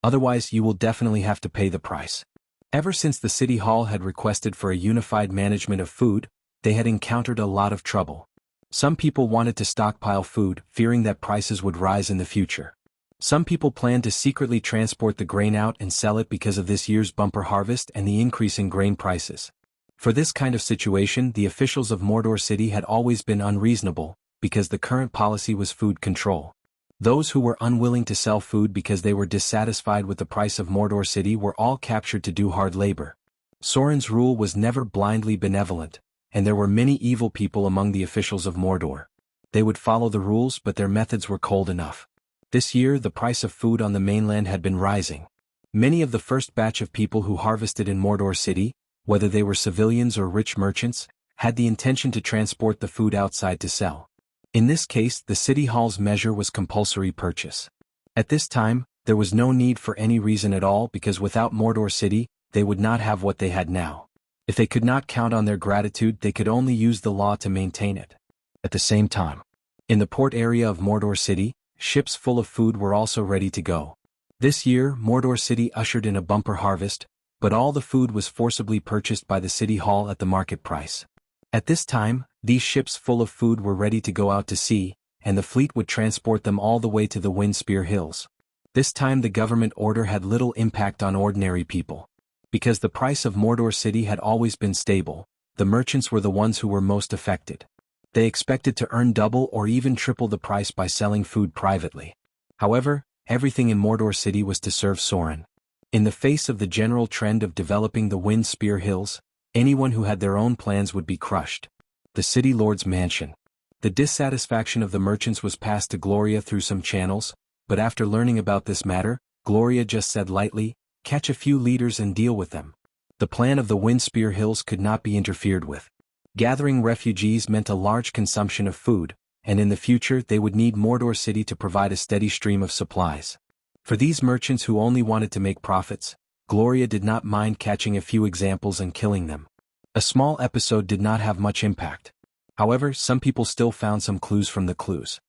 Otherwise you will definitely have to pay the price." Ever since the city hall had requested for a unified management of food, they had encountered a lot of trouble. Some people wanted to stockpile food, fearing that prices would rise in the future. Some people planned to secretly transport the grain out and sell it because of this year's bumper harvest and the increase in grain prices. For this kind of situation, the officials of Mordor City had always been unreasonable, because the current policy was food control. Those who were unwilling to sell food because they were dissatisfied with the price of Mordor City were all captured to do hard labor. Soren's rule was never blindly benevolent, and there were many evil people among the officials of Mordor. They would follow the rules, but their methods were cold enough. This year the price of food on the mainland had been rising. Many of the first batch of people who harvested in Mordor City, whether they were civilians or rich merchants, had the intention to transport the food outside to sell. In this case, the city hall's measure was compulsory purchase. At this time, there was no need for any reason at all because without Mordor City, they would not have what they had now. If they could not count on their gratitude, they could only use the law to maintain it. At the same time, in the port area of Mordor City, ships full of food were also ready to go. This year, Mordor City ushered in a bumper harvest, but all the food was forcibly purchased by the city hall at the market price. At this time, these ships full of food were ready to go out to sea, and the fleet would transport them all the way to the Windspear Hills. This time the government order had little impact on ordinary people. Because the price of Mordor City had always been stable, the merchants were the ones who were most affected. They expected to earn double or even triple the price by selling food privately. However, everything in Mordor City was to serve Sauron. In the face of the general trend of developing the Wind Spear Hills, anyone who had their own plans would be crushed. The city lord's mansion. The dissatisfaction of the merchants was passed to Gloria through some channels, but after learning about this matter, Gloria just said lightly, "Catch a few leaders and deal with them." The plan of the Wind Spear Hills could not be interfered with. Gathering refugees meant a large consumption of food, and in the future they would need Mordor City to provide a steady stream of supplies. For these merchants who only wanted to make profits, Gloria did not mind catching a few examples and killing them. A small episode did not have much impact. However, some people still found some clues from the clues.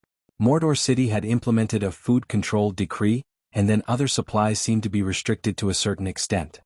Mordor City had implemented a food control decree, and then other supplies seemed to be restricted to a certain extent.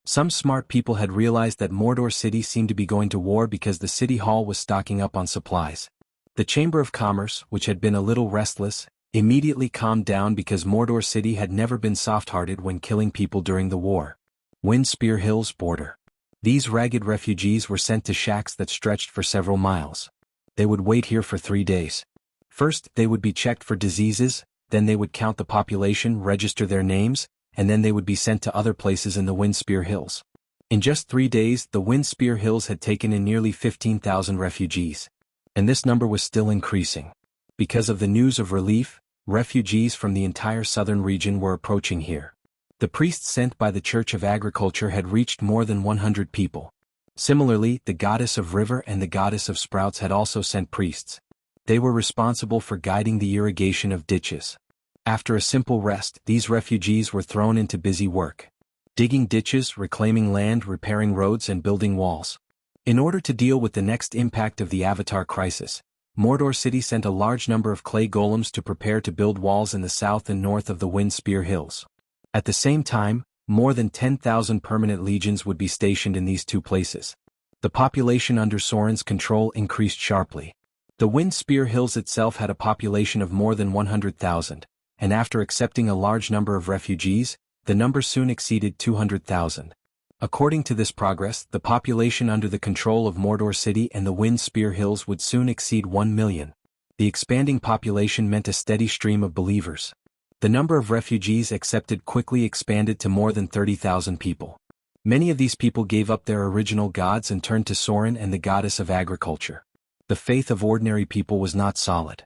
Some smart people had realized that Mordor City seemed to be going to war because the city hall was stocking up on supplies. The Chamber of Commerce, which had been a little restless, immediately calmed down because Mordor City had never been soft-hearted when killing people during the war. Wind Spear Hills border. These ragged refugees were sent to shacks that stretched for several miles. They would wait here for 3 days. First, they would be checked for diseases, then they would count the population, register their names, and then they would be sent to other places in the Wind Spear Hills. In just 3 days, the Wind Spear Hills had taken in nearly 15,000 refugees. And this number was still increasing. Because of the news of relief, refugees from the entire southern region were approaching here. The priests sent by the Church of Agriculture had reached more than 100 people. Similarly, the goddess of river and the goddess of sprouts had also sent priests. They were responsible for guiding the irrigation of ditches. After a simple rest, these refugees were thrown into busy work. Digging ditches, reclaiming land, repairing roads, and building walls. In order to deal with the next impact of the Avatar crisis, Mordor City sent a large number of clay golems to prepare to build walls in the south and north of the Wind Spear Hills. At the same time, more than 10,000 permanent legions would be stationed in these two places. The population under Sauron's control increased sharply. The Wind Spear Hills itself had a population of more than 100,000, and after accepting a large number of refugees, the number soon exceeded 200,000. According to this progress, the population under the control of Mordor City and the Wind Spear Hills would soon exceed 1 million. The expanding population meant a steady stream of believers. The number of refugees accepted quickly expanded to more than 30,000 people. Many of these people gave up their original gods and turned to Sauron and the goddess of agriculture. The faith of ordinary people was not solid.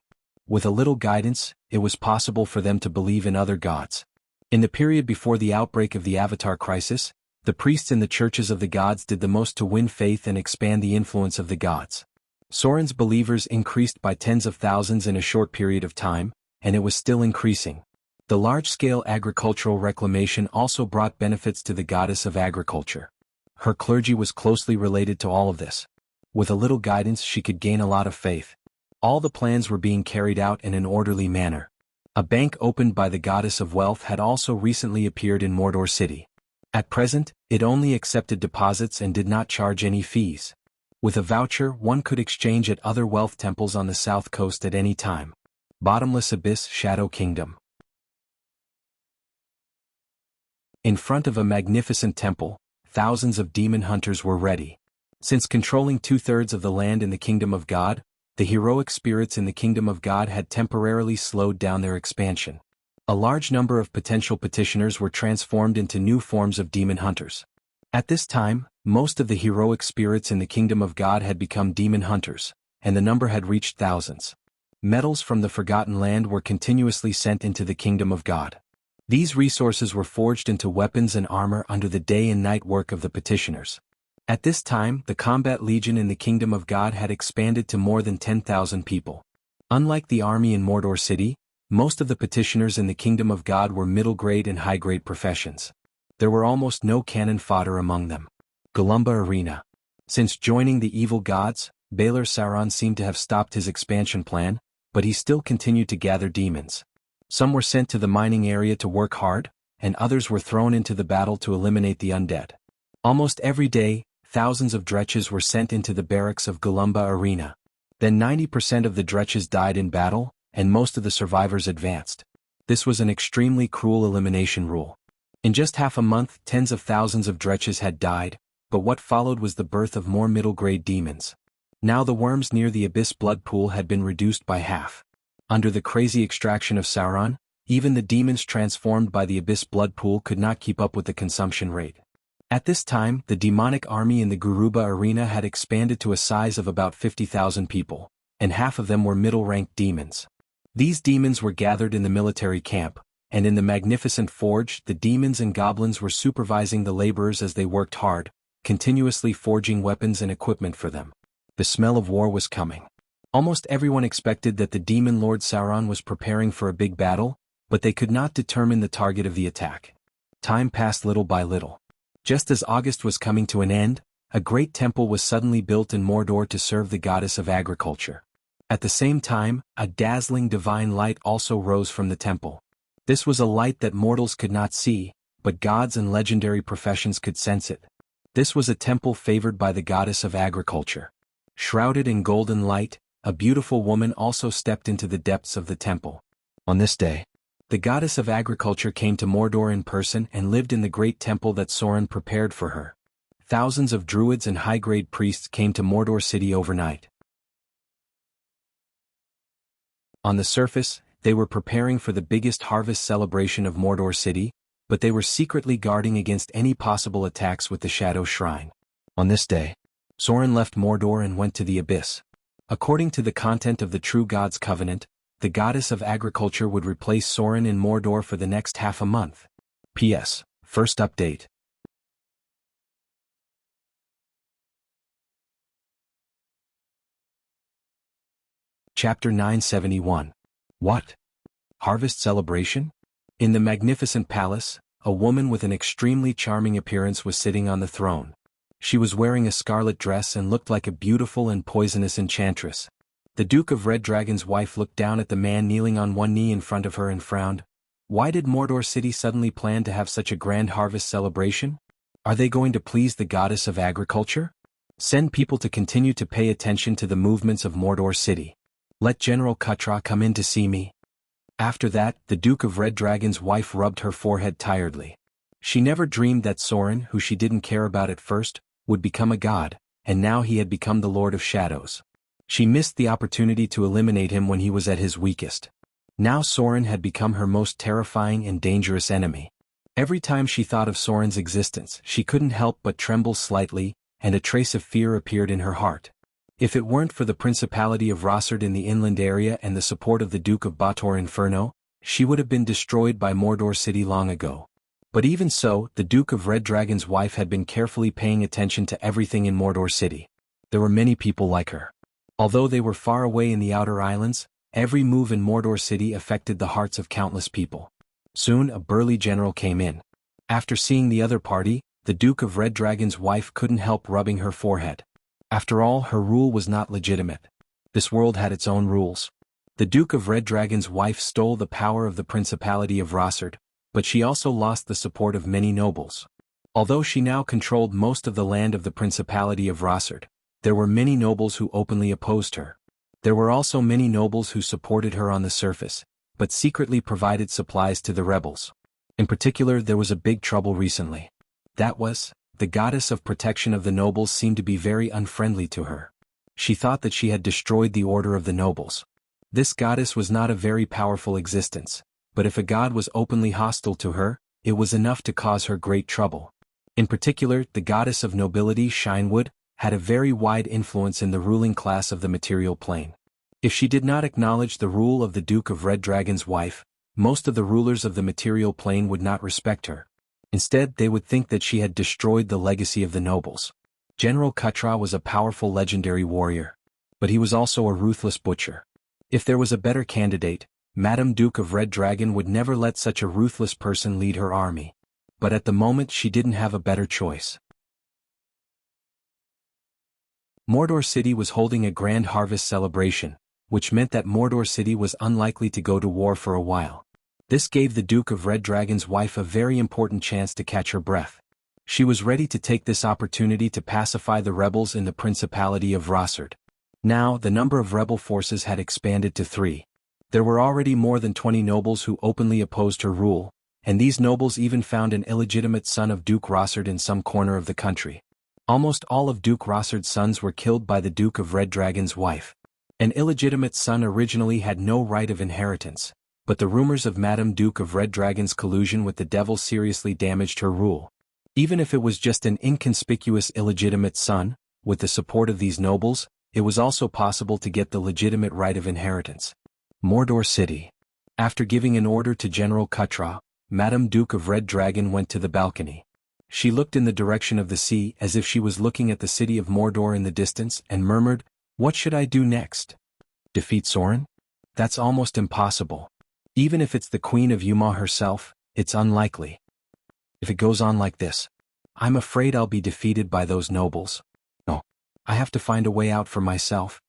With a little guidance, it was possible for them to believe in other gods. In the period before the outbreak of the Avatar crisis, the priests in the churches of the gods did the most to win faith and expand the influence of the gods. Sauron's believers increased by tens of thousands in a short period of time, and it was still increasing. The large-scale agricultural reclamation also brought benefits to the goddess of agriculture. Her clergy was closely related to all of this. With a little guidance, she could gain a lot of faith. All the plans were being carried out in an orderly manner. A bank opened by the goddess of wealth had also recently appeared in Mordor City. At present, it only accepted deposits and did not charge any fees. With a voucher, one could exchange at other wealth temples on the south coast at any time. Bottomless Abyss Shadow Kingdom. In front of a magnificent temple, thousands of demon hunters were ready. Since controlling 2/3 of the land in the Kingdom of God, the heroic spirits in the Kingdom of God had temporarily slowed down their expansion. A large number of potential petitioners were transformed into new forms of demon hunters. At this time, most of the heroic spirits in the Kingdom of God had become demon hunters, and the number had reached thousands. Metals from the Forgotten Land were continuously sent into the Kingdom of God. These resources were forged into weapons and armor under the day and night work of the petitioners. At this time, the combat legion in the Kingdom of God had expanded to more than 10,000 people. Unlike the army in Mordor City, most of the petitioners in the Kingdom of God were middle-grade and high-grade professions. There were almost no cannon fodder among them. Golumba Arena. Since joining the evil gods, Baelor Sauron seemed to have stopped his expansion plan, but he still continued to gather demons. Some were sent to the mining area to work hard, and others were thrown into the battle to eliminate the undead. Almost every day, thousands of dretches were sent into the barracks of Golumba Arena. Then 90% of the dretches died in battle, and most of the survivors advanced. This was an extremely cruel elimination rule. In just half a month, tens of thousands of dretches had died, but what followed was the birth of more middle-grade demons. Now the worms near the abyss blood pool had been reduced by half. Under the crazy extraction of Sauron, even the demons transformed by the abyss blood pool could not keep up with the consumption rate. At this time, the demonic army in the Garuba arena had expanded to a size of about 50,000 people, and half of them were middle-ranked demons. These demons were gathered in the military camp, and in the magnificent forge the demons and goblins were supervising the laborers as they worked hard, continuously forging weapons and equipment for them. The smell of war was coming. Almost everyone expected that the demon lord Sauron was preparing for a big battle, but they could not determine the target of the attack. Time passed little by little. Just as August was coming to an end, a great temple was suddenly built in Mordor to serve the goddess of agriculture. At the same time, a dazzling divine light also rose from the temple. This was a light that mortals could not see, but gods and legendary professions could sense it. This was a temple favored by the goddess of agriculture. Shrouded in golden light, a beautiful woman also stepped into the depths of the temple. On this day, the goddess of agriculture came to Mordor in person and lived in the great temple that Sauron prepared for her. Thousands of druids and high-grade priests came to Mordor city overnight. On the surface, they were preparing for the biggest harvest celebration of Mordor city, but they were secretly guarding against any possible attacks with the Shadow Shrine. On this day, Sauron left Mordor and went to the Abyss. According to the content of the True Gods Covenant, the goddess of agriculture would replace Sauron in Mordor for the next half a month. P.S. First update. Chapter 971. What? Harvest celebration? In the magnificent palace, a woman with an extremely charming appearance was sitting on the throne. She was wearing a scarlet dress and looked like a beautiful and poisonous enchantress. The Duke of Red Dragon's wife looked down at the man kneeling on one knee in front of her and frowned. Why did Mordor city suddenly plan to have such a grand harvest celebration? Are they going to please the goddess of agriculture? Send people to continue to pay attention to the movements of Mordor city. Let General Kutra come in to see me. After that, the Duke of Red Dragon's wife rubbed her forehead tiredly. She never dreamed that Sauron, who she didn't care about at first, would become a god, and now he had become the Lord of Shadows. She missed the opportunity to eliminate him when he was at his weakest. Now Sauron had become her most terrifying and dangerous enemy. Every time she thought of Sauron's existence, she couldn't help but tremble slightly, and a trace of fear appeared in her heart. If it weren't for the Principality of Rossard in the inland area and the support of the Duke of Bator Inferno, she would have been destroyed by Mordor city long ago. But even so, the Duke of Red Dragon's wife had been carefully paying attention to everything in Mordor city. There were many people like her. Although they were far away in the outer islands, every move in Mordor city affected the hearts of countless people. Soon a burly general came in. After seeing the other party, the Duke of Red Dragon's wife couldn't help rubbing her forehead. After all, her rule was not legitimate. This world had its own rules. The Duke of Red Dragon's wife stole the power of the Principality of Rossard, but she also lost the support of many nobles. Although she now controlled most of the land of the Principality of Rossard, there were many nobles who openly opposed her. There were also many nobles who supported her on the surface, but secretly provided supplies to the rebels. In particular, there was a big trouble recently. That was, the goddess of protection of the nobles seemed to be very unfriendly to her. She thought that she had destroyed the order of the nobles. This goddess was not a very powerful existence, but if a god was openly hostile to her, it was enough to cause her great trouble. In particular, the goddess of nobility, Shinewood, had a very wide influence in the ruling class of the material plane. If she did not acknowledge the rule of the Duke of Red Dragon's wife, most of the rulers of the material plane would not respect her. Instead, they would think that she had destroyed the legacy of the nobles. General Kutra was a powerful legendary warrior, but he was also a ruthless butcher. If there was a better candidate, Madame Duke of Red Dragon would never let such a ruthless person lead her army. But at the moment she didn't have a better choice. Mordor City was holding a grand harvest celebration, which meant that Mordor City was unlikely to go to war for a while. This gave the Duke of Red Dragon's wife a very important chance to catch her breath. She was ready to take this opportunity to pacify the rebels in the Principality of Rossard. Now, the number of rebel forces had expanded to 3. There were already more than 20 nobles who openly opposed her rule, and these nobles even found an illegitimate son of Duke Rossard in some corner of the country. Almost all of Duke Rossard's sons were killed by the Duke of Red Dragon's wife. An illegitimate son originally had no right of inheritance, but the rumors of Madame Duke of Red Dragon's collusion with the devil seriously damaged her rule. Even if it was just an inconspicuous illegitimate son, with the support of these nobles, it was also possible to get the legitimate right of inheritance. Mordor City. After giving an order to General Kutra, Madame Duke of Red Dragon went to the balcony. She looked in the direction of the sea as if she was looking at the city of Mordor in the distance and murmured, "What should I do next? Defeat Sauron? That's almost impossible. Even if it's the Queen of Yuma herself, it's unlikely. If it goes on like this, I'm afraid I'll be defeated by those nobles. No, I have to find a way out for myself."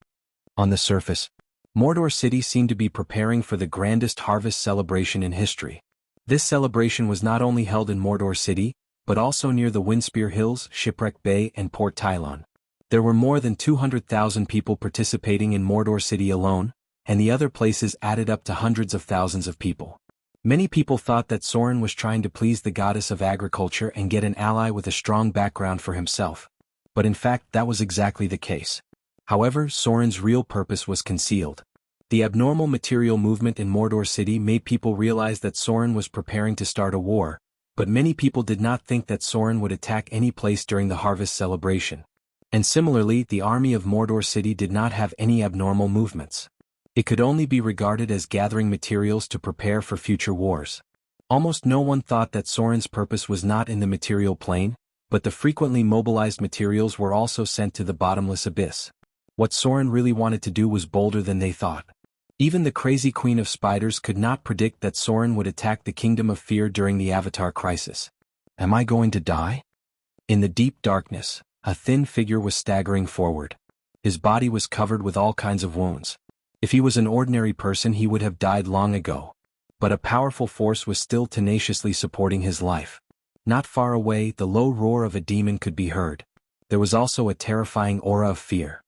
On the surface, Mordor City seemed to be preparing for the grandest harvest celebration in history. This celebration was not only held in Mordor City, but also near the Windspear Hills, Shipwreck Bay and Port Tylon. There were more than 200,000 people participating in Mordor City alone, and the other places added up to hundreds of thousands of people. Many people thought that Sauron was trying to please the goddess of agriculture and get an ally with a strong background for himself. But in fact that was exactly the case. However, Sauron's real purpose was concealed. The abnormal material movement in Mordor City made people realize that Sauron was preparing to start a war, but many people did not think that Sauron would attack any place during the harvest celebration. And similarly, the army of Mordor City did not have any abnormal movements. It could only be regarded as gathering materials to prepare for future wars. Almost no one thought that Sauron's purpose was not in the material plane, but the frequently mobilized materials were also sent to the bottomless abyss. What Sauron really wanted to do was bolder than they thought. Even the crazy Queen of Spiders could not predict that Sauron would attack the Kingdom of Fear during the Avatar crisis. Am I going to die? In the deep darkness, a thin figure was staggering forward. His body was covered with all kinds of wounds. If he was an ordinary person he would have died long ago. But a powerful force was still tenaciously supporting his life. Not far away, the low roar of a demon could be heard. There was also a terrifying aura of fear.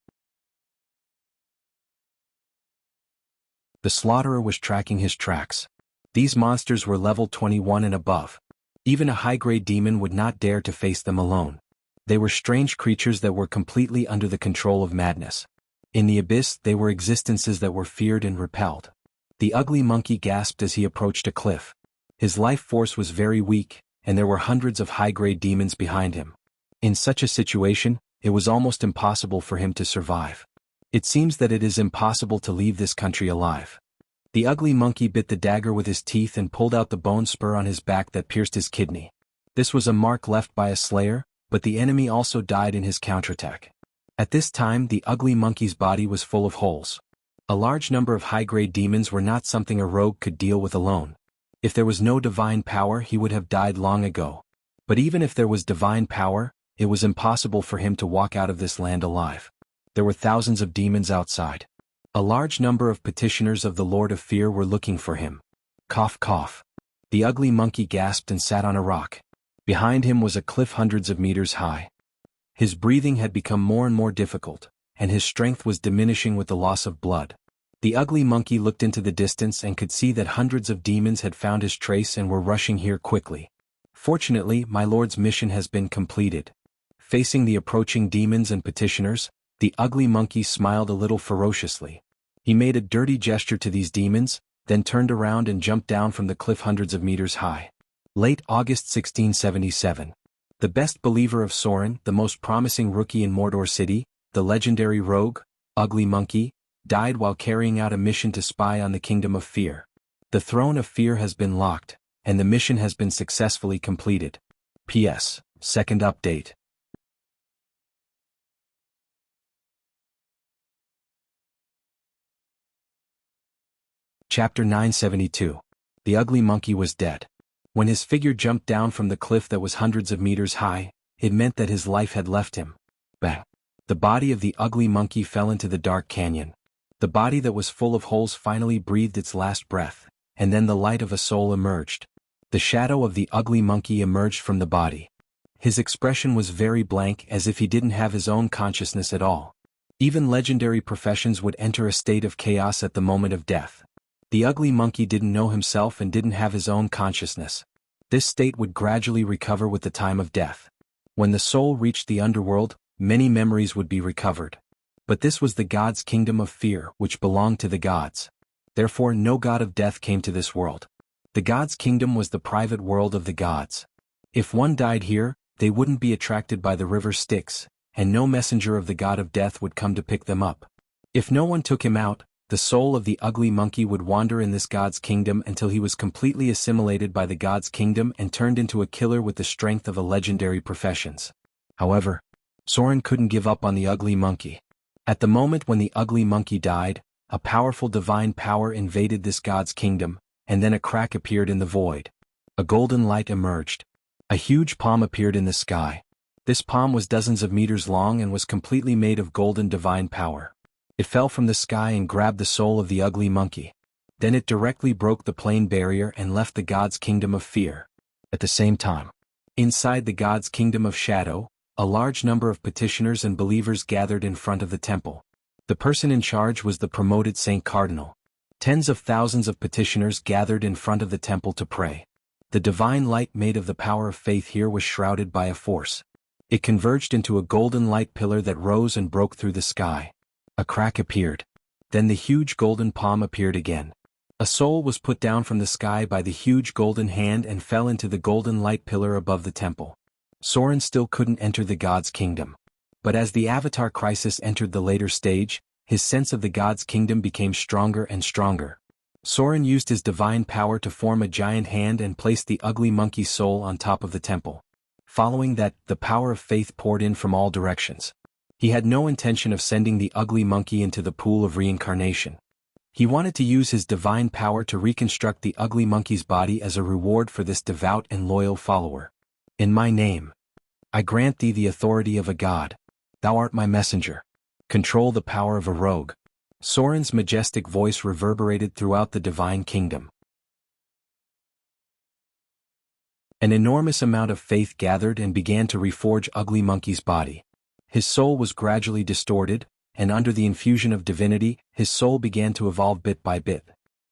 The slaughterer was tracking his tracks. These monsters were level 21 and above. Even a high-grade demon would not dare to face them alone. They were strange creatures that were completely under the control of madness. In the abyss, they were existences that were feared and repelled. The ugly monkey gasped as he approached a cliff. His life force was very weak, and there were hundreds of high-grade demons behind him. In such a situation, it was almost impossible for him to survive. It seems that it is impossible to leave this country alive. The ugly monkey bit the dagger with his teeth and pulled out the bone spur on his back that pierced his kidney. This was a mark left by a slayer, but the enemy also died in his counterattack. At this time the ugly monkey's body was full of holes. A large number of high-grade demons were not something a rogue could deal with alone. If there was no divine power he would have died long ago. But even if there was divine power, it was impossible for him to walk out of this land alive. There were thousands of demons outside. A large number of petitioners of the Lord of Fear were looking for him. Cough cough. The ugly monkey gasped and sat on a rock. Behind him was a cliff hundreds of meters high. His breathing had become more and more difficult, and his strength was diminishing with the loss of blood. The ugly monkey looked into the distance and could see that hundreds of demons had found his trace and were rushing here quickly. Fortunately, my lord's mission has been completed. Facing the approaching demons and petitioners, the ugly monkey smiled a little ferociously. He made a dirty gesture to these demons, then turned around and jumped down from the cliff hundreds of meters high. Late August 1677. The best believer of Sauron, the most promising rookie in Mordor City, the legendary rogue, Ugly Monkey, died while carrying out a mission to spy on the Kingdom of Fear. The Throne of Fear has been locked, and the mission has been successfully completed. P.S. Second update. Chapter 972. The ugly monkey was dead. When his figure jumped down from the cliff that was hundreds of meters high, it meant that his life had left him. Bang! The body of the ugly monkey fell into the dark canyon. The body that was full of holes finally breathed its last breath, and then the light of a soul emerged. The shadow of the ugly monkey emerged from the body. His expression was very blank, as if he didn't have his own consciousness at all. Even legendary professions would enter a state of chaos at the moment of death. The ugly monkey didn't know himself and didn't have his own consciousness. This state would gradually recover with the time of death. When the soul reached the underworld, many memories would be recovered. But this was the god's kingdom of fear, which belonged to the gods. Therefore no god of death came to this world. The god's kingdom was the private world of the gods. If one died here, they wouldn't be attracted by the river Styx, and no messenger of the god of death would come to pick them up. If no one took him out, the soul of the ugly monkey would wander in this god's kingdom until he was completely assimilated by the god's kingdom and turned into a killer with the strength of a legendary professions. However, Soren couldn't give up on the ugly monkey. At the moment when the ugly monkey died, a powerful divine power invaded this god's kingdom, and then a crack appeared in the void. A golden light emerged. A huge palm appeared in the sky. This palm was dozens of meters long and was completely made of golden divine power. It fell from the sky and grabbed the soul of the ugly monkey. Then it directly broke the plane barrier and left the god's kingdom of fear. At the same time, inside the god's kingdom of shadow, a large number of petitioners and believers gathered in front of the temple. The person in charge was the promoted Saint Cardinal. Tens of thousands of petitioners gathered in front of the temple to pray. The divine light made of the power of faith here was shrouded by a force. It converged into a golden light pillar that rose and broke through the sky. A crack appeared. Then the huge golden palm appeared again. A soul was put down from the sky by the huge golden hand and fell into the golden light pillar above the temple. Soren still couldn't enter the god's kingdom. But as the avatar crisis entered the later stage, his sense of the god's kingdom became stronger and stronger. Soren used his divine power to form a giant hand and placed the ugly monkey's soul on top of the temple. Following that, the power of faith poured in from all directions. He had no intention of sending the ugly monkey into the pool of reincarnation. He wanted to use his divine power to reconstruct the ugly monkey's body as a reward for this devout and loyal follower. In my name, I grant thee the authority of a god. Thou art my messenger. Control the power of a rogue. Soren's majestic voice reverberated throughout the divine kingdom. An enormous amount of faith gathered and began to reforge ugly monkey's body. His soul was gradually distorted, and under the infusion of divinity, his soul began to evolve bit by bit.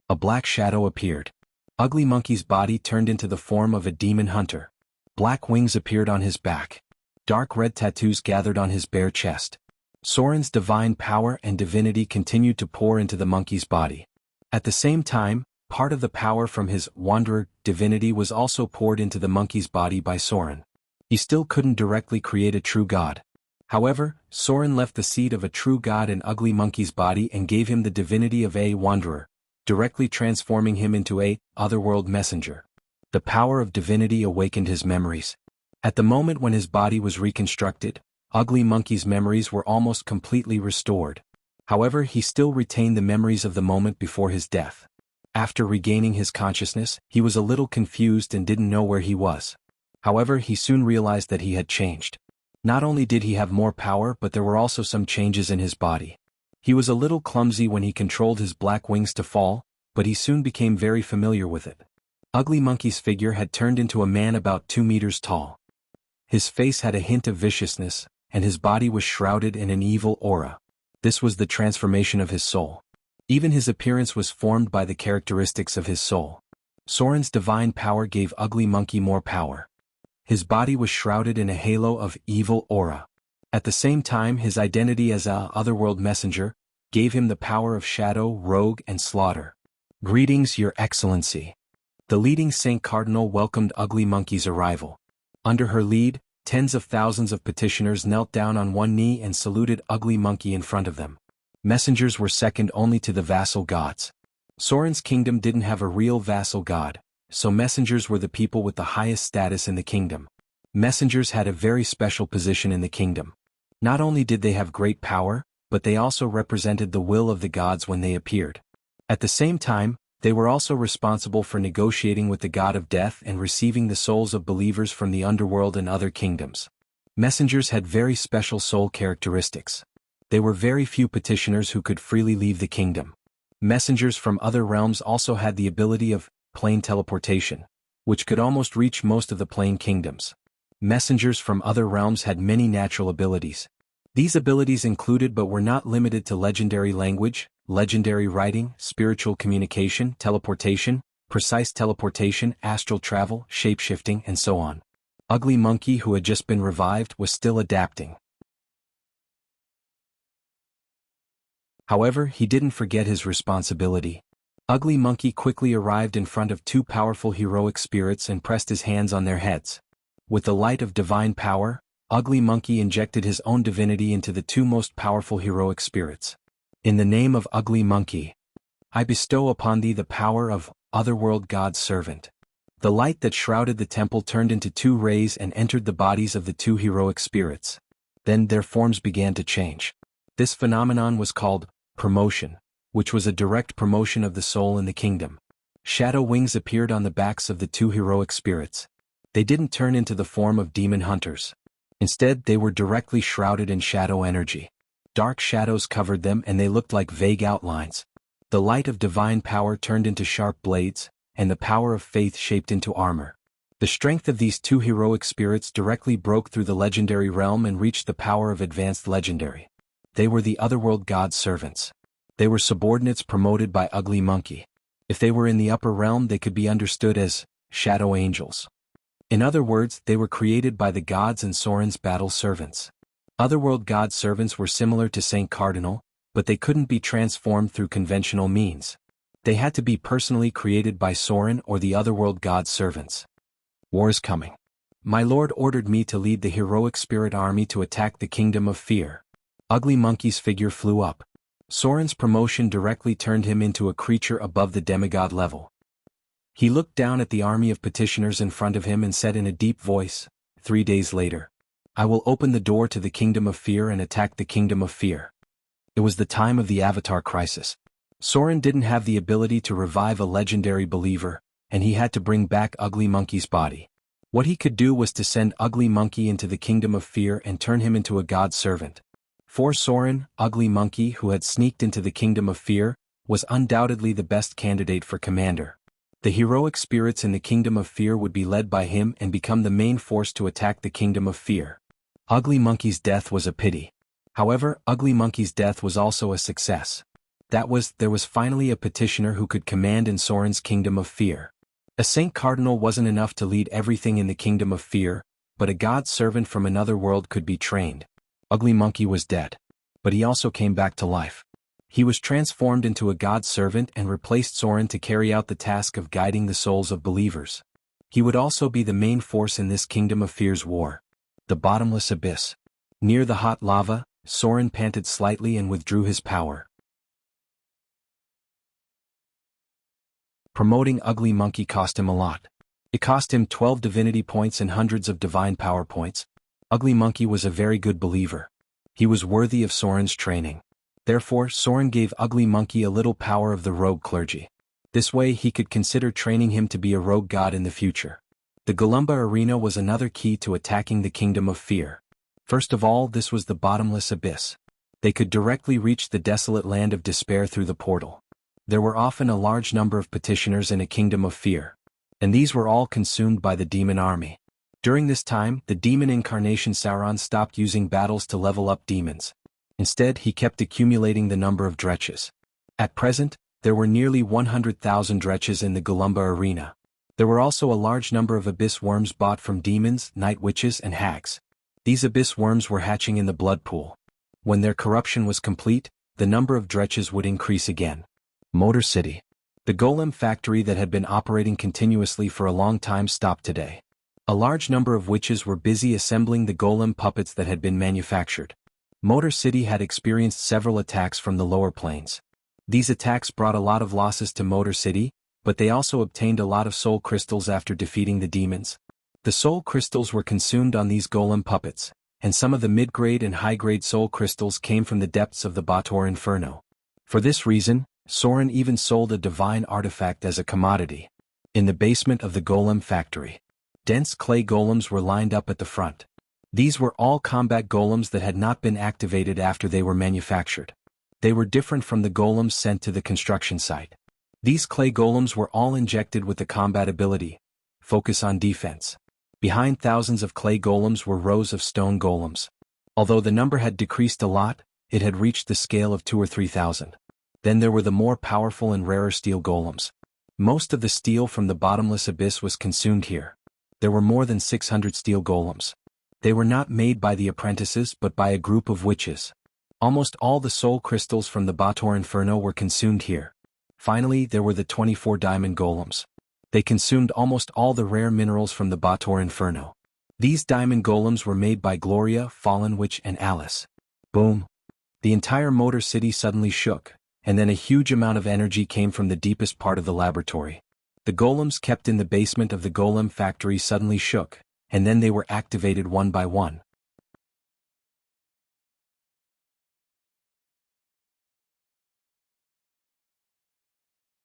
A black shadow appeared. Ugly monkey's body turned into the form of a demon hunter. Black wings appeared on his back. Dark red tattoos gathered on his bare chest. Soren's divine power and divinity continued to pour into the monkey's body. At the same time, part of the power from his wanderer divinity was also poured into the monkey's body by Soren. He still couldn't directly create a true god. However, Soren left the seed of a true god in ugly monkey's body and gave him the divinity of a wanderer, directly transforming him into a otherworld messenger. The power of divinity awakened his memories. At the moment when his body was reconstructed, ugly monkey's memories were almost completely restored. However, he still retained the memories of the moment before his death. After regaining his consciousness, he was a little confused and didn't know where he was. However, he soon realized that he had changed. Not only did he have more power, but there were also some changes in his body. He was a little clumsy when he controlled his black wings to fall, but he soon became very familiar with it. Ugly monkey's figure had turned into a man about 2 meters tall. His face had a hint of viciousness, and his body was shrouded in an evil aura. This was the transformation of his soul. Even his appearance was formed by the characteristics of his soul. Soren's divine power gave ugly monkey more power. His body was shrouded in a halo of evil aura. At the same time, his identity as a otherworld messenger gave him the power of shadow, rogue, and slaughter. Greetings, Your Excellency. The leading Saint Cardinal welcomed ugly monkey's arrival. Under her lead, tens of thousands of petitioners knelt down on one knee and saluted ugly monkey in front of them. Messengers were second only to the vassal gods. Soren's kingdom didn't have a real vassal god, so messengers were the people with the highest status in the kingdom. Messengers had a very special position in the kingdom. Not only did they have great power, but they also represented the will of the gods when they appeared. At the same time, they were also responsible for negotiating with the god of death and receiving the souls of believers from the underworld and other kingdoms. Messengers had very special soul characteristics. There were very few petitioners who could freely leave the kingdom. Messengers from other realms also had the ability of plane teleportation, which could almost reach most of the plane kingdoms. Messengers from other realms had many natural abilities. These abilities included but were not limited to legendary language, legendary writing, spiritual communication, teleportation, precise teleportation, astral travel, shape-shifting, and so on. Ugly Monkey, who had just been revived, was still adapting. However, he didn't forget his responsibility. Ugly Monkey quickly arrived in front of two powerful heroic spirits and pressed his hands on their heads. With the light of divine power, Ugly Monkey injected his own divinity into the two most powerful heroic spirits. In the name of Ugly Monkey, I bestow upon thee the power of Otherworld God's servant. The light that shrouded the temple turned into two rays and entered the bodies of the two heroic spirits. Then their forms began to change. This phenomenon was called promotion, which was a direct promotion of the soul in the kingdom. Shadow wings appeared on the backs of the two heroic spirits. They didn't turn into the form of demon hunters. Instead, they were directly shrouded in shadow energy. Dark shadows covered them and they looked like vague outlines. The light of divine power turned into sharp blades, and the power of faith shaped into armor. The strength of these two heroic spirits directly broke through the legendary realm and reached the power of advanced legendary. They were the Otherworld God's servants. They were subordinates promoted by Ugly Monkey. If they were in the upper realm, they could be understood as shadow angels. In other words, they were created by the gods and Soren's battle servants. Otherworld God servants were similar to Saint Cardinal, but they couldn't be transformed through conventional means. They had to be personally created by Soren or the Otherworld God servants. War is coming. My lord ordered me to lead the heroic spirit army to attack the kingdom of fear. Ugly Monkey's figure flew up. Soren's promotion directly turned him into a creature above the demigod level. He looked down at the army of petitioners in front of him and said in a deep voice, 3 days later, I will open the door to the kingdom of fear and attack the kingdom of fear. It was the time of the Avatar crisis. Soren didn't have the ability to revive a legendary believer, and he had to bring back Ugly Monkey's body. What he could do was to send Ugly Monkey into the kingdom of fear and turn him into a god servant. For Soren, Ugly Monkey, who had sneaked into the kingdom of fear, was undoubtedly the best candidate for commander. The heroic spirits in the kingdom of fear would be led by him and become the main force to attack the kingdom of fear. Ugly Monkey's death was a pity. However, Ugly Monkey's death was also a success. There was finally a petitioner who could command in Soren's kingdom of fear. A Saint Cardinal wasn't enough to lead everything in the kingdom of fear, but a god servant from another world could be trained. Ugly Monkey was dead. But he also came back to life. He was transformed into a god servant and replaced Soren to carry out the task of guiding the souls of believers. He would also be the main force in this kingdom of fear's war. The bottomless abyss. Near the hot lava, Soren panted slightly and withdrew his power. Promoting Ugly Monkey cost him a lot. It cost him 12 divinity points and hundreds of divine power points. Ugly Monkey was a very good believer. He was worthy of Soren's training. Therefore, Soren gave Ugly Monkey a little power of the rogue clergy. This way he could consider training him to be a rogue god in the future. The Golumba Arena was another key to attacking the kingdom of fear. First of all, this was the bottomless abyss. They could directly reach the desolate land of despair through the portal. There were often a large number of petitioners in a kingdom of fear, and these were all consumed by the demon army. During this time, the demon incarnation Sauron stopped using battles to level up demons. Instead, he kept accumulating the number of dretches. At present, there were nearly 100,000 dretches in the Golumba arena. There were also a large number of abyss worms bought from demons, night witches, and hags. These abyss worms were hatching in the blood pool. When their corruption was complete, the number of dretches would increase again. Motor City. The golem factory that had been operating continuously for a long time stopped today. A large number of witches were busy assembling the golem puppets that had been manufactured. Motor City had experienced several attacks from the lower planes. These attacks brought a lot of losses to Motor City, but they also obtained a lot of soul crystals after defeating the demons. The soul crystals were consumed on these golem puppets, and some of the mid-grade and high-grade soul crystals came from the depths of the Bator Inferno. For this reason, Soren even sold a divine artifact as a commodity. In the basement of the golem factory, dense clay golems were lined up at the front. These were all combat golems that had not been activated after they were manufactured. They were different from the golems sent to the construction site. These clay golems were all injected with the combat ability, focus on defense. Behind thousands of clay golems were rows of stone golems. Although the number had decreased a lot, it had reached the scale of 2,000 or 3,000. Then there were the more powerful and rarer steel golems. Most of the steel from the bottomless abyss was consumed here. There were more than 600 steel golems. They were not made by the apprentices but by a group of witches. Almost all the soul crystals from the Bator Inferno were consumed here. Finally, there were the 24 diamond golems. They consumed almost all the rare minerals from the Bator Inferno. These diamond golems were made by Gloria, Fallen Witch and Alice. Boom! The entire Motor City suddenly shook, and then a huge amount of energy came from the deepest part of the laboratory. The golems kept in the basement of the golem factory suddenly shook, and then they were activated one by one.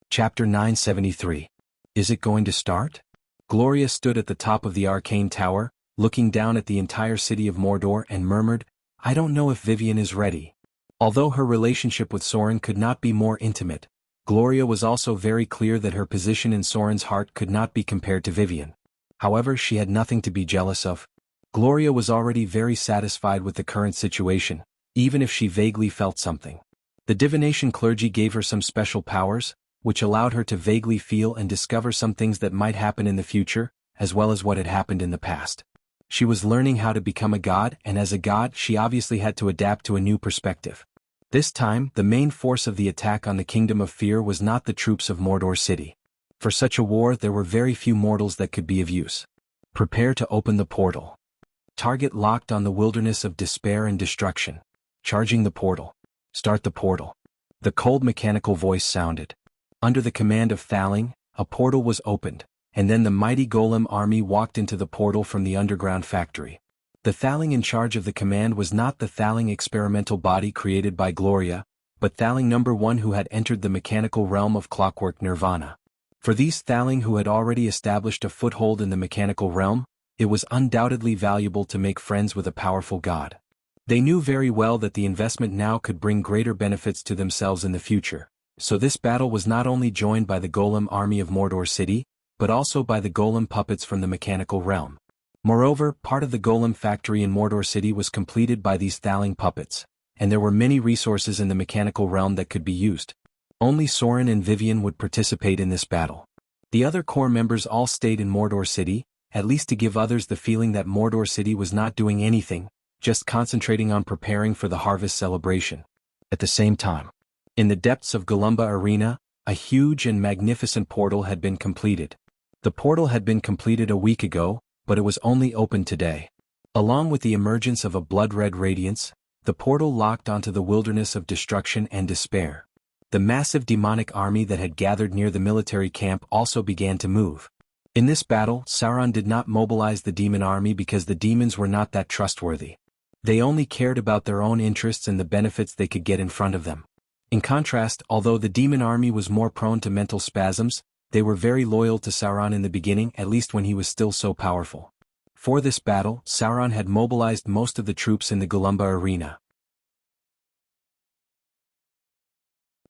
Chapter 973. Is it going to start? Gloria stood at the top of the arcane tower, looking down at the entire city of Mordor and murmured, "I don't know if Vivian is ready." Although her relationship with Soren could not be more intimate, Gloria was also very clear that her position in Soren's heart could not be compared to Vivian. However, she had nothing to be jealous of. Gloria was already very satisfied with the current situation, even if she vaguely felt something. The divination clergy gave her some special powers, which allowed her to vaguely feel and discover some things that might happen in the future, as well as what had happened in the past. She was learning how to become a god, and as a god she obviously had to adapt to a new perspective. This time, the main force of the attack on the Kingdom of Fear was not the troops of Mordor City. For such a war there were very few mortals that could be of use. Prepare to open the portal. Target locked on the wilderness of despair and destruction. Charging the portal. Start the portal. The cold mechanical voice sounded. Under the command of Thaling, a portal was opened, and then the mighty golem army walked into the portal from the underground factory. The Thaling in charge of the command was not the Thaling experimental body created by Gloria, but Thaling number 1 who had entered the mechanical realm of clockwork nirvana. For these Thaling who had already established a foothold in the mechanical realm, it was undoubtedly valuable to make friends with a powerful god. They knew very well that the investment now could bring greater benefits to themselves in the future. So this battle was not only joined by the golem army of Mordor City, but also by the golem puppets from the mechanical realm. Moreover, part of the golem factory in Mordor City was completed by these Thaling puppets, and there were many resources in the mechanical realm that could be used. Only Soren and Vivian would participate in this battle. The other core members all stayed in Mordor City, at least to give others the feeling that Mordor City was not doing anything, just concentrating on preparing for the harvest celebration. At the same time, in the depths of Golumba Arena, a huge and magnificent portal had been completed. The portal had been completed a week ago, but it was only opened today. Along with the emergence of a blood-red radiance, the portal locked onto the wilderness of destruction and despair. The massive demonic army that had gathered near the military camp also began to move. In this battle, Sauron did not mobilize the demon army because the demons were not that trustworthy. They only cared about their own interests and the benefits they could get in front of them. In contrast, although the demon army was more prone to mental spasms, they were very loyal to Sauron in the beginning, at least when he was still so powerful. For this battle, Sauron had mobilized most of the troops in the Golumba arena.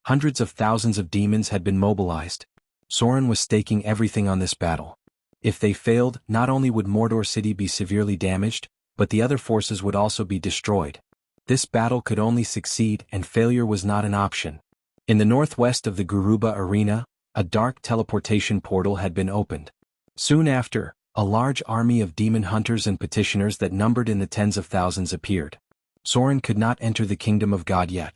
Hundreds of thousands of demons had been mobilized. Sauron was staking everything on this battle. If they failed, not only would Mordor City be severely damaged, but the other forces would also be destroyed. This battle could only succeed, and failure was not an option. In the northwest of the Guruba arena, a dark teleportation portal had been opened. Soon after, a large army of demon hunters and petitioners that numbered in the tens of thousands appeared. Soren could not enter the kingdom of God yet,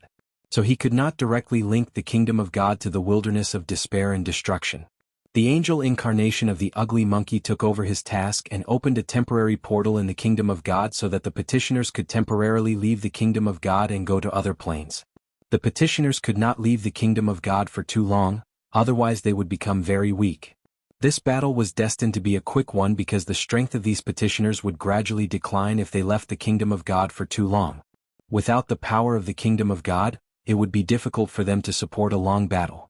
so he could not directly link the kingdom of God to the wilderness of despair and destruction. The angel incarnation of the ugly monkey took over his task and opened a temporary portal in the kingdom of God so that the petitioners could temporarily leave the kingdom of God and go to other planes. The petitioners could not leave the kingdom of God for too long, otherwise they would become very weak. This battle was destined to be a quick one because the strength of these petitioners would gradually decline if they left the kingdom of God for too long. Without the power of the kingdom of God, it would be difficult for them to support a long battle.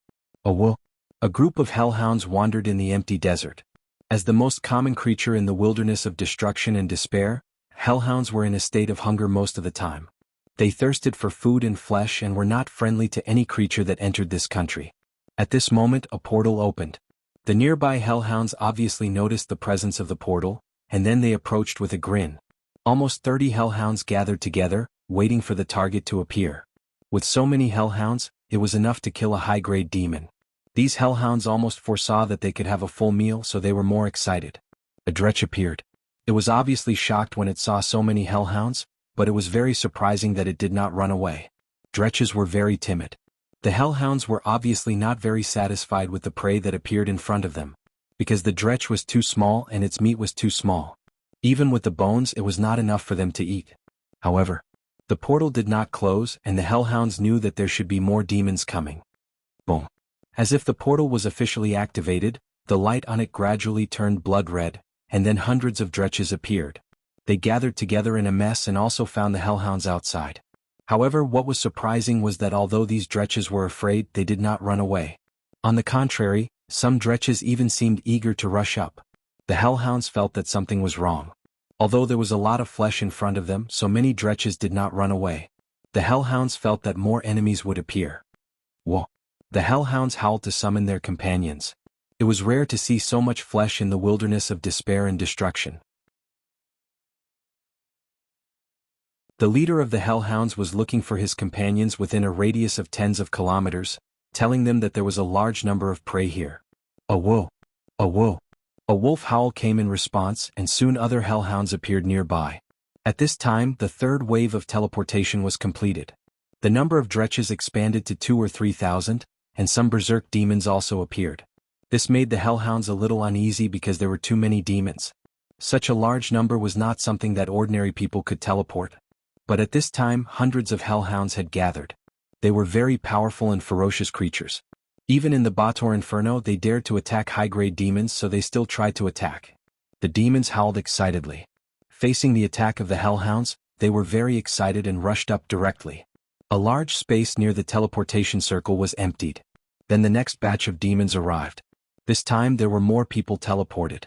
A group of hellhounds wandered in the empty desert. As the most common creature in the wilderness of destruction and despair, hellhounds were in a state of hunger most of the time. They thirsted for food and flesh and were not friendly to any creature that entered this country. At this moment a portal opened. The nearby hellhounds obviously noticed the presence of the portal, and then they approached with a grin. Almost 30 hellhounds gathered together, waiting for the target to appear. With so many hellhounds, it was enough to kill a high-grade demon. These hellhounds almost foresaw that they could have a full meal, so they were more excited. A dretch appeared. It was obviously shocked when it saw so many hellhounds, but it was very surprising that it did not run away. Dretches were very timid. The hellhounds were obviously not very satisfied with the prey that appeared in front of them, because the dretch was too small and its meat was too small. Even with the bones, it was not enough for them to eat. However, the portal did not close, and the hellhounds knew that there should be more demons coming. Boom. As if the portal was officially activated, the light on it gradually turned blood red, and then hundreds of dretches appeared. They gathered together in a mess and also found the hellhounds outside. However, what was surprising was that although these dretches were afraid, they did not run away. On the contrary, some dretches even seemed eager to rush up. The hellhounds felt that something was wrong. Although there was a lot of flesh in front of them, so many dretches did not run away. The hellhounds felt that more enemies would appear. Whoa! The hellhounds howled to summon their companions. It was rare to see so much flesh in the wilderness of despair and destruction. The leader of the hellhounds was looking for his companions within a radius of tens of kilometers, telling them that there was a large number of prey here. A whoa! A whoa! A wolf howl came in response, and soon other hellhounds appeared nearby. At this time, the third wave of teleportation was completed. The number of dretches expanded to 2,000 or 3,000, and some berserk demons also appeared. This made the hellhounds a little uneasy because there were too many demons. Such a large number was not something that ordinary people could teleport. But at this time, hundreds of hellhounds had gathered. They were very powerful and ferocious creatures. Even in the Bator Inferno, they dared to attack high-grade demons, so they still tried to attack. The demons howled excitedly. Facing the attack of the hellhounds, they were very excited and rushed up directly. A large space near the teleportation circle was emptied. Then the next batch of demons arrived. This time there were more people teleported.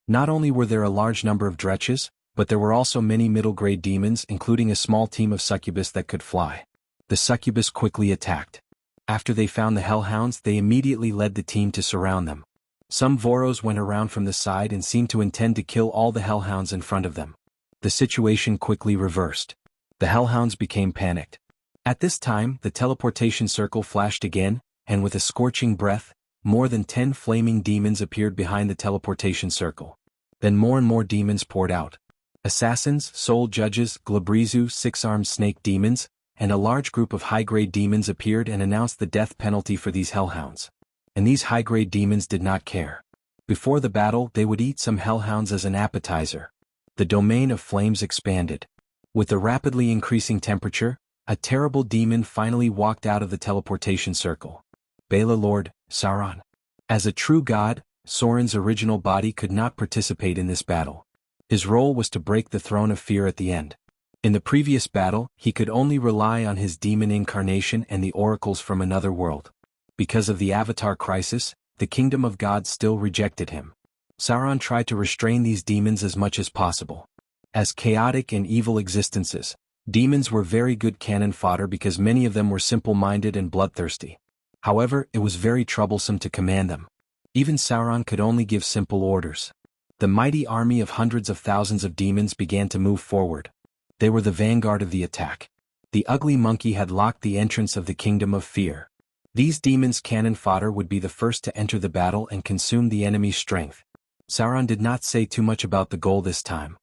Not only were there a large number of dretches, but there were also many middle-grade demons, including a small team of succubus that could fly. The succubus quickly attacked. After they found the hellhounds, they immediately led the team to surround them. Some Voros went around from the side and seemed to intend to kill all the hellhounds in front of them. The situation quickly reversed. The hellhounds became panicked. At this time, the teleportation circle flashed again, and with a scorching breath, more than 10 flaming demons appeared behind the teleportation circle. Then more and more demons poured out. Assassins, soul judges, Glabrizu, six-armed snake demons, and a large group of high-grade demons appeared and announced the death penalty for these hellhounds. And these high-grade demons did not care. Before the battle, they would eat some hellhounds as an appetizer. The domain of flames expanded. With the rapidly increasing temperature, a terrible demon finally walked out of the teleportation circle. Bela Lord, Sauron. As a true god, Sauron's original body could not participate in this battle. His role was to break the throne of fear at the end. In the previous battle, he could only rely on his demon incarnation and the oracles from another world. Because of the Avatar crisis, the kingdom of God still rejected him. Sauron tried to restrain these demons as much as possible. As chaotic and evil existences, demons were very good cannon fodder because many of them were simple-minded and bloodthirsty. However, it was very troublesome to command them. Even Sauron could only give simple orders. The mighty army of hundreds of thousands of demons began to move forward. They were the vanguard of the attack. The ugly monkey had locked the entrance of the kingdom of fear. These demons' cannon fodder would be the first to enter the battle and consume the enemy's strength. Sauron did not say too much about the goal this time.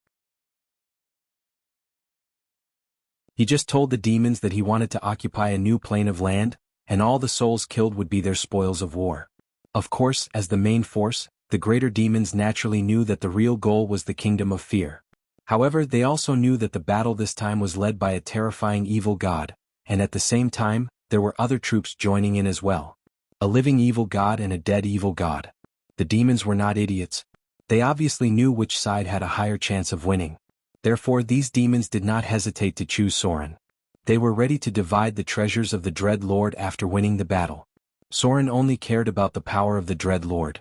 He just told the demons that he wanted to occupy a new plane of land, and all the souls killed would be their spoils of war. Of course, as the main force, the greater demons naturally knew that the real goal was the kingdom of fear. However, they also knew that the battle this time was led by a terrifying evil god, and at the same time, there were other troops joining in as well. A living evil god and a dead evil god. The demons were not idiots. They obviously knew which side had a higher chance of winning. Therefore, these demons did not hesitate to choose Sauron. They were ready to divide the treasures of the Dread Lord after winning the battle. Sauron only cared about the power of the Dread Lord.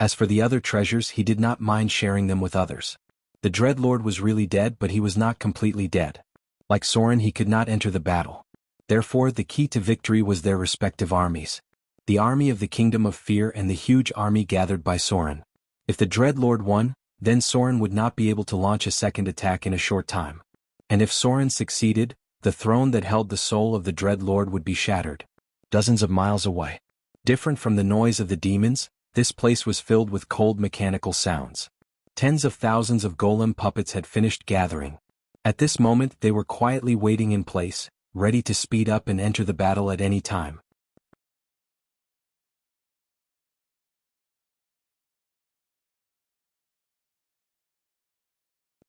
As for the other treasures, he did not mind sharing them with others. The Dread Lord was really dead, but he was not completely dead. Like Sauron, he could not enter the battle. Therefore, the key to victory was their respective armies. The army of the Kingdom of Fear and the huge army gathered by Sauron. If the Dread Lord won, then Sauron would not be able to launch a second attack in a short time. And if Sauron succeeded, the throne that held the soul of the Dread Lord would be shattered. dozens of miles away. Different from the noise of the demons, this place was filled with cold mechanical sounds. Tens of thousands of golem puppets had finished gathering. At this moment they were quietly waiting in place, ready to speed up and enter the battle at any time.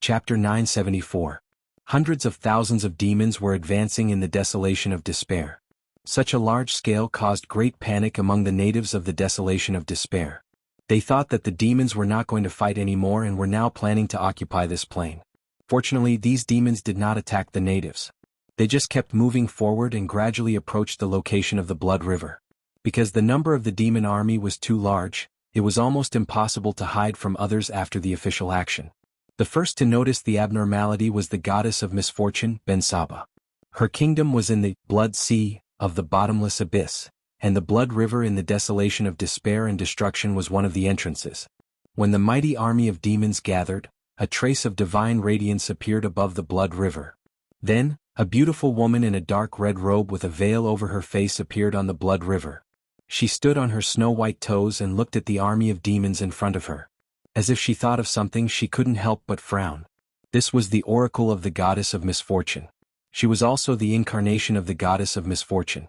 Chapter 974. Hundreds of thousands of demons were advancing in the desolation of despair. Such a large scale caused great panic among the natives of the desolation of despair. They thought that the demons were not going to fight anymore and were now planning to occupy this plain. Fortunately, these demons did not attack the natives. They just kept moving forward and gradually approached the location of the Blood River. Because the number of the demon army was too large, it was almost impossible to hide from others after the official action. The first to notice the abnormality was the goddess of misfortune, Ben-Saba. Her kingdom was in the Blood Sea of the bottomless abyss, and the Blood River in the desolation of despair and destruction was one of the entrances. When the mighty army of demons gathered, a trace of divine radiance appeared above the Blood River. Then, a beautiful woman in a dark red robe with a veil over her face appeared on the Blood River. She stood on her snow-white toes and looked at the army of demons in front of her. As if she thought of something, she couldn't help but frown. This was the oracle of the goddess of misfortune. She was also the incarnation of the goddess of misfortune.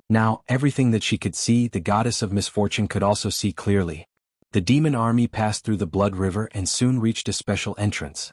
Now, everything that she could see, the goddess of misfortune could also see clearly. The demon army passed through the Blood River and soon reached a special entrance.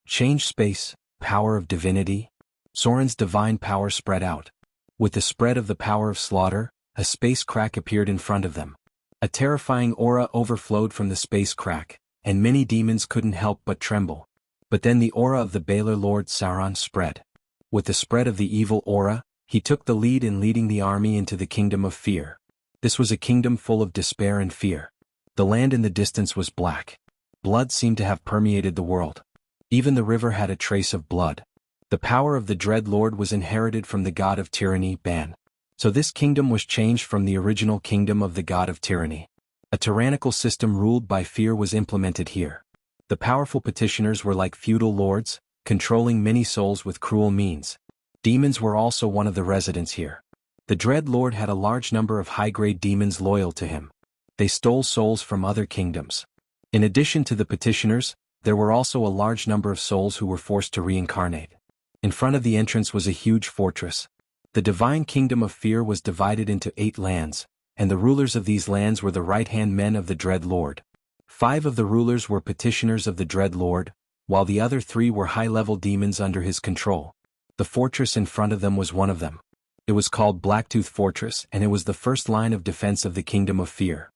Change space, power of divinity. Soren's divine power spread out. With the spread of the power of slaughter, a space crack appeared in front of them. A terrifying aura overflowed from the space crack, and many demons couldn't help but tremble. But then the aura of the Baylor Lord Sauron spread. With the spread of the evil aura, he took the lead in leading the army into the kingdom of fear. This was a kingdom full of despair and fear. The land in the distance was black. Blood seemed to have permeated the world. Even the river had a trace of blood. The power of the Dread Lord was inherited from the god of tyranny, Ban. So this kingdom was changed from the original kingdom of the god of tyranny. A tyrannical system ruled by fear was implemented here. The powerful petitioners were like feudal lords, controlling many souls with cruel means. Demons were also one of the residents here. The Dread Lord had a large number of high-grade demons loyal to him. They stole souls from other kingdoms. In addition to the petitioners, there were also a large number of souls who were forced to reincarnate. In front of the entrance was a huge fortress. The divine kingdom of fear was divided into 8 lands, and the rulers of these lands were the right-hand men of the Dread Lord. 5 of the rulers were petitioners of the Dread Lord, while the other 3 were high-level demons under his control. The fortress in front of them was one of them. It was called Blacktooth Fortress, and it was the first line of defense of the kingdom of fear.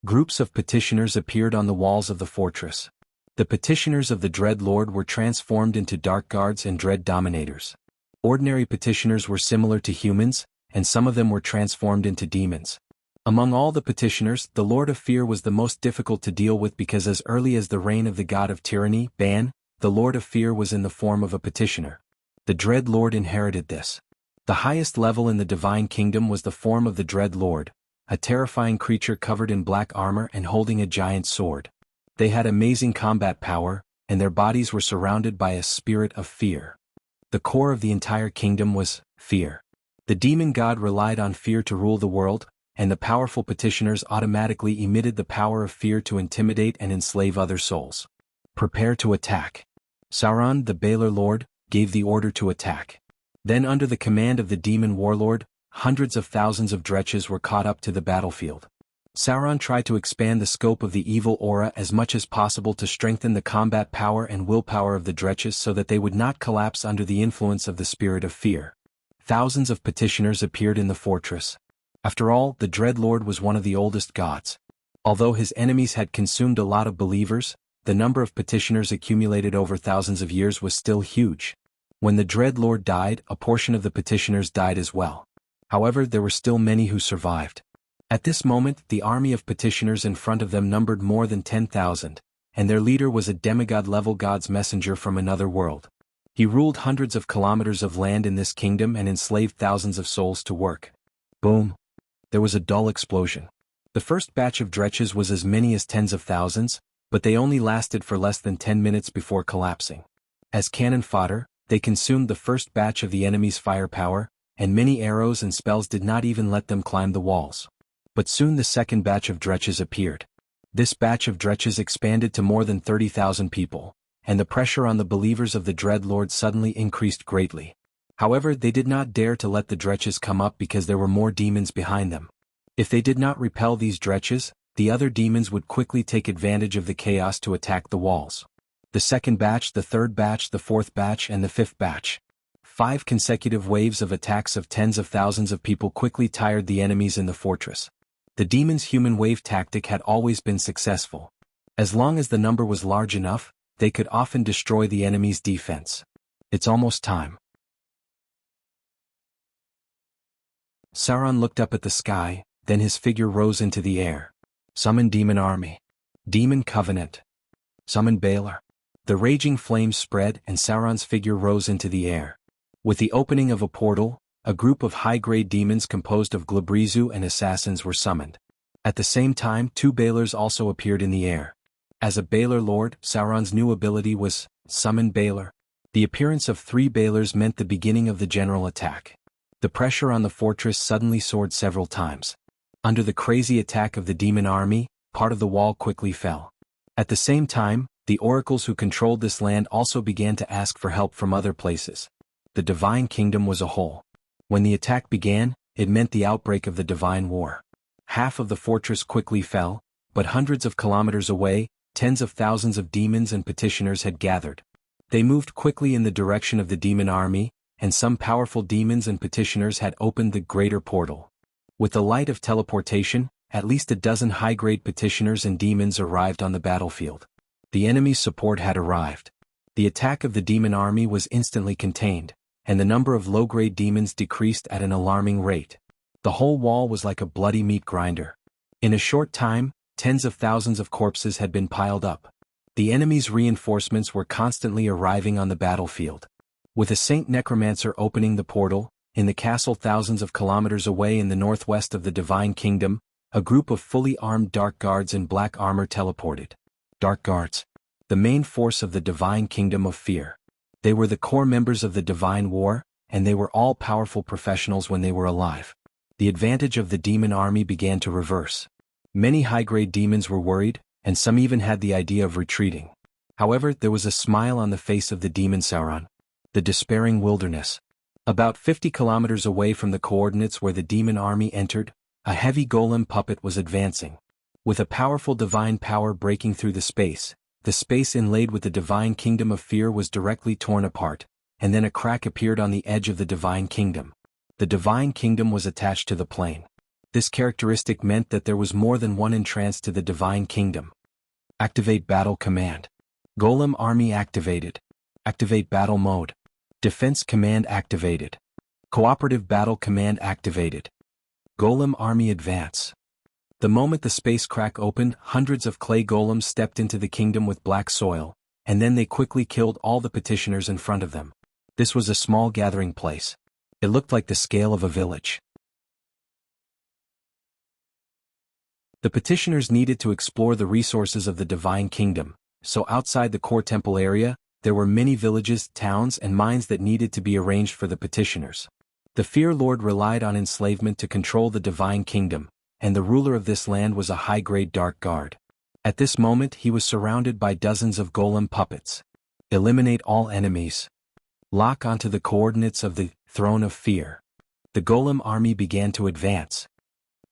Groups of petitioners appeared on the walls of the fortress. The petitioners of the Dread Lord were transformed into dark guards and dread dominators. Ordinary petitioners were similar to humans, and some of them were transformed into demons. Among all the petitioners, the Lord of Fear was the most difficult to deal with because as early as the reign of the god of tyranny, Ban, the Lord of Fear was in the form of a petitioner. The Dread Lord inherited this. The highest level in the divine kingdom was the form of the Dread Lord, a terrifying creature covered in black armor and holding a giant sword. They had amazing combat power, and their bodies were surrounded by a spirit of fear. The core of the entire kingdom was fear. The demon god relied on fear to rule the world, and the powerful petitioners automatically emitted the power of fear to intimidate and enslave other souls. Prepare to attack. Sauron, the Baylor Lord, gave the order to attack. Then under the command of the demon warlord, hundreds of thousands of dretches were caught up to the battlefield. Sauron tried to expand the scope of the evil aura as much as possible to strengthen the combat power and willpower of the dretches so that they would not collapse under the influence of the spirit of fear. Thousands of petitioners appeared in the fortress. After all, the Dread Lord was one of the oldest gods. Although his enemies had consumed a lot of believers, the number of petitioners accumulated over thousands of years was still huge. When the Dread Lord died, a portion of the petitioners died as well. However, there were still many who survived. At this moment, the army of petitioners in front of them numbered more than 10,000, and their leader was a demigod-level god's messenger from another world. He ruled hundreds of kilometers of land in this kingdom and enslaved thousands of souls to work. Boom! There was a dull explosion. The first batch of dretches was as many as tens of thousands, but they only lasted for less than 10 minutes before collapsing. As cannon fodder, They consumed the first batch of the enemy's firepower, and many arrows and spells did not even let them climb the walls. But soon the second batch of dretches appeared. This batch of dretches expanded to more than 30,000 people, and the pressure on the believers of the Dread Lord suddenly increased greatly. However, they did not dare to let the dretches come up because there were more demons behind them. If they did not repel these dretches, the other demons would quickly take advantage of the chaos to attack the walls. The second batch, the third batch, the fourth batch, and the fifth batch. 5 consecutive waves of attacks of tens of thousands of people quickly tired the enemies in the fortress. The demons' human wave tactic had always been successful. As long as the number was large enough, they could often destroy the enemy's defense. It's almost time. Sauron looked up at the sky, then his figure rose into the air. Summon demon army. Demon covenant. Summon Baelor. The raging flames spread and Sauron's figure rose into the air. With the opening of a portal, a group of high-grade demons composed of Glabrizu and assassins were summoned. At the same time, 2 Baelors also appeared in the air. As a Baelor lord, Sauron's new ability was Summon Baelor. The appearance of 3 Baelors meant the beginning of the general attack. The pressure on the fortress suddenly soared several times. Under the crazy attack of the demon army, part of the wall quickly fell. At the same time, the oracles who controlled this land also began to ask for help from other places. The Divine Kingdom was a whole. When the attack began, it meant the outbreak of the Divine War. Half of the fortress quickly fell, but hundreds of kilometers away, tens of thousands of demons and petitioners had gathered. They moved quickly in the direction of the demon army, and some powerful demons and petitioners had opened the greater portal. With the light of teleportation, at least a dozen high-grade petitioners and demons arrived on the battlefield. The enemy's support had arrived. The attack of the demon army was instantly contained, and the number of low-grade demons decreased at an alarming rate. The whole wall was like a bloody meat grinder. In a short time, tens of thousands of corpses had been piled up. The enemy's reinforcements were constantly arriving on the battlefield. With a Saint Necromancer opening the portal, in the castle thousands of kilometers away in the northwest of the Divine Kingdom, a group of fully armed Dark Guards in black armor teleported. Dark Guards. The main force of the Divine Kingdom of Fear. They were the core members of the Divine War, and they were all powerful professionals when they were alive. The advantage of the demon army began to reverse. Many high-grade demons were worried, and some even had the idea of retreating. However, there was a smile on the face of the demon Sauron. The despairing wilderness. About 50 kilometers away from the coordinates where the demon army entered, a heavy golem puppet was advancing. With a powerful divine power breaking through the space inlaid with the Divine Kingdom of Fear was directly torn apart, and then a crack appeared on the edge of the Divine Kingdom. The Divine Kingdom was attached to the plane. This characteristic meant that there was more than one entrance to the Divine Kingdom. Activate Battle Command. Golem Army activated. Activate Battle Mode. Defense Command activated. Cooperative Battle Command activated. Golem Army Advance. The moment the space crack opened, hundreds of clay golems stepped into the kingdom with black soil, and then they quickly killed all the petitioners in front of them. This was a small gathering place. It looked like the scale of a village. The petitioners needed to explore the resources of the Divine Kingdom, so outside the core temple area, there were many villages, towns, and mines that needed to be arranged for the petitioners. The Fear Lord relied on enslavement to control the Divine Kingdom, and the ruler of this land was a high-grade Dark Guard. At this moment he was surrounded by dozens of golem puppets. Eliminate all enemies. Lock onto the coordinates of the Throne of Fear. The golem army began to advance.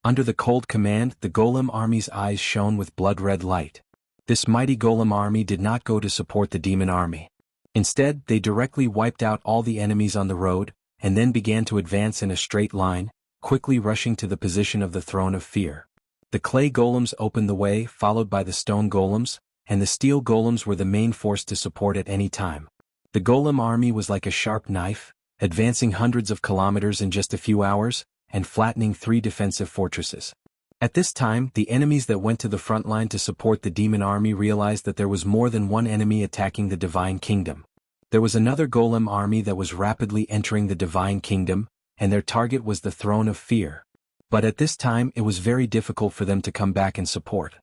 Under the cold command, the golem army's eyes shone with blood-red light. This mighty golem army did not go to support the demon army. Instead, they directly wiped out all the enemies on the road, and then began to advance in a straight line, quickly rushing to the position of the Throne of Fear. The clay golems opened the way, followed by the stone golems, and the steel golems were the main force to support at any time. The golem army was like a sharp knife, advancing hundreds of kilometers in just a few hours, and flattening 3 defensive fortresses. At this time, the enemies that went to the front line to support the demon army realized that there was more than one enemy attacking the Divine Kingdom. There was another golem army that was rapidly entering the Divine Kingdom, and their target was the Throne of Fear. But at this time it was very difficult for them to come back and support.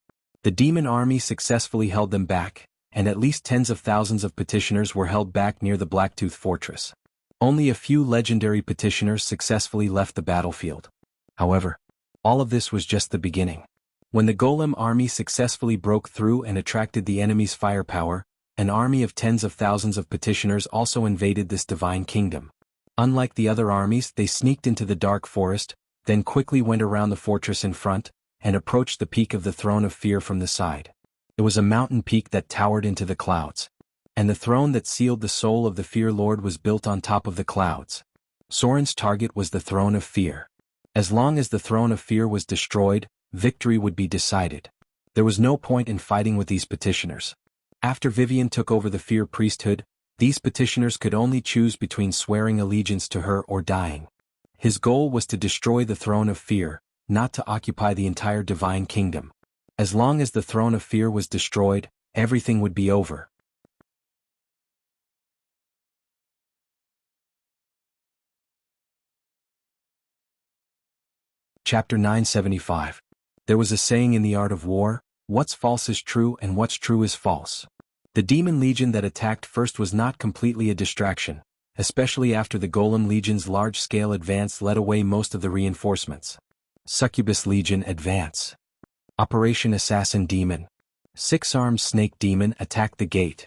The demon army successfully held them back, and at least tens of thousands of petitioners were held back near the Blacktooth Fortress. Only a few legendary petitioners successfully left the battlefield. However, all of this was just the beginning. When the Golem army successfully broke through and attracted the enemy's firepower, an army of tens of thousands of petitioners also invaded this divine kingdom. Unlike the other armies, they sneaked into the dark forest, then quickly went around the fortress in front, and approached the peak of the Throne of Fear from the side. It was a mountain peak that towered into the clouds. And the throne that sealed the soul of the Fear Lord was built on top of the clouds. Soren's target was the Throne of Fear. As long as the Throne of Fear was destroyed, victory would be decided. There was no point in fighting with these petitioners. After Vivian took over the Fear priesthood, these petitioners could only choose between swearing allegiance to her or dying. His goal was to destroy the Throne of Fear, not to occupy the entire divine kingdom. As long as the Throne of Fear was destroyed, everything would be over. Chapter 975. There was a saying in the art of war, what's false is true and what's true is false. The demon legion that attacked first was not completely a distraction, especially after the Golem legion's large-scale advance led away most of the reinforcements. Succubus Legion advance. Operation Assassin Demon. Six-armed Snake Demon attack the gate.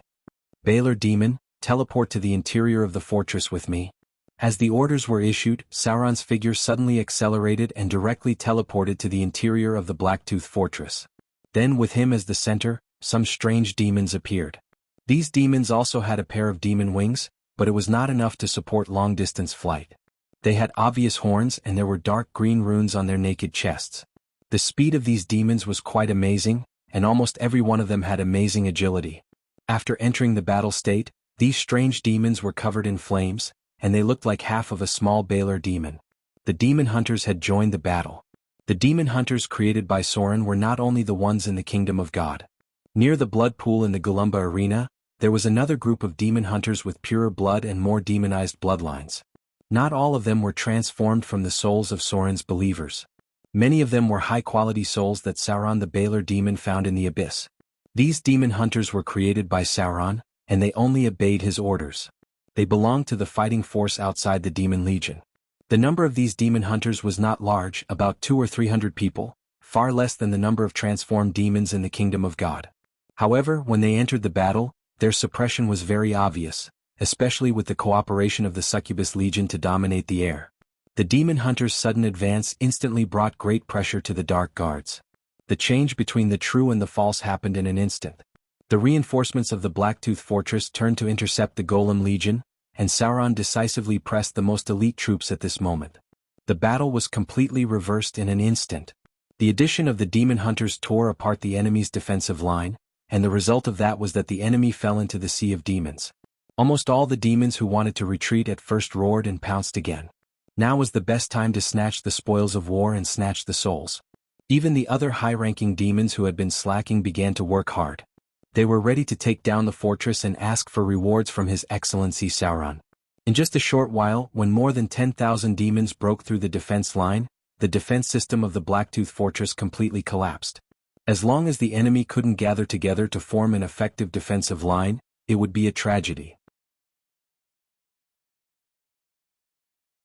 Baylor Demon, teleport to the interior of the fortress with me. As the orders were issued, Sauron's figure suddenly accelerated and directly teleported to the interior of the Blacktooth Fortress. Then with him as the center, some strange demons appeared. These demons also had a pair of demon wings, but it was not enough to support long-distance flight. They had obvious horns and there were dark green runes on their naked chests. The speed of these demons was quite amazing, and almost every one of them had amazing agility. After entering the battle state, these strange demons were covered in flames, and they looked like half of a small Baylor demon. The demon hunters had joined the battle. The demon hunters created by Soren were not only the ones in the kingdom of God. Near the blood pool in the Golumba arena, there was another group of demon hunters with purer blood and more demonized bloodlines. Not all of them were transformed from the souls of Soren's believers. Many of them were high-quality souls that Sauron the Baylor demon found in the abyss. These demon hunters were created by Sauron, and they only obeyed his orders. They belonged to the fighting force outside the Demon Legion. The number of these demon hunters was not large, about 200 or 300 people, far less than the number of transformed demons in the kingdom of God. However, when they entered the battle, their suppression was very obvious, especially with the cooperation of the Succubus Legion to dominate the air. The demon hunters' sudden advance instantly brought great pressure to the Dark Guards. The change between the true and the false happened in an instant. The reinforcements of the Blacktooth Fortress turned to intercept the Golem Legion, and Sauron decisively pressed the most elite troops at this moment. The battle was completely reversed in an instant. The addition of the demon hunters tore apart the enemy's defensive line, and the result of that was that the enemy fell into the sea of demons. Almost all the demons who wanted to retreat at first roared and pounced again. Now was the best time to snatch the spoils of war and snatch the souls. Even the other high-ranking demons who had been slacking began to work hard. They were ready to take down the fortress and ask for rewards from His Excellency Sauron. In just a short while, when more than 10,000 demons broke through the defense line, the defense system of the Blacktooth Fortress completely collapsed. As long as the enemy couldn't gather together to form an effective defensive line, it would be a tragedy.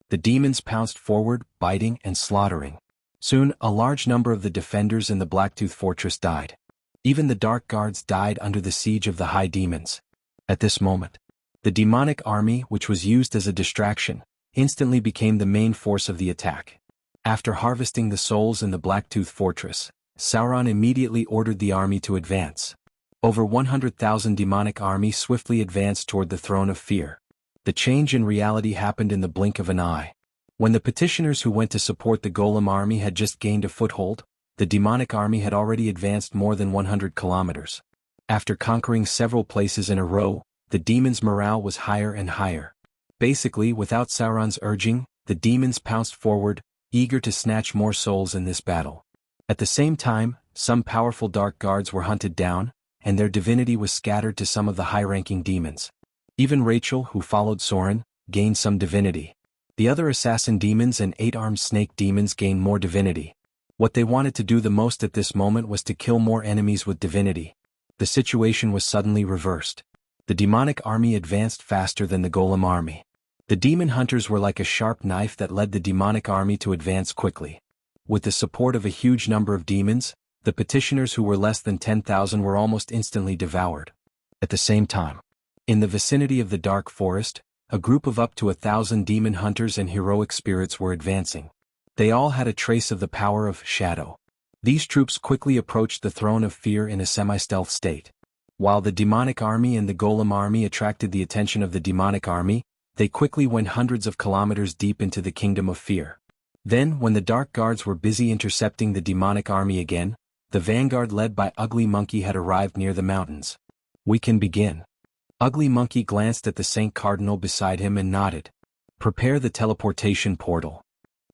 The demons pounced forward, biting and slaughtering. Soon, a large number of the defenders in the Blacktooth Fortress died. Even the Dark Guards died under the siege of the High Demons. At this moment, the demonic army, which was used as a distraction, instantly became the main force of the attack. After harvesting the souls in the Blacktooth Fortress, Sauron immediately ordered the army to advance. Over 100,000 demonic army swiftly advanced toward the Throne of Fear. The change in reality happened in the blink of an eye. When the petitioners who went to support the Golem army had just gained a foothold, the demonic army had already advanced more than 100 kilometers. After conquering several places in a row, the demons' morale was higher and higher. Basically, without Sauron's urging, the demons pounced forward, eager to snatch more souls in this battle. At the same time, some powerful Dark Guards were hunted down, and their divinity was scattered to some of the high-ranking demons. Even Rachel, who followed Soren, gained some divinity. The other assassin demons and 8-armed snake demons gained more divinity. What they wanted to do the most at this moment was to kill more enemies with divinity. the situation was suddenly reversed. The demonic army advanced faster than the golem army. The demon hunters were like a sharp knife that led the demonic army to advance quickly. With the support of a huge number of demons, the petitioners who were less than 10,000 were almost instantly devoured. At the same time, in the vicinity of the dark forest, a group of up to 1,000 demon hunters and heroic spirits were advancing. They all had a trace of the power of shadow. These troops quickly approached the throne of fear in a semi-stealth state. While the demonic army and the golem army attracted the attention of the demonic army, they quickly went hundreds of kilometers deep into the kingdom of fear. Then, when the dark guards were busy intercepting the demonic army again, the vanguard led by Ugly Monkey had arrived near the mountains. "We can begin." Ugly Monkey glanced at the Saint Cardinal beside him and nodded. "Prepare the teleportation portal."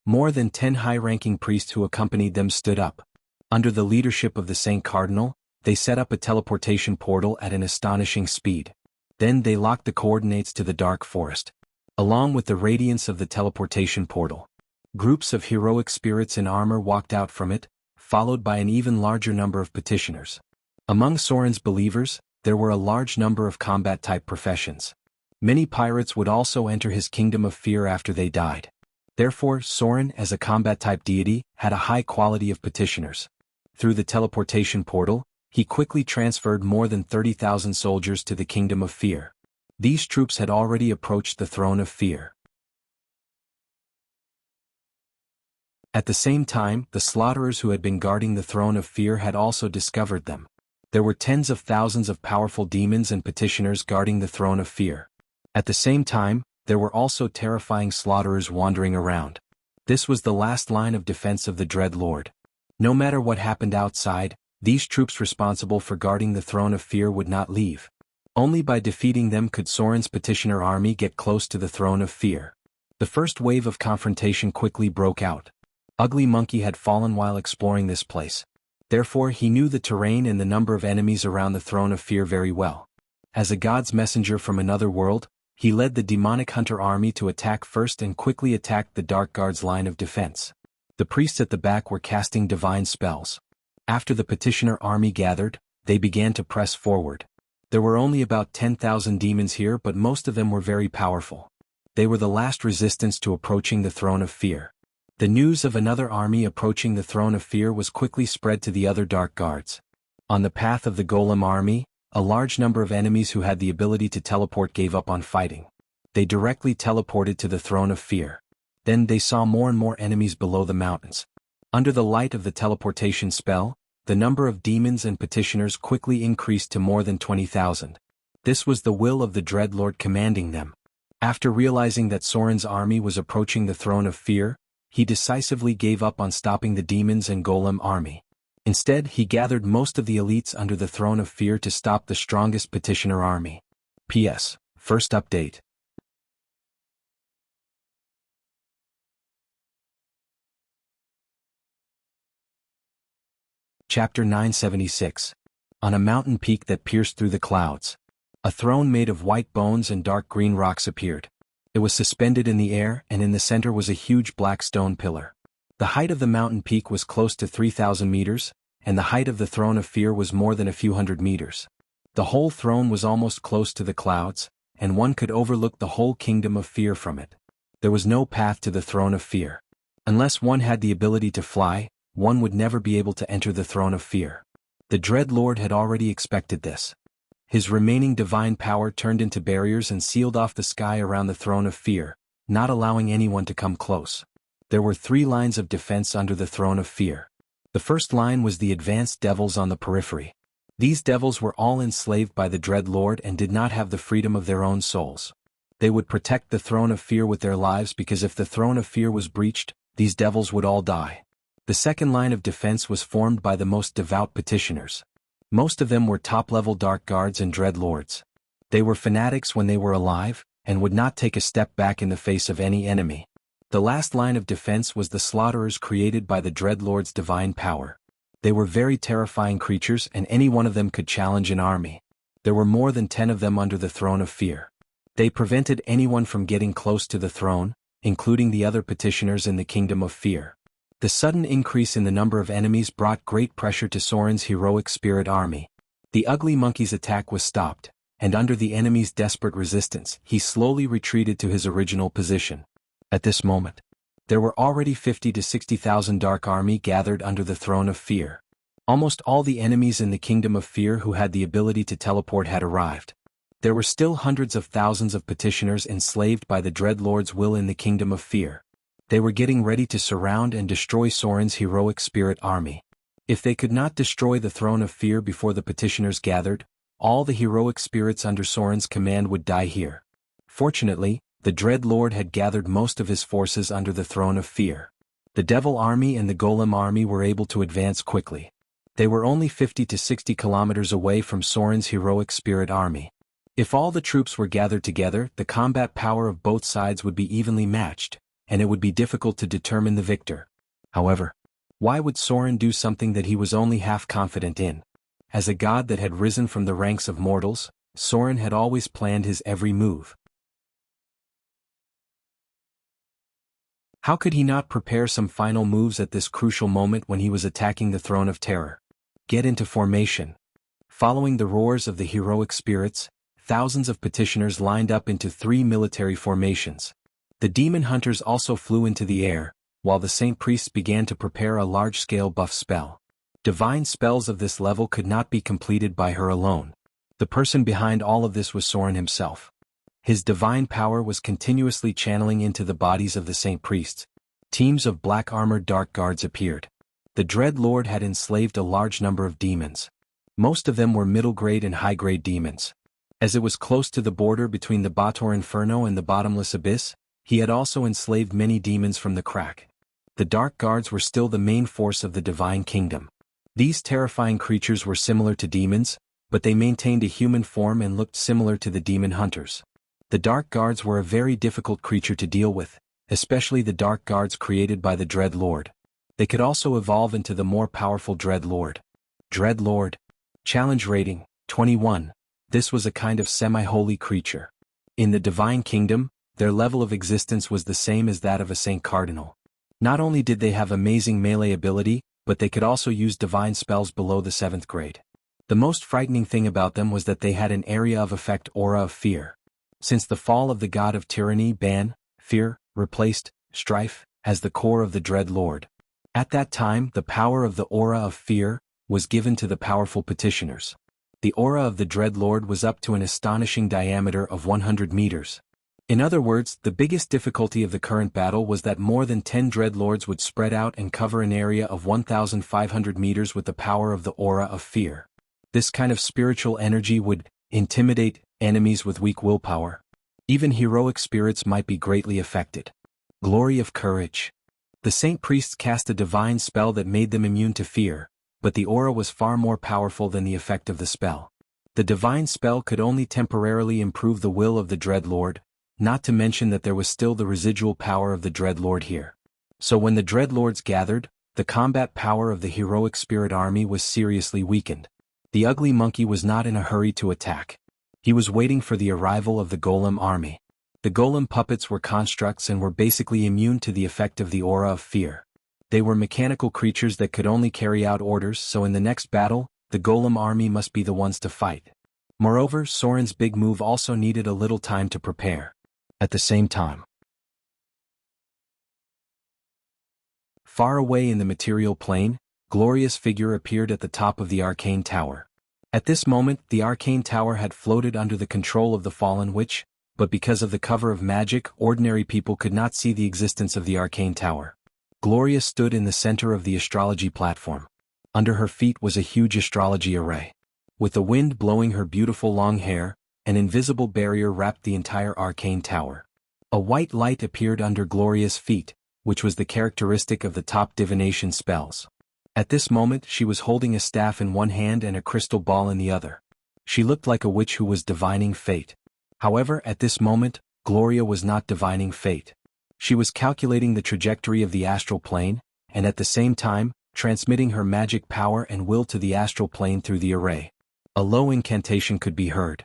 More than 10 high-ranking priests who accompanied them stood up. Under the leadership of the Saint Cardinal, they set up a teleportation portal at an astonishing speed. Then they locked the coordinates to the dark forest. Along with the radiance of the teleportation portal, groups of heroic spirits in armor walked out from it, followed by an even larger number of petitioners. Among Soren's believers, there were a large number of combat-type professions. Many pirates would also enter his kingdom of fear after they died. Therefore, Soren, as a combat-type deity, had a high quality of petitioners. Through the teleportation portal, he quickly transferred more than 30,000 soldiers to the kingdom of fear. These troops had already approached the throne of fear. At the same time, the slaughterers who had been guarding the throne of fear had also discovered them. There were tens of thousands of powerful demons and petitioners guarding the throne of fear. At the same time, there were also terrifying slaughterers wandering around. This was the last line of defense of the Dread Lord. No matter what happened outside, these troops responsible for guarding the throne of fear would not leave. Only by defeating them could Soren's petitioner army get close to the throne of fear. The first wave of confrontation quickly broke out. Ugly Monkey had fallen while exploring this place. Therefore, he knew the terrain and the number of enemies around the throne of fear very well. As a god's messenger from another world, he led the demonic hunter army to attack first and quickly attacked the Dark Guard's line of defense. The priests at the back were casting divine spells. After the petitioner army gathered, they began to press forward. There were only about 10,000 demons here, but most of them were very powerful. They were the last resistance to approaching the throne of fear. The news of another army approaching the throne of fear was quickly spread to the other Dark Guards. On the path of the Golem army, a large number of enemies who had the ability to teleport gave up on fighting. They directly teleported to the throne of fear. Then they saw more and more enemies below the mountains. Under the light of the teleportation spell, the number of demons and petitioners quickly increased to more than 20,000. This was the will of the Dread Lord commanding them. After realizing that Soren's army was approaching the throne of fear, he decisively gave up on stopping the demons and Golem army. Instead, he gathered most of the elites under the throne of fear to stop the strongest petitioner army. P.S. First update. Chapter 976. On a mountain peak that pierced through the clouds, a throne made of white bones and dark green rocks appeared. It was suspended in the air, and in the center was a huge black stone pillar. The height of the mountain peak was close to 3,000 meters, and the height of the throne of fear was more than a few hundred meters. The whole throne was almost close to the clouds, and one could overlook the whole kingdom of fear from it. There was no path to the throne of fear. Unless one had the ability to fly, one would never be able to enter the throne of fear. The Dread Lord had already expected this. His remaining divine power turned into barriers and sealed off the sky around the throne of fear, not allowing anyone to come close. There were 3 lines of defense under the throne of fear. The first line was the advanced devils on the periphery. These devils were all enslaved by the Dread Lord and did not have the freedom of their own souls. They would protect the throne of fear with their lives, because if the throne of fear was breached, these devils would all die. The second line of defense was formed by the most devout petitioners. Most of them were top-level Dark Guards and Dread Lords. They were fanatics when they were alive, and would not take a step back in the face of any enemy. The last line of defense was the slaughterers created by the Dread Lord's divine power. They were very terrifying creatures, and any one of them could challenge an army. There were more than 10 of them under the throne of fear. They prevented anyone from getting close to the throne, including the other petitioners in the kingdom of fear. The sudden increase in the number of enemies brought great pressure to Soren's heroic spirit army. The ugly monkey's attack was stopped, and under the enemy's desperate resistance, he slowly retreated to his original position. At this moment, there were already 50 to 60,000 dark army gathered under the throne of fear. Almost all the enemies in the kingdom of fear who had the ability to teleport had arrived. There were still hundreds of thousands of petitioners enslaved by the Dread Lord's will in the kingdom of fear. They were getting ready to surround and destroy Soren's heroic spirit army. If they could not destroy the throne of fear before the petitioners gathered, all the heroic spirits under Soren's command would die here. Fortunately, the Dread Lord had gathered most of his forces under the throne of fear. The Devil army and the Golem army were able to advance quickly. They were only 50 to 60 kilometers away from Soren's heroic spirit army. If all the troops were gathered together, the combat power of both sides would be evenly matched, and it would be difficult to determine the victor. However, why would Soren do something that he was only half confident in? As a god that had risen from the ranks of mortals, Soren had always planned his every move. How could he not prepare some final moves at this crucial moment when he was attacking the throne of terror? Get into formation. Following the roars of the heroic spirits, thousands of petitioners lined up into 3 military formations. The demon hunters also flew into the air, while the saint priests began to prepare a large-scale buff spell. Divine spells of this level could not be completed by her alone. The person behind all of this was Soren himself. His divine power was continuously channeling into the bodies of the saint priests. Teams of black-armored dark guards appeared. The Dread Lord had enslaved a large number of demons. Most of them were middle-grade and high-grade demons. As it was close to the border between the Bator Inferno and the Bottomless Abyss, he had also enslaved many demons from the crack. The Dark Guards were still the main force of the Divine Kingdom. These terrifying creatures were similar to demons, but they maintained a human form and looked similar to the demon hunters. The Dark Guards were a very difficult creature to deal with, especially the Dark Guards created by the Dread Lord. They could also evolve into the more powerful Dread Lord. Dread Lord. Challenge rating, 21. This was a kind of semi-holy creature. In the Divine Kingdom, their level of existence was the same as that of a Saint Cardinal. Not only did they have amazing melee ability, but they could also use divine spells below the 7th grade. The most frightening thing about them was that they had an area of effect aura of fear. Since the fall of the god of tyranny, fear, replaced strife as the core of the Dread Lord. At that time, the power of the aura of fear was given to the powerful petitioners. The aura of the Dread Lord was up to an astonishing diameter of 100 meters. In other words, the biggest difficulty of the current battle was that more than 10 Dread Lords would spread out and cover an area of 1,500 meters with the power of the aura of fear. This kind of spiritual energy would intimidate enemies with weak willpower. Even heroic spirits might be greatly affected. Glory of courage. The saint priests cast a divine spell that made them immune to fear, but the aura was far more powerful than the effect of the spell. The divine spell could only temporarily improve the will of the Dread Lord, not to mention that there was still the residual power of the Dread Lord here. So when the Dread Lords gathered, the combat power of the heroic spirit army was seriously weakened. The ugly monkey was not in a hurry to attack. He was waiting for the arrival of the Golem army. The Golem puppets were constructs and were basically immune to the effect of the aura of fear. They were mechanical creatures that could only carry out orders, so in the next battle, the Golem army must be the ones to fight. Moreover, Soren's big move also needed a little time to prepare. At the same time, far away in the material plane, glorious figure appeared at the top of the arcane tower. At this moment, the arcane tower had floated under the control of the Fallen Witch, but because of the cover of magic, ordinary people could not see the existence of the arcane tower. Gloria stood in the center of the astrology platform. Under her feet was a huge astrology array. With the wind blowing her beautiful long hair, an invisible barrier wrapped the entire arcane tower. A white light appeared under Gloria's feet, which was the characteristic of the top divination spells. At this moment she was holding a staff in one hand and a crystal ball in the other. She looked like a witch who was divining fate. However, at this moment, Gloria was not divining fate. She was calculating the trajectory of the astral plane, and at the same time, transmitting her magic power and will to the astral plane through the array. A low incantation could be heard.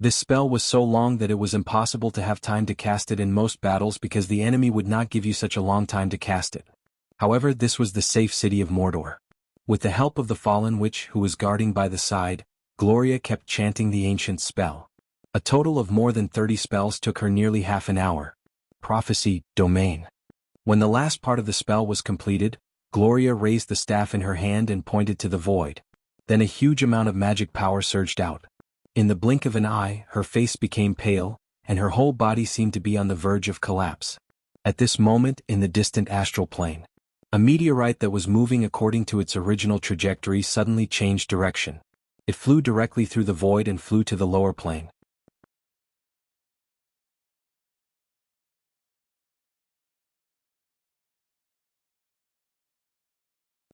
This spell was so long that it was impossible to have time to cast it in most battles because the enemy would not give you such a long time to cast it. However, this was the safe city of Mordor. With the help of the Fallen Witch who was guarding by the side, Gloria kept chanting the ancient spell. A total of more than 30 spells took her nearly half an hour. Prophecy, domain. When the last part of the spell was completed, Gloria raised the staff in her hand and pointed to the void. Then a huge amount of magic power surged out. In the blink of an eye, her face became pale, and her whole body seemed to be on the verge of collapse. At this moment, in the distant astral plane, a meteorite that was moving according to its original trajectory suddenly changed direction. It flew directly through the void and flew to the lower plane.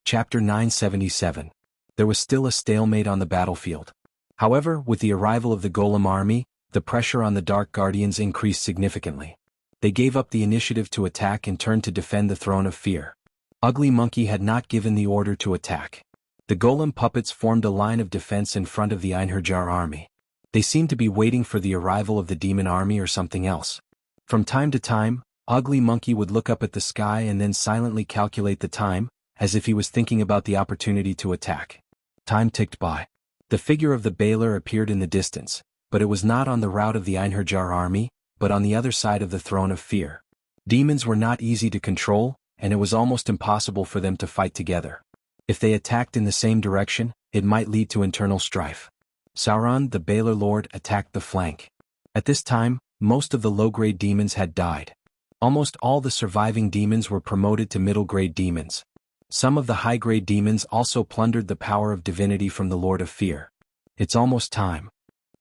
Chapter 977. There was still a stalemate on the battlefield. However, with the arrival of the Golem army, the pressure on the Dark Guardians increased significantly. They gave up the initiative to attack and turned to defend the Throne of Fear. Ugly Monkey had not given the order to attack. The Golem puppets formed a line of defense in front of the Einherjar army. They seemed to be waiting for the arrival of the demon army or something else. From time to time, Ugly Monkey would look up at the sky and then silently calculate the time, as if he was thinking about the opportunity to attack. Time ticked by. The figure of the Baylor appeared in the distance, but it was not on the route of the Einherjar army, but on the other side of the Throne of Fear. Demons were not easy to control, and it was almost impossible for them to fight together. If they attacked in the same direction, it might lead to internal strife. Sauron, the Baylor Lord, attacked the flank. At this time, most of the low-grade demons had died. Almost all the surviving demons were promoted to middle-grade demons. Some of the high-grade demons also plundered the power of divinity from the Lord of Fear. It's almost time.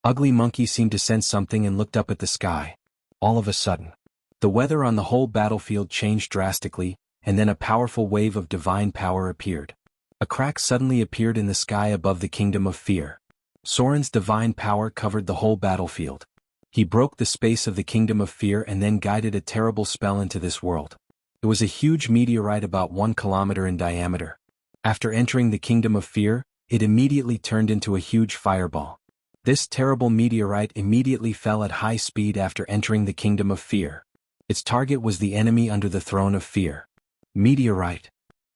Ugly Monkey seemed to sense something and looked up at the sky. All of a sudden, the weather on the whole battlefield changed drastically, and then a powerful wave of divine power appeared. A crack suddenly appeared in the sky above the Kingdom of Fear. Soren's divine power covered the whole battlefield. He broke the space of the Kingdom of Fear and then guided a terrible spell into this world. It was a huge meteorite about 1 kilometer in diameter. After entering the Kingdom of Fear, it immediately turned into a huge fireball. This terrible meteorite immediately fell at high speed after entering the Kingdom of Fear. Its target was the enemy under the Throne of Fear. Meteorite.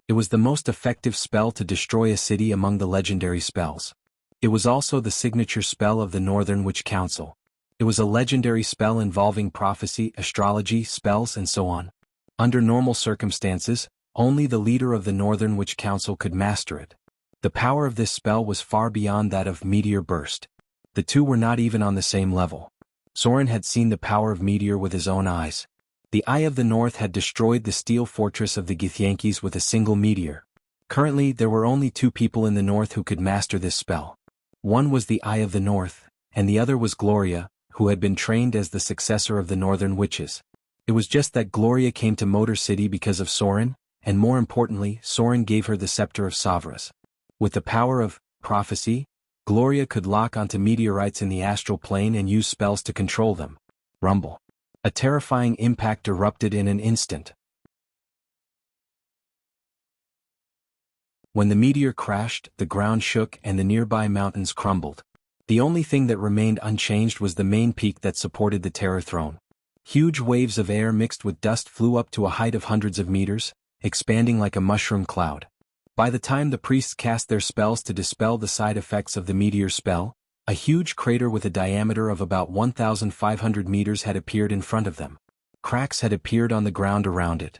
It was the most effective spell to destroy a city among the legendary spells. It was also the signature spell of the Northern Witch Council. It was a legendary spell involving prophecy, astrology, spells, and so on. Under normal circumstances, only the leader of the Northern Witch Council could master it. The power of this spell was far beyond that of Meteor Burst. The two were not even on the same level. Soren had seen the power of Meteor with his own eyes. The Eye of the North had destroyed the steel fortress of the Githyanki with a single meteor. Currently, there were only 2 people in the north who could master this spell. One was the Eye of the North, and the other was Gloria, who had been trained as the successor of the Northern Witches. It was just that Gloria came to Motor City because of Soren, and more importantly, Soren gave her the Scepter of Savras. With the power of prophecy, Gloria could lock onto meteorites in the astral plane and use spells to control them. Rumble. A terrifying impact erupted in an instant. When the meteor crashed, the ground shook and the nearby mountains crumbled. The only thing that remained unchanged was the main peak that supported the Terror Throne. Huge waves of air mixed with dust flew up to a height of hundreds of meters, expanding like a mushroom cloud. By the time the priests cast their spells to dispel the side effects of the meteor spell, a huge crater with a diameter of about 1,500 meters had appeared in front of them. Cracks had appeared on the ground around it.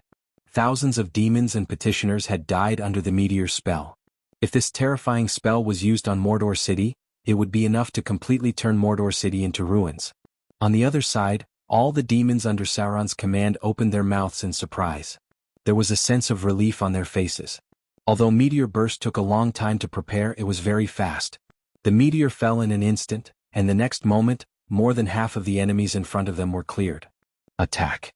Thousands of demons and petitioners had died under the meteor spell. If this terrifying spell was used on Mordor City, it would be enough to completely turn Mordor City into ruins. On the other side, all the demons under Sauron's command opened their mouths in surprise. There was a sense of relief on their faces. Although Meteor Burst took a long time to prepare, it was very fast. The meteor fell in an instant, and the next moment, more than half of the enemies in front of them were cleared. Attack.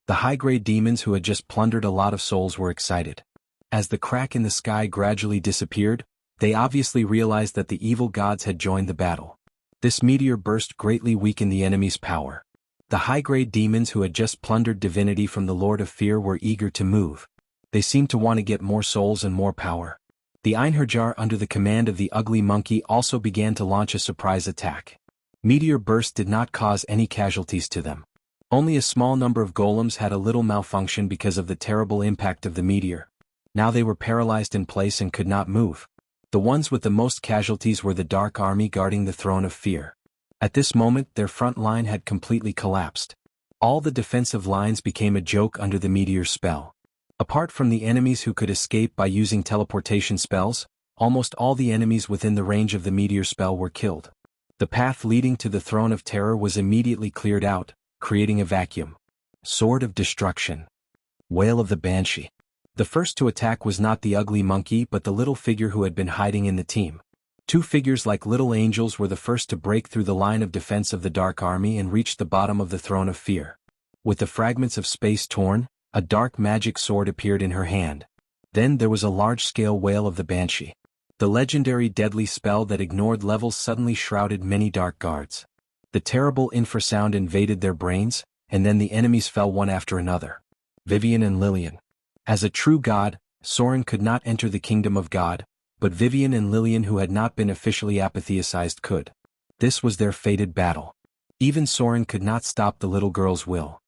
The high-grade demons who had just plundered a lot of souls were excited. As the crack in the sky gradually disappeared, they obviously realized that the evil gods had joined the battle. This meteor burst greatly weakened the enemy's power. The high-grade demons who had just plundered divinity from the Lord of Fear were eager to move. They seemed to want to get more souls and more power. The Einherjar under the command of the Ugly Monkey also began to launch a surprise attack. Meteor Burst did not cause any casualties to them. Only a small number of golems had a little malfunction because of the terrible impact of the meteor. Now they were paralyzed in place and could not move. The ones with the most casualties were the Dark Army guarding the Throne of Fear. At this moment their front line had completely collapsed. All the defensive lines became a joke under the meteor spell. Apart from the enemies who could escape by using teleportation spells, almost all the enemies within the range of the meteor spell were killed. The path leading to the Throne of Terror was immediately cleared out, creating a vacuum. Sword of Destruction. Wail of the Banshee. The first to attack was not the ugly monkey but the little figure who had been hiding in the team. Two figures like little angels were the first to break through the line of defense of the Dark Army and reach the bottom of the Throne of Fear. With the fragments of space torn, a dark magic sword appeared in her hand. Then there was a large-scale wail of the Banshee. The legendary deadly spell that ignored levels suddenly shrouded many dark guards. The terrible infrasound invaded their brains, and then the enemies fell one after another. Vivian and Lillian. As a true god, Soren could not enter the kingdom of God, but Vivian and Lillian who had not been apitheicized apatheicized could. This was their fated battle. Even Soren could not stop the little girl's will.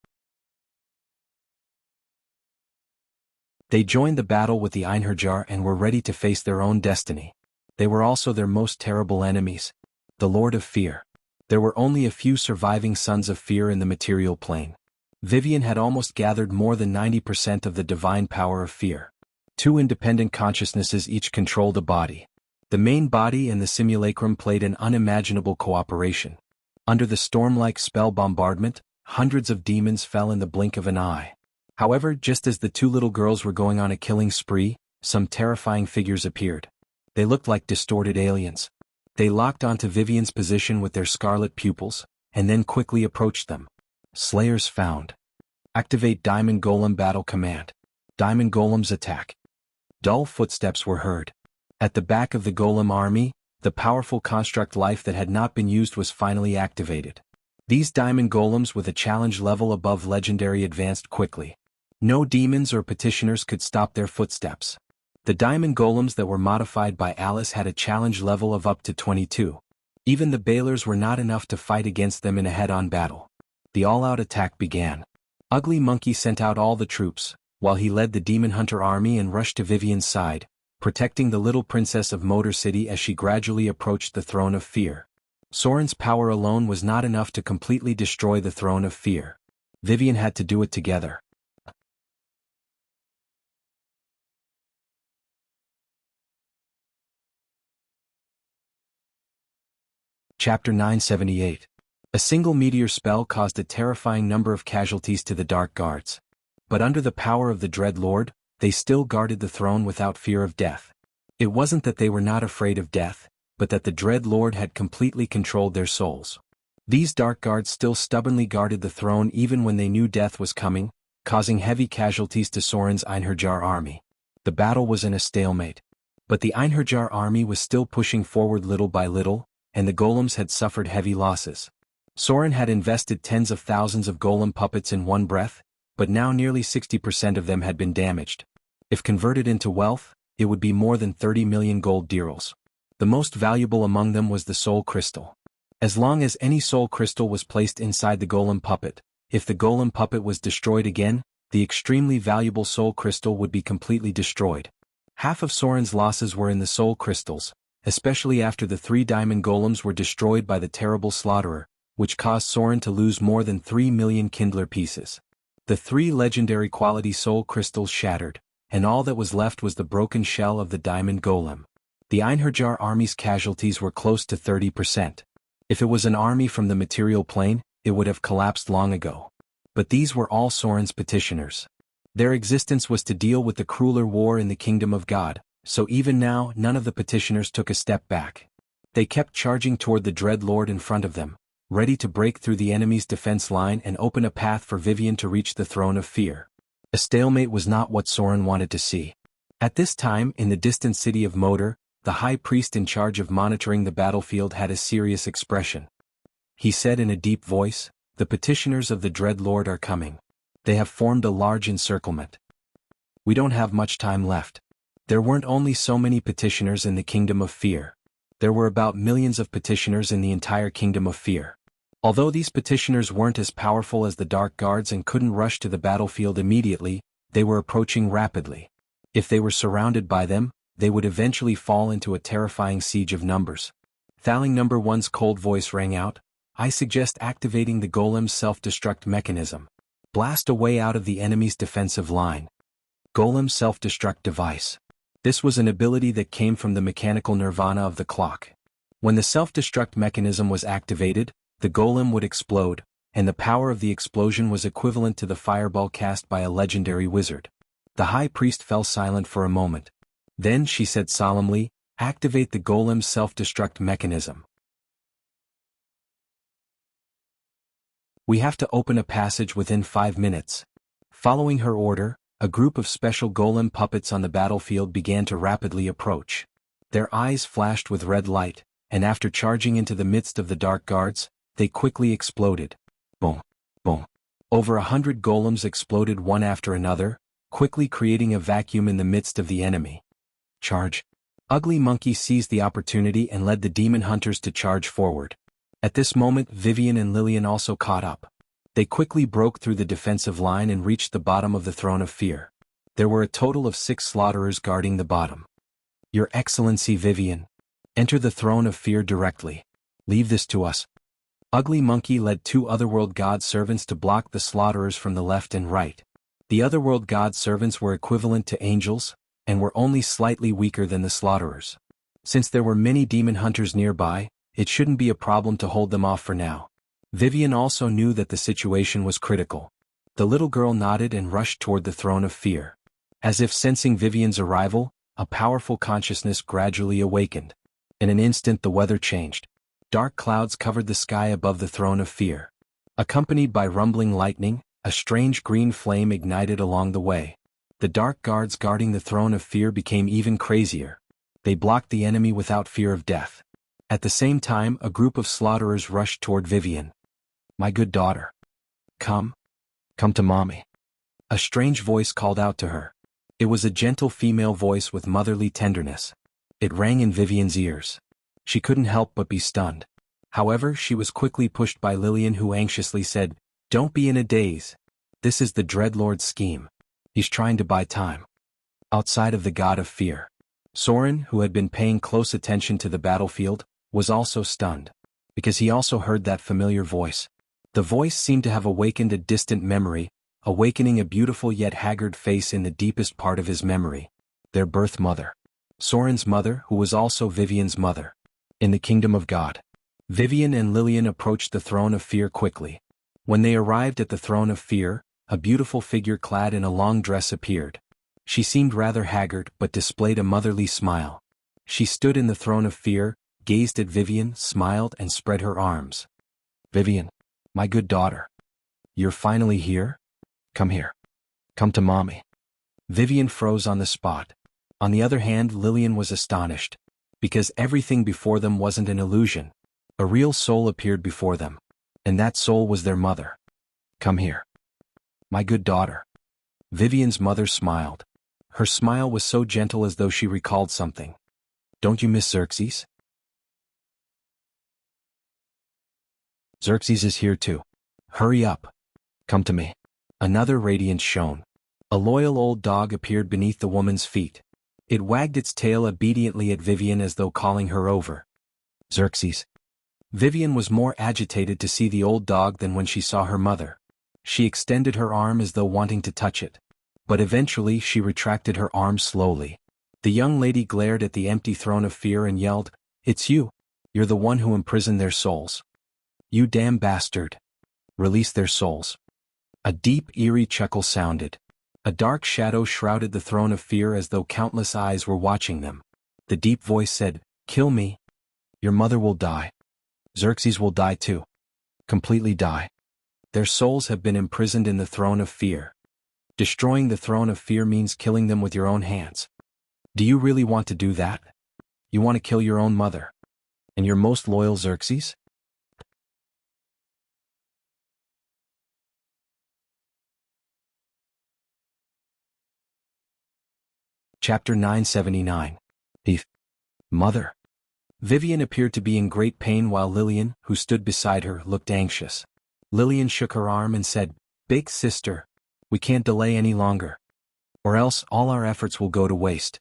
They joined the battle with the Einherjar and were ready to face their own destiny. They were also their most terrible enemies, the Lord of Fear. There were only a few surviving sons of fear in the material plane. Vivian had almost gathered more than 90% of the divine power of fear. Two independent consciousnesses each controlled a body. The main body and the simulacrum played an unimaginable cooperation. Under the storm-like spell bombardment, hundreds of demons fell in the blink of an eye. However, just as the two little girls were going on a killing spree, some terrifying figures appeared. They looked like distorted aliens. They locked onto Vivian's position with their scarlet pupils, and then quickly approached them. Slayers found. Activate Diamond Golem Battle Command. Diamond Golems attack. Dull footsteps were heard. At the back of the Golem army, the powerful construct life that had not been used was finally activated. These Diamond Golems with a challenge level above legendary advanced quickly. No demons or petitioners could stop their footsteps. The Diamond Golems that were modified by Alice had a challenge level of up to 22. Even the Balers were not enough to fight against them in a head-on battle. The all-out attack began. Ugly Monkey sent out all the troops, while he led the Demon Hunter army and rushed to Vivian's side, protecting the little princess of Motor City as she gradually approached the Throne of Fear. Soren's power alone was not enough to completely destroy the Throne of Fear. Vivian had to do it together. Chapter 978. A single meteor spell caused a terrifying number of casualties to the Dark Guards. But under the power of the Dread Lord, they still guarded the throne without fear of death. It wasn't that they were not afraid of death, but that the Dread Lord had completely controlled their souls. These Dark Guards still stubbornly guarded the throne even when they knew death was coming, causing heavy casualties to Soren's Einherjar army. The battle was in a stalemate. But the Einherjar army was still pushing forward little by little, and the golems had suffered heavy losses. Soren had invested tens of thousands of golem puppets in one breath, but now nearly 60% of them had been damaged. If converted into wealth, it would be more than 30 million gold dirhams. The most valuable among them was the soul crystal. As long as any soul crystal was placed inside the golem puppet, if the golem puppet was destroyed again, the extremely valuable soul crystal would be completely destroyed. Half of Soren's losses were in the soul crystals, especially after the 3 diamond golems were destroyed by the terrible slaughterer, which caused Soren to lose more than 3 million kindler pieces. The 3 legendary quality soul crystals shattered, and all that was left was the broken shell of the diamond golem. The Einherjar army's casualties were close to 30%. If it was an army from the material plane, it would have collapsed long ago. But these were all Soren's petitioners. Their existence was to deal with the crueler war in the kingdom of God, so even now none of the petitioners took a step back. They kept charging toward the Dread Lord in front of them, ready to break through the enemy's defense line and open a path for Vivian to reach the Throne of Fear. A stalemate was not what Soren wanted to see. At this time, in the distant city of Motor, the high priest in charge of monitoring the battlefield had a serious expression. He said in a deep voice, "The petitioners of the Dread Lord are coming. They have formed a large encirclement. We don't have much time left." There weren't only so many petitioners in the Kingdom of Fear. There were about millions of petitioners in the entire Kingdom of Fear. Although these petitioners weren't as powerful as the Dark Guards and couldn't rush to the battlefield immediately, they were approaching rapidly. If they were surrounded by them, they would eventually fall into a terrifying siege of numbers. Thaling number 1's cold voice rang out, "I suggest activating the golem's self-destruct mechanism. Blast a way out of the enemy's defensive line." Golem self-destruct device. This was an ability that came from the mechanical nirvana of the clock. When the self-destruct mechanism was activated, the golem would explode, and the power of the explosion was equivalent to the fireball cast by a legendary wizard. The high priest fell silent for a moment. Then she said solemnly, "Activate the golem's self-destruct mechanism. We have to open a passage within 5 minutes." Following her order, a group of special golem puppets on the battlefield began to rapidly approach. Their eyes flashed with red light, and after charging into the midst of the dark guards, they quickly exploded. Boom, boom. Over 100 golems exploded one after another, quickly creating a vacuum in the midst of the enemy. Charge. Ugly Monkey seized the opportunity and led the demon hunters to charge forward. At this moment, Vivian and Lillian also caught up. They quickly broke through the defensive line and reached the bottom of the Throne of Fear. There were a total of 6 slaughterers guarding the bottom. "Your Excellency Vivian, enter the Throne of Fear directly. Leave this to us." Ugly Monkey led 2 Otherworld God servants to block the slaughterers from the left and right. The Otherworld God servants were equivalent to angels, and were only slightly weaker than the slaughterers. Since there were many demon hunters nearby, it shouldn't be a problem to hold them off for now. Vivian also knew that the situation was critical. The little girl nodded and rushed toward the Throne of Fear. As if sensing Vivian's arrival, a powerful consciousness gradually awakened. In an instant the weather changed. Dark clouds covered the sky above the Throne of Fear. Accompanied by rumbling lightning, a strange green flame ignited along the way. The dark guards guarding the Throne of Fear became even crazier. They blocked the enemy without fear of death. At the same time, a group of slaughterers rushed toward Vivian. "My good daughter. Come. Come to mommy." A strange voice called out to her. It was a gentle female voice with motherly tenderness. It rang in Vivian's ears. She couldn't help but be stunned. However, she was quickly pushed by Lillian, who anxiously said, "Don't be in a daze. This is the Dreadlord's scheme. He's trying to buy time." Outside of the God of Fear, Soren, who had been paying close attention to the battlefield, was also stunned, because he also heard that familiar voice. The voice seemed to have awakened a distant memory, awakening a beautiful yet haggard face in the deepest part of his memory. Their birth mother. Soren's mother, who was also Vivian's mother. In the kingdom of God. Vivian and Lillian approached the Throne of Fear quickly. When they arrived at the Throne of Fear, a beautiful figure clad in a long dress appeared. She seemed rather haggard but displayed a motherly smile. She stood in the Throne of Fear, gazed at Vivian, smiled and spread her arms. "Vivian, my good daughter. You're finally here? Come here. Come to mommy." Vivian froze on the spot. On the other hand, Lillian was astonished. Because everything before them wasn't an illusion. A real soul appeared before them. And that soul was their mother. "Come here. My good daughter." Vivian's mother smiled. Her smile was so gentle as though she recalled something. "Don't you miss Xerxes?" "Xerxes is here too. Hurry up. Come to me." Another radiance shone. A loyal old dog appeared beneath the woman's feet. It wagged its tail obediently at Vivian as though calling her over. "Xerxes." Vivian was more agitated to see the old dog than when she saw her mother. She extended her arm as though wanting to touch it. But eventually she retracted her arm slowly. The young lady glared at the empty Throne of Fear and yelled, "It's you. You're the one who imprisoned their souls. You damn bastard. Release their souls." A deep, eerie chuckle sounded. A dark shadow shrouded the Throne of Fear as though countless eyes were watching them. The deep voice said, "Kill me. Your mother will die. Xerxes will die too. Completely die. Their souls have been imprisoned in the Throne of Fear. Destroying the Throne of Fear means killing them with your own hands. Do you really want to do that? You want to kill your own mother? And your most loyal Xerxes?" Chapter 979. Thief. Mother. Vivian appeared to be in great pain while Lillian, who stood beside her, looked anxious. Lillian shook her arm and said, "Big sister, we can't delay any longer. Or else all our efforts will go to waste."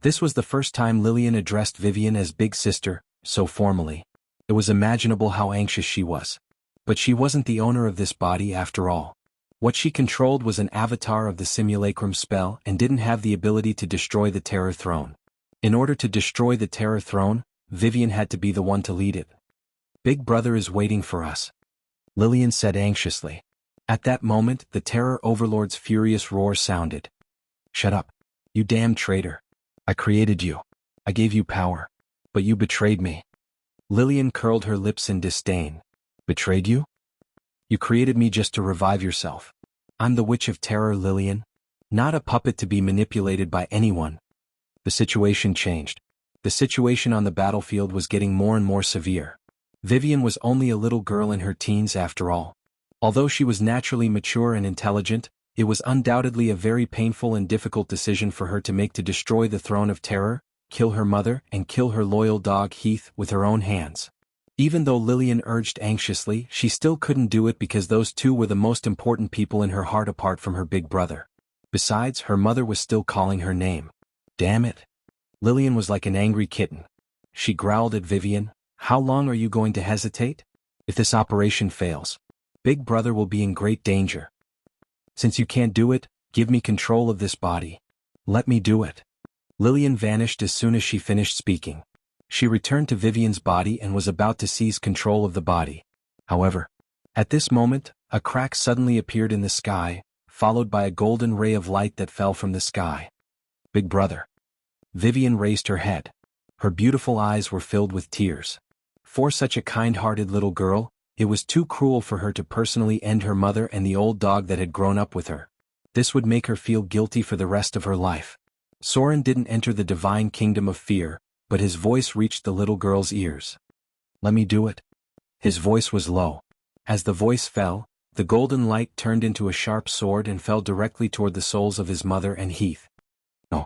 This was the first time Lillian addressed Vivian as Big Sister, so formally. It was imaginable how anxious she was. But she wasn't the owner of this body after all. What she controlled was an avatar of the simulacrum spell and didn't have the ability to destroy the Terror Throne. In order to destroy the Terror Throne, Vivian had to be the one to lead it. Big Brother is waiting for us, Lillian said anxiously. At that moment, the Terror Overlord's furious roar sounded. Shut up, you damn traitor. I created you. I gave you power. But you betrayed me. Lillian curled her lips in disdain. Betrayed you? You created me just to revive yourself. I'm the Witch of Terror, Lillian. Not a puppet to be manipulated by anyone. The situation changed. The situation on the battlefield was getting more and more severe. Vivian was only a little girl in her teens after all. Although she was naturally mature and intelligent, it was undoubtedly a very painful and difficult decision for her to make to destroy the Throne of Terror, kill her mother, and kill her loyal dog Heath with her own hands. Even though Lillian urged anxiously, she still couldn't do it because those two were the most important people in her heart apart from her big brother. Besides, her mother was still calling her name. Damn it. Lillian was like an angry kitten. She growled at Vivian, "How long are you going to hesitate? If this operation fails, Big Brother will be in great danger. Since you can't do it, give me control of this body. Let me do it." Lillian vanished as soon as she finished speaking. She returned to Vivian's body and was about to seize control of the body. However, at this moment, a crack suddenly appeared in the sky, followed by a golden ray of light that fell from the sky. Big Brother. Vivian raised her head. Her beautiful eyes were filled with tears. For such a kind-hearted little girl, it was too cruel for her to personally end her mother and the old dog that had grown up with her. This would make her feel guilty for the rest of her life. Soren didn't enter the divine kingdom of fear, but his voice reached the little girl's ears. Let me do it. His voice was low. As the voice fell, the golden light turned into a sharp sword and fell directly toward the souls of his mother and Heath. No.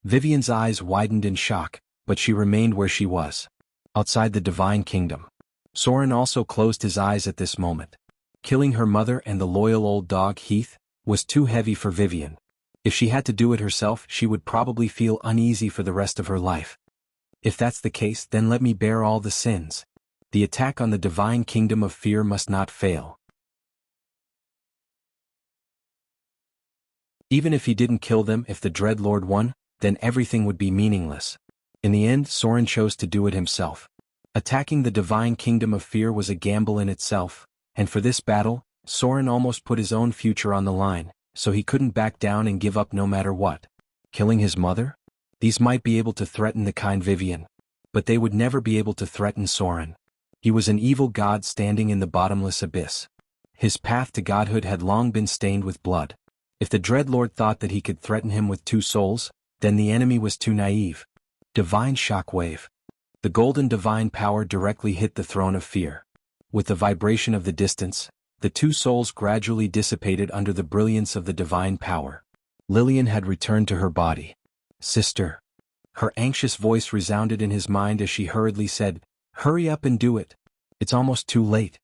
Vivian's eyes widened in shock, but she remained where she was. Outside the divine kingdom. Soren also closed his eyes at this moment. Killing her mother and the loyal old dog Heath was too heavy for Vivian. If she had to do it herself, she would probably feel uneasy for the rest of her life. If that's the case, then let me bear all the sins. The attack on the divine kingdom of fear must not fail. Even if he didn't kill them, if the Dreadlord won, then everything would be meaningless. In the end, Soren chose to do it himself. Attacking the divine kingdom of fear was a gamble in itself, and for this battle, Soren almost put his own future on the line, so he couldn't back down and give up no matter what. Killing his mother? These might be able to threaten the kind Vivian, but they would never be able to threaten Soren. He was an evil god standing in the bottomless abyss. His path to godhood had long been stained with blood. If the Dreadlord thought that he could threaten him with two souls, then the enemy was too naive. Divine shockwave. The golden divine power directly hit the throne of fear. With the vibration of the distance, the two souls gradually dissipated under the brilliance of the divine power. Lillian had returned to her body. Sister. Her anxious voice resounded in his mind as she hurriedly said, "Hurry up and do it. It's almost too late."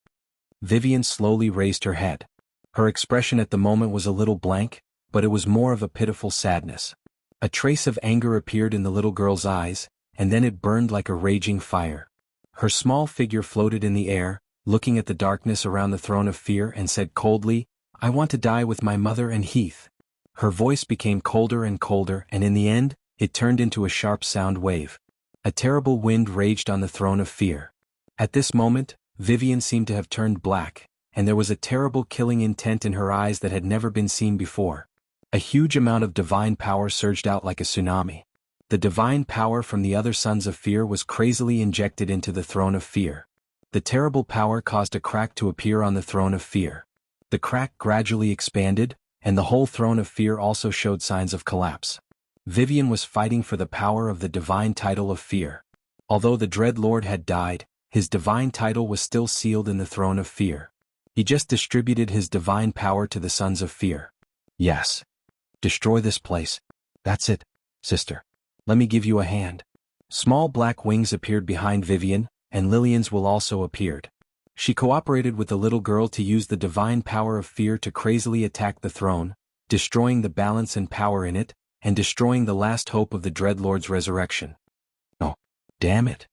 Vivian slowly raised her head. Her expression at the moment was a little blank, but it was more of a pitiful sadness. A trace of anger appeared in the little girl's eyes, and then it burned like a raging fire. Her small figure floated in the air, looking at the darkness around the throne of fear and said coldly, "I want to die with my mother and Heath." Her voice became colder and colder, and in the end, it turned into a sharp sound wave. A terrible wind raged on the throne of fear. At this moment, Vivian seemed to have turned black, and there was a terrible killing intent in her eyes that had never been seen before. A huge amount of divine power surged out like a tsunami. The divine power from the other sons of fear was crazily injected into the throne of fear. The terrible power caused a crack to appear on the throne of fear. The crack gradually expanded, and the whole throne of fear also showed signs of collapse. Vivian was fighting for the power of the divine title of fear. Although the Dreadlord had died, his divine title was still sealed in the throne of fear. He just distributed his divine power to the sons of fear. Yes. Destroy this place. That's it, sister. Let me give you a hand. Small black wings appeared behind Vivian, and Lillian's will also appeared. She cooperated with the little girl to use the divine power of fear to crazily attack the throne, destroying the balance and power in it, and destroying the last hope of the Dreadlord's resurrection. Oh, damn it!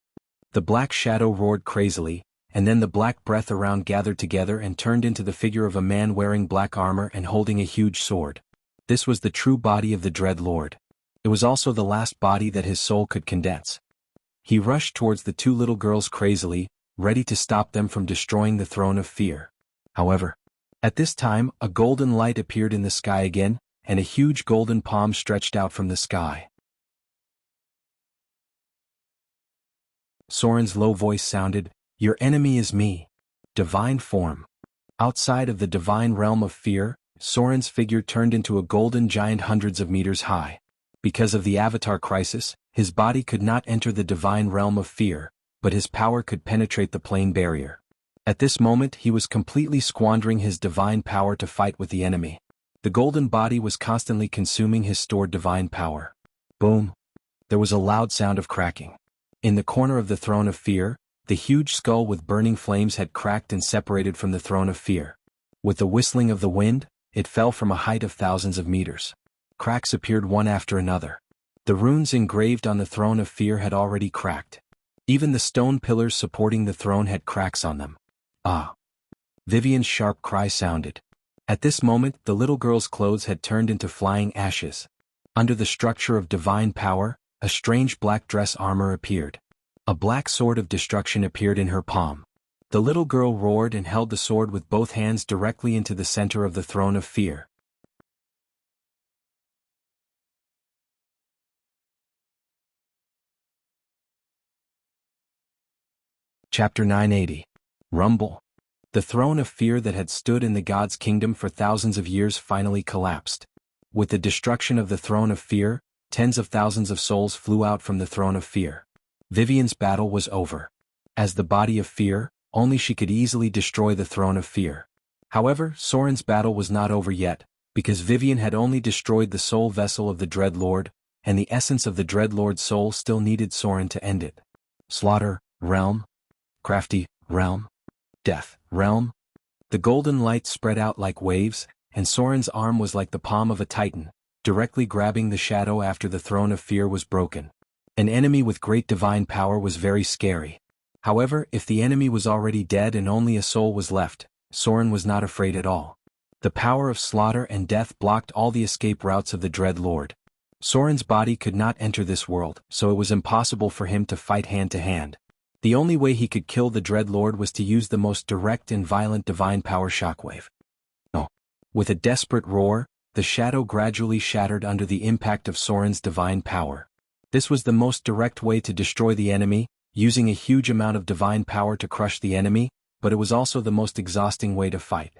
The black shadow roared crazily, and then the black breath around gathered together and turned into the figure of a man wearing black armor and holding a huge sword. This was the true body of the Dreadlord. It was also the last body that his soul could condense. He rushed towards the two little girls crazily, ready to stop them from destroying the throne of fear. However, at this time, a golden light appeared in the sky again, and a huge golden palm stretched out from the sky. Soren's low voice sounded, "Your enemy is me." Divine form. Outside of the divine realm of fear, Soren's figure turned into a golden giant hundreds of meters high. Because of the Avatar crisis, his body could not enter the divine realm of fear, but his power could penetrate the plane barrier. At this moment he was completely squandering his divine power to fight with the enemy. The golden body was constantly consuming his stored divine power. Boom! There was a loud sound of cracking. In the corner of the throne of fear, the huge skull with burning flames had cracked and separated from the throne of fear. With the whistling of the wind, it fell from a height of thousands of meters. Cracks appeared one after another. The runes engraved on the throne of fear had already cracked. Even the stone pillars supporting the throne had cracks on them. Ah! Vivian's sharp cry sounded. At this moment the little girl's clothes had turned into flying ashes. Under the structure of divine power, a strange black dress armor appeared. A black sword of destruction appeared in her palm. The little girl roared and held the sword with both hands directly into the center of the throne of fear. Chapter 980. Rumble. The throne of fear that had stood in the god's kingdom for thousands of years finally collapsed. With the destruction of the throne of fear, tens of thousands of souls flew out from the throne of fear. Vivian's battle was over. As the body of fear, only she could easily destroy the throne of fear. However, Soren's battle was not over yet, because Vivian had only destroyed the soul vessel of the Dreadlord, and the essence of the Dreadlord's soul still needed Soren to end it. Slaughter, realm. Crafty, realm. Death, realm. The golden light spread out like waves, and Soren's arm was like the palm of a titan, directly grabbing the shadow after the throne of fear was broken. An enemy with great divine power was very scary. However, if the enemy was already dead and only a soul was left, Soren was not afraid at all. The power of slaughter and death blocked all the escape routes of the Dreadlord. Soren's body could not enter this world, so it was impossible for him to fight hand to hand. The only way he could kill the Dreadlord was to use the most direct and violent divine power shockwave. Oh! With a desperate roar, the shadow gradually shattered under the impact of Soren's divine power. This was the most direct way to destroy the enemy, using a huge amount of divine power to crush the enemy, but it was also the most exhausting way to fight.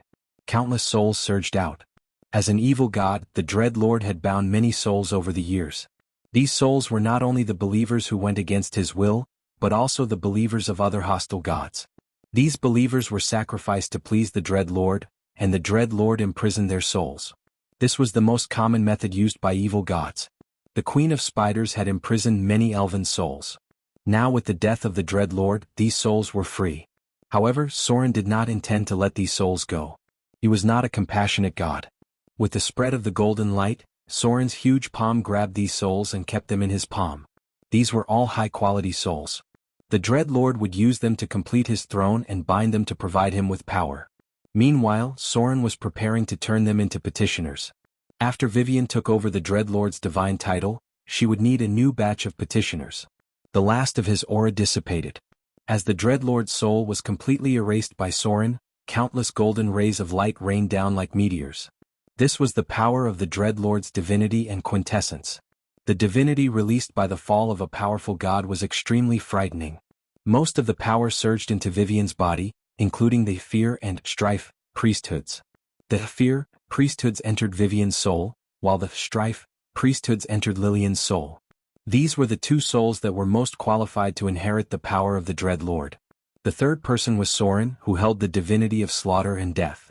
Countless souls surged out. As an evil god, the Dreadlord had bound many souls over the years. These souls were not only the believers who went against his will, but also the believers of other hostile gods. These believers were sacrificed to please the Dreadlord, and the Dreadlord imprisoned their souls. This was the most common method used by evil gods. The Queen of Spiders had imprisoned many elven souls. Now with the death of the Dreadlord, these souls were free. However, Soren did not intend to let these souls go. He was not a compassionate god. With the spread of the golden light, Soren's huge palm grabbed these souls and kept them in his palm. These were all high-quality souls. The Dreadlord would use them to complete his throne and bind them to provide him with power. Meanwhile, Soren was preparing to turn them into petitioners. After Vivian took over the Dreadlord's divine title, she would need a new batch of petitioners. The last of his aura dissipated. As the Dreadlord's soul was completely erased by Soren, countless golden rays of light rained down like meteors. This was the power of the Dreadlord's divinity and quintessence. The divinity released by the fall of a powerful god was extremely frightening. Most of the power surged into Vivian's body, including the fear and strife priesthoods. The fear priesthoods entered Vivian's soul, while the strife priesthoods entered Lillian's soul. These were the two souls that were most qualified to inherit the power of the Dreadlord. The third person was Soren, who held the divinity of slaughter and death.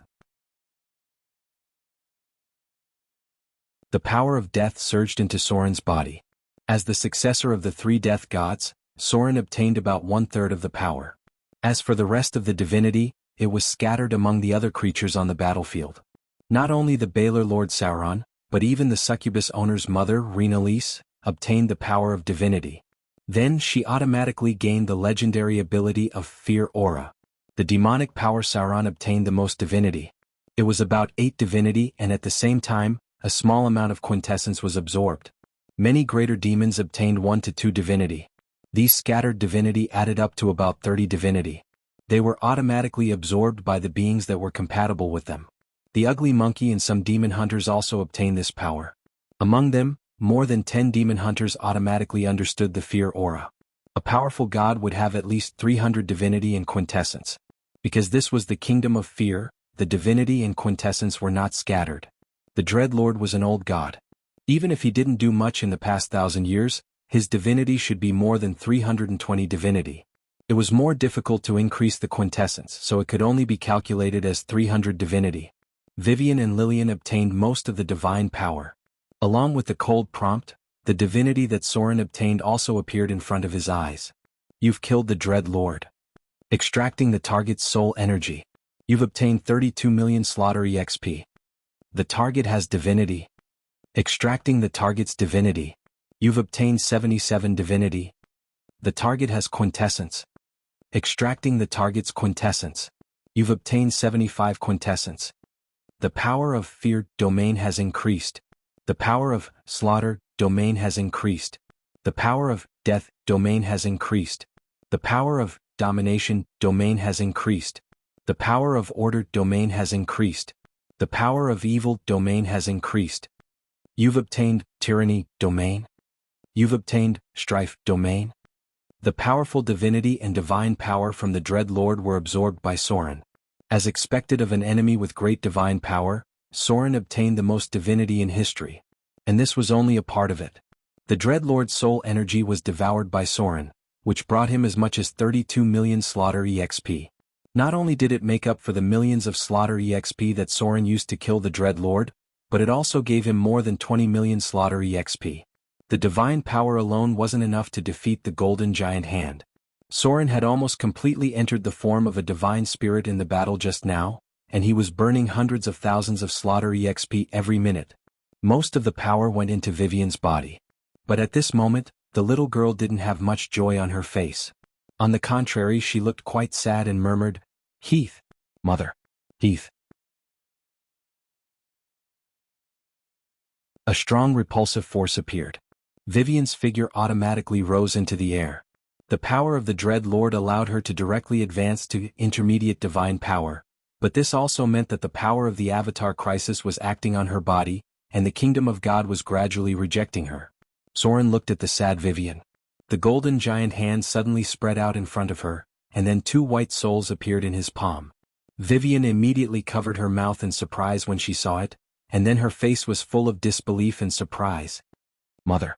The power of death surged into Soren's body. As the successor of the three death gods, Soren obtained about one-third of the power. As for the rest of the divinity, it was scattered among the other creatures on the battlefield. Not only the Baelor Lord Sauron, but even the succubus owner's mother, Renalise, obtained the power of divinity. Then she automatically gained the legendary ability of Fear Aura. The demonic power Sauron obtained the most divinity. It was about 8 divinity, and at the same time, a small amount of quintessence was absorbed. Many greater demons obtained 1 to 2 divinity. These scattered divinity added up to about 30 divinity. They were automatically absorbed by the beings that were compatible with them. The ugly monkey and some demon hunters also obtained this power. Among them, more than 10 demon hunters automatically understood the Fear Aura. A powerful god would have at least 300 divinity and quintessence. Because this was the kingdom of fear, the divinity and quintessence were not scattered. The Dreadlord was an old god. Even if he didn't do much in the past 1,000 years, his divinity should be more than 320 divinity. It was more difficult to increase the quintessence, so it could only be calculated as 300 divinity. Vivian and Lillian obtained most of the divine power. Along with the cold prompt, the divinity that Soren obtained also appeared in front of his eyes. You've killed the Dread Lord. Extracting the target's soul energy. You've obtained 32 million slaughter EXP. The target has divinity. Extracting the target's divinity. You've obtained 77 divinity. The target has quintessence. Extracting the target's quintessence. You've obtained 75 quintessence. The power of fear domain has increased. The power of slaughter domain has increased. The power of death domain has increased. The power of domination domain has increased. The power of order domain has increased. The power of evil domain has increased. You've obtained tyranny domain. You've obtained strife domain. The powerful divinity and divine power from the Dread Lord were absorbed by Soren. As expected of an enemy with great divine power, Soren obtained the most divinity in history. And this was only a part of it. The Dread Lord's soul energy was devoured by Soren, which brought him as much as 32 million slaughter EXP. Not only did it make up for the millions of slaughter EXP that Soren used to kill the Dread Lord, but it also gave him more than 20 million slaughter EXP. The divine power alone wasn't enough to defeat the Golden Giant Hand. Soren had almost completely entered the form of a divine spirit in the battle just now, and he was burning hundreds of thousands of slaughter EXP every minute. Most of the power went into Vivian's body. But at this moment, the little girl didn't have much joy on her face. On the contrary, she looked quite sad and murmured, "Heath, mother, Heath." A strong repulsive force appeared. Vivian's figure automatically rose into the air. The power of the Dread Lord allowed her to directly advance to intermediate divine power, but this also meant that the power of the Avatar crisis was acting on her body, and the kingdom of God was gradually rejecting her. Soren looked at the sad Vivian. The Golden Giant Hand suddenly spread out in front of her, and then 2 white souls appeared in his palm. Vivian immediately covered her mouth in surprise when she saw it, and then her face was full of disbelief and surprise. "Mother."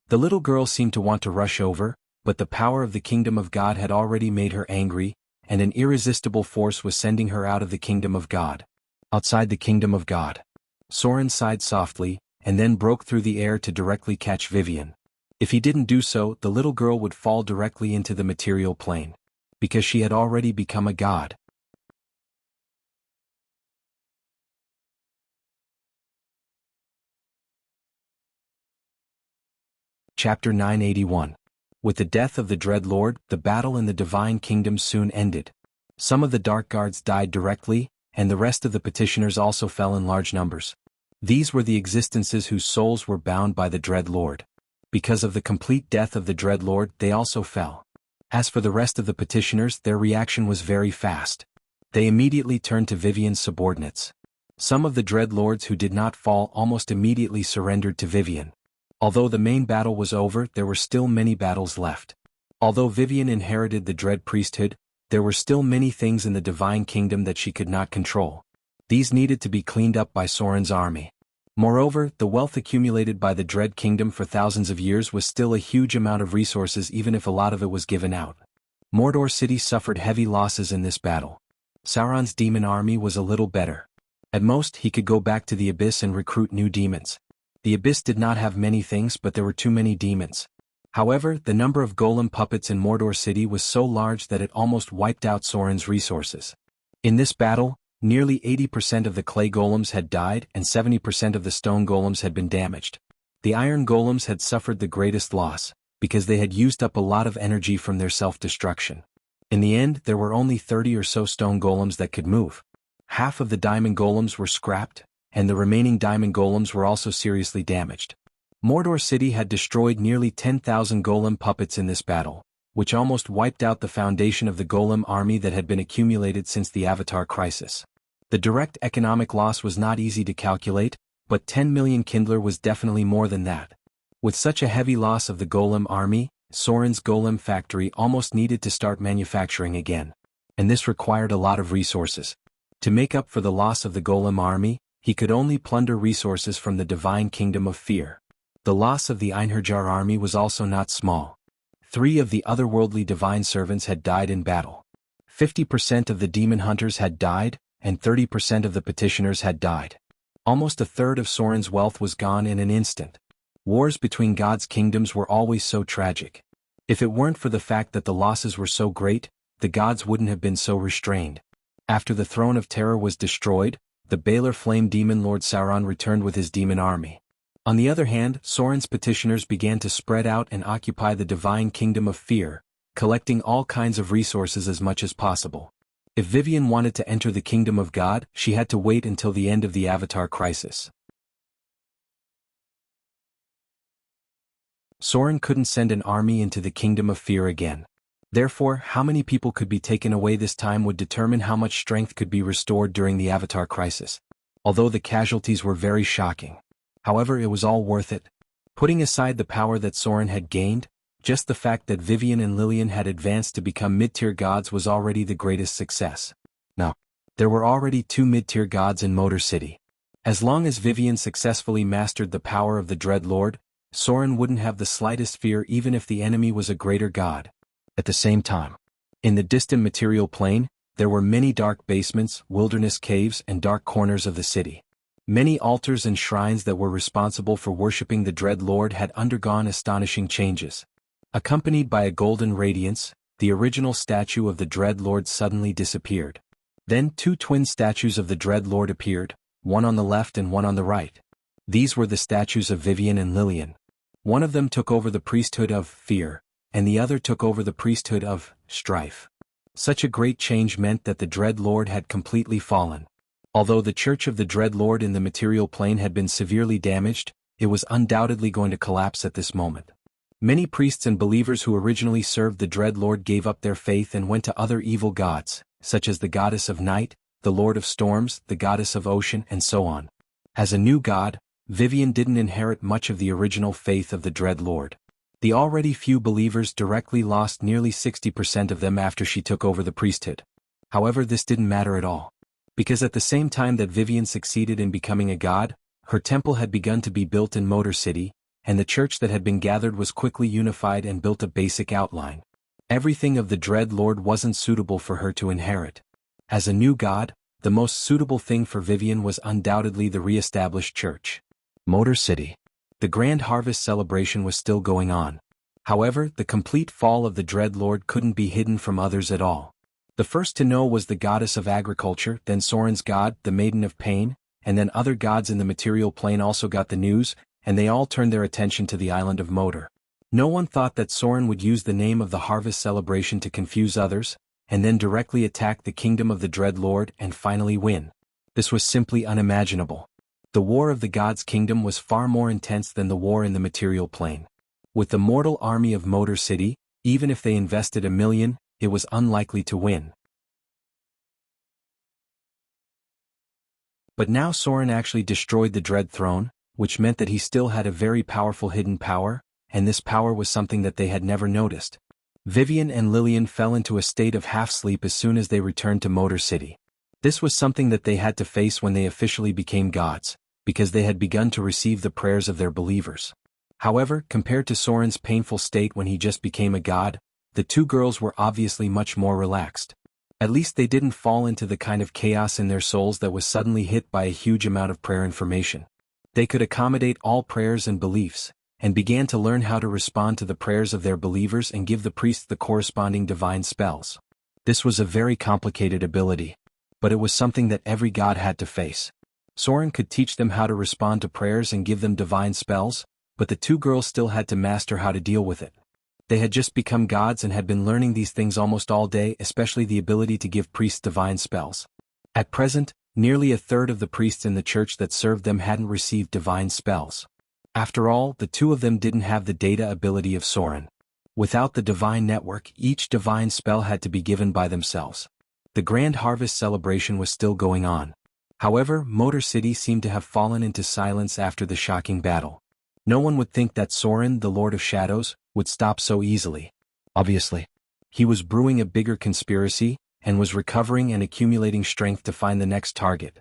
The little girl seemed to want to rush over, but the power of the kingdom of God had already made her angry, and an irresistible force was sending her out of the kingdom of God. Outside the kingdom of God. Soren sighed softly, and then broke through the air to directly catch Vivian. If he didn't do so, the little girl would fall directly into the material plane. Because she had already become a god. Chapter 981. With the death of the Dread Lord, the battle in the Divine Kingdom soon ended. Some of the Dark Guards died directly, and the rest of the petitioners also fell in large numbers. These were the existences whose souls were bound by the Dread Lord. Because of the complete death of the Dread Lord, they also fell. As for the rest of the petitioners, their reaction was very fast. They immediately turned to Vivian's subordinates. Some of the Dread Lords who did not fall almost immediately surrendered to Vivian. Although the main battle was over, there were still many battles left. Although Vivian inherited the Dread Priesthood, there were still many things in the Divine Kingdom that she could not control. These needed to be cleaned up by Soren's army. Moreover, the wealth accumulated by the Dread Kingdom for thousands of years was still a huge amount of resources, even if a lot of it was given out. Mordor City suffered heavy losses in this battle. Sauron's demon army was a little better. At most, he could go back to the Abyss and recruit new demons. The Abyss did not have many things, but there were too many demons. However, the number of golem puppets in Mordor City was so large that it almost wiped out Soren's resources. In this battle, Nearly 80% of the clay golems had died and 70% of the stone golems had been damaged. The iron golems had suffered the greatest loss, because they had used up a lot of energy from their self-destruction. In the end, there were only 30 or so stone golems that could move. Half of the diamond golems were scrapped, and the remaining diamond golems were also seriously damaged. Mordor City had destroyed nearly 10,000 golem puppets in this battle, which almost wiped out the foundation of the golem army that had been accumulated since the Avatar crisis. The direct economic loss was not easy to calculate, but 10 million Kindler was definitely more than that. With such a heavy loss of the golem army, Soren's golem factory almost needed to start manufacturing again. And this required a lot of resources. To make up for the loss of the golem army, he could only plunder resources from the divine kingdom of fear. The loss of the Einherjar army was also not small. 3 of the otherworldly divine servants had died in battle. 50% of the demon hunters had died, and 30% of the petitioners had died. Almost a third of Soren's wealth was gone in an instant. Wars between God's kingdoms were always so tragic. If it weren't for the fact that the losses were so great, the gods wouldn't have been so restrained. After the throne of terror was destroyed, the Baelor flame demon Lord Sauron returned with his demon army. On the other hand, Soren's petitioners began to spread out and occupy the divine kingdom of fear, collecting all kinds of resources as much as possible. If Vivienne wanted to enter the kingdom of God, she had to wait until the end of the Avatar crisis. Soren couldn't send an army into the kingdom of fear again. Therefore, how many people could be taken away this time would determine how much strength could be restored during the Avatar crisis. Although the casualties were very shocking. However, it was all worth it. Putting aside the power that Soren had gained, just the fact that Vivienne and Lillian had advanced to become mid-tier gods was already the greatest success. Now, there were already 2 mid-tier gods in Motor City. As long as Vivienne successfully mastered the power of the Dread Lord, Soren wouldn't have the slightest fear even if the enemy was a greater god. At the same time, in the distant material plane, there were many dark basements, wilderness caves, and dark corners of the city. Many altars and shrines that were responsible for worshipping the Dread Lord had undergone astonishing changes. Accompanied by a golden radiance, the original statue of the Dread Lord suddenly disappeared. Then 2 twin statues of the Dread Lord appeared, one on the left and one on the right. These were the statues of Vivienne and Lillian. One of them took over the priesthood of fear, and the other took over the priesthood of strife. Such a great change meant that the Dread Lord had completely fallen. Although the Church of the Dread Lord in the material plane had been severely damaged, it was undoubtedly going to collapse at this moment. Many priests and believers who originally served the Dread Lord gave up their faith and went to other evil gods, such as the goddess of night, the Lord of storms, the goddess of ocean, and so on. As a new god, Vivienne didn't inherit much of the original faith of the Dread Lord. The already few believers directly lost nearly 60% of them after she took over the priesthood. However, this didn't matter at all. Because at the same time that Vivienne succeeded in becoming a god, her temple had begun to be built in Motor City, and the church that had been gathered was quickly unified and built a basic outline. Everything of the Dread Lord wasn't suitable for her to inherit. As a new god, the most suitable thing for Vivienne was undoubtedly the re-established church. Motor City. The Grand Harvest celebration was still going on. However, the complete fall of the Dread Lord couldn't be hidden from others at all. The first to know was the goddess of agriculture, then Soren's god, the Maiden of Pain, and then other gods in the material plane also got the news, and they all turned their attention to the island of Motor. No one thought that Soren would use the name of the harvest celebration to confuse others, and then directly attack the kingdom of the Dread Lord and finally win. This was simply unimaginable. The war of the gods' kingdom was far more intense than the war in the material plane. With the mortal army of Motor City, even if they invested 1 million, it was unlikely to win. But now Soren actually destroyed the Dread Throne, which meant that he still had a very powerful hidden power, and this power was something that they had never noticed. Vivienne and Lillian fell into a state of half-sleep as soon as they returned to Motor City. This was something that they had to face when they officially became gods, because they had begun to receive the prayers of their believers. However, compared to Soren's painful state when he just became a god, the 2 girls were obviously much more relaxed. At least they didn't fall into the kind of chaos in their souls that was suddenly hit by a huge amount of prayer information. They could accommodate all prayers and beliefs, and began to learn how to respond to the prayers of their believers and give the priests the corresponding divine spells. This was a very complicated ability. but it was something that every god had to face. Soren could teach them how to respond to prayers and give them divine spells, but the two girls still had to master how to deal with it. They had just become gods and had been learning these things almost all day, especially the ability to give priests divine spells. At present, nearly a third of the priests in the church that served them hadn't received divine spells. After all, the two of them didn't have the data ability of Soren. Without the divine network, each divine spell had to be given by themselves. The grand harvest celebration was still going on. However, Motor City seemed to have fallen into silence after the shocking battle. No one would think that Soren, the Lord of Shadows, would stop so easily. Obviously. He was brewing a bigger conspiracy, and was recovering and accumulating strength to find the next target.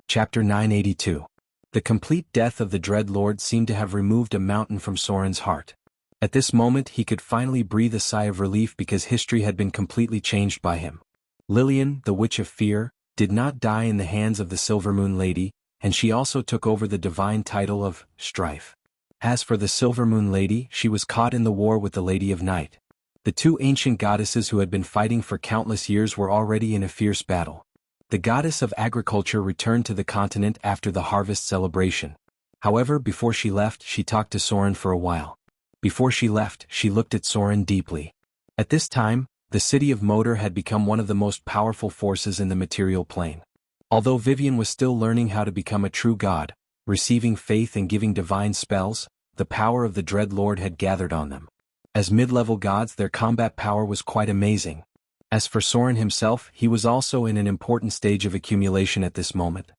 Chapter 982. The complete death of the Dread Lord seemed to have removed a mountain from Soren's heart. At this moment he could finally breathe a sigh of relief because history had been completely changed by him. Lillian, the Witch of Fear, did not die in the hands of the Silver Moon Lady, and she also took over the divine title of Strife. As for the Silver Moon Lady, she was caught in the war with the Lady of Night. The two ancient goddesses who had been fighting for countless years were already in a fierce battle. The goddess of agriculture returned to the continent after the harvest celebration. However, before she left, she talked to Soren for a while. Before she left, she looked at Soren deeply. At this time, the city of Motor had become one of the most powerful forces in the material plane. Although Vivian was still learning how to become a true god, receiving faith and giving divine spells, the power of the Dread Lord had gathered on them. As mid-level gods, their combat power was quite amazing. As for Soren himself, he was also in an important stage of accumulation at this moment.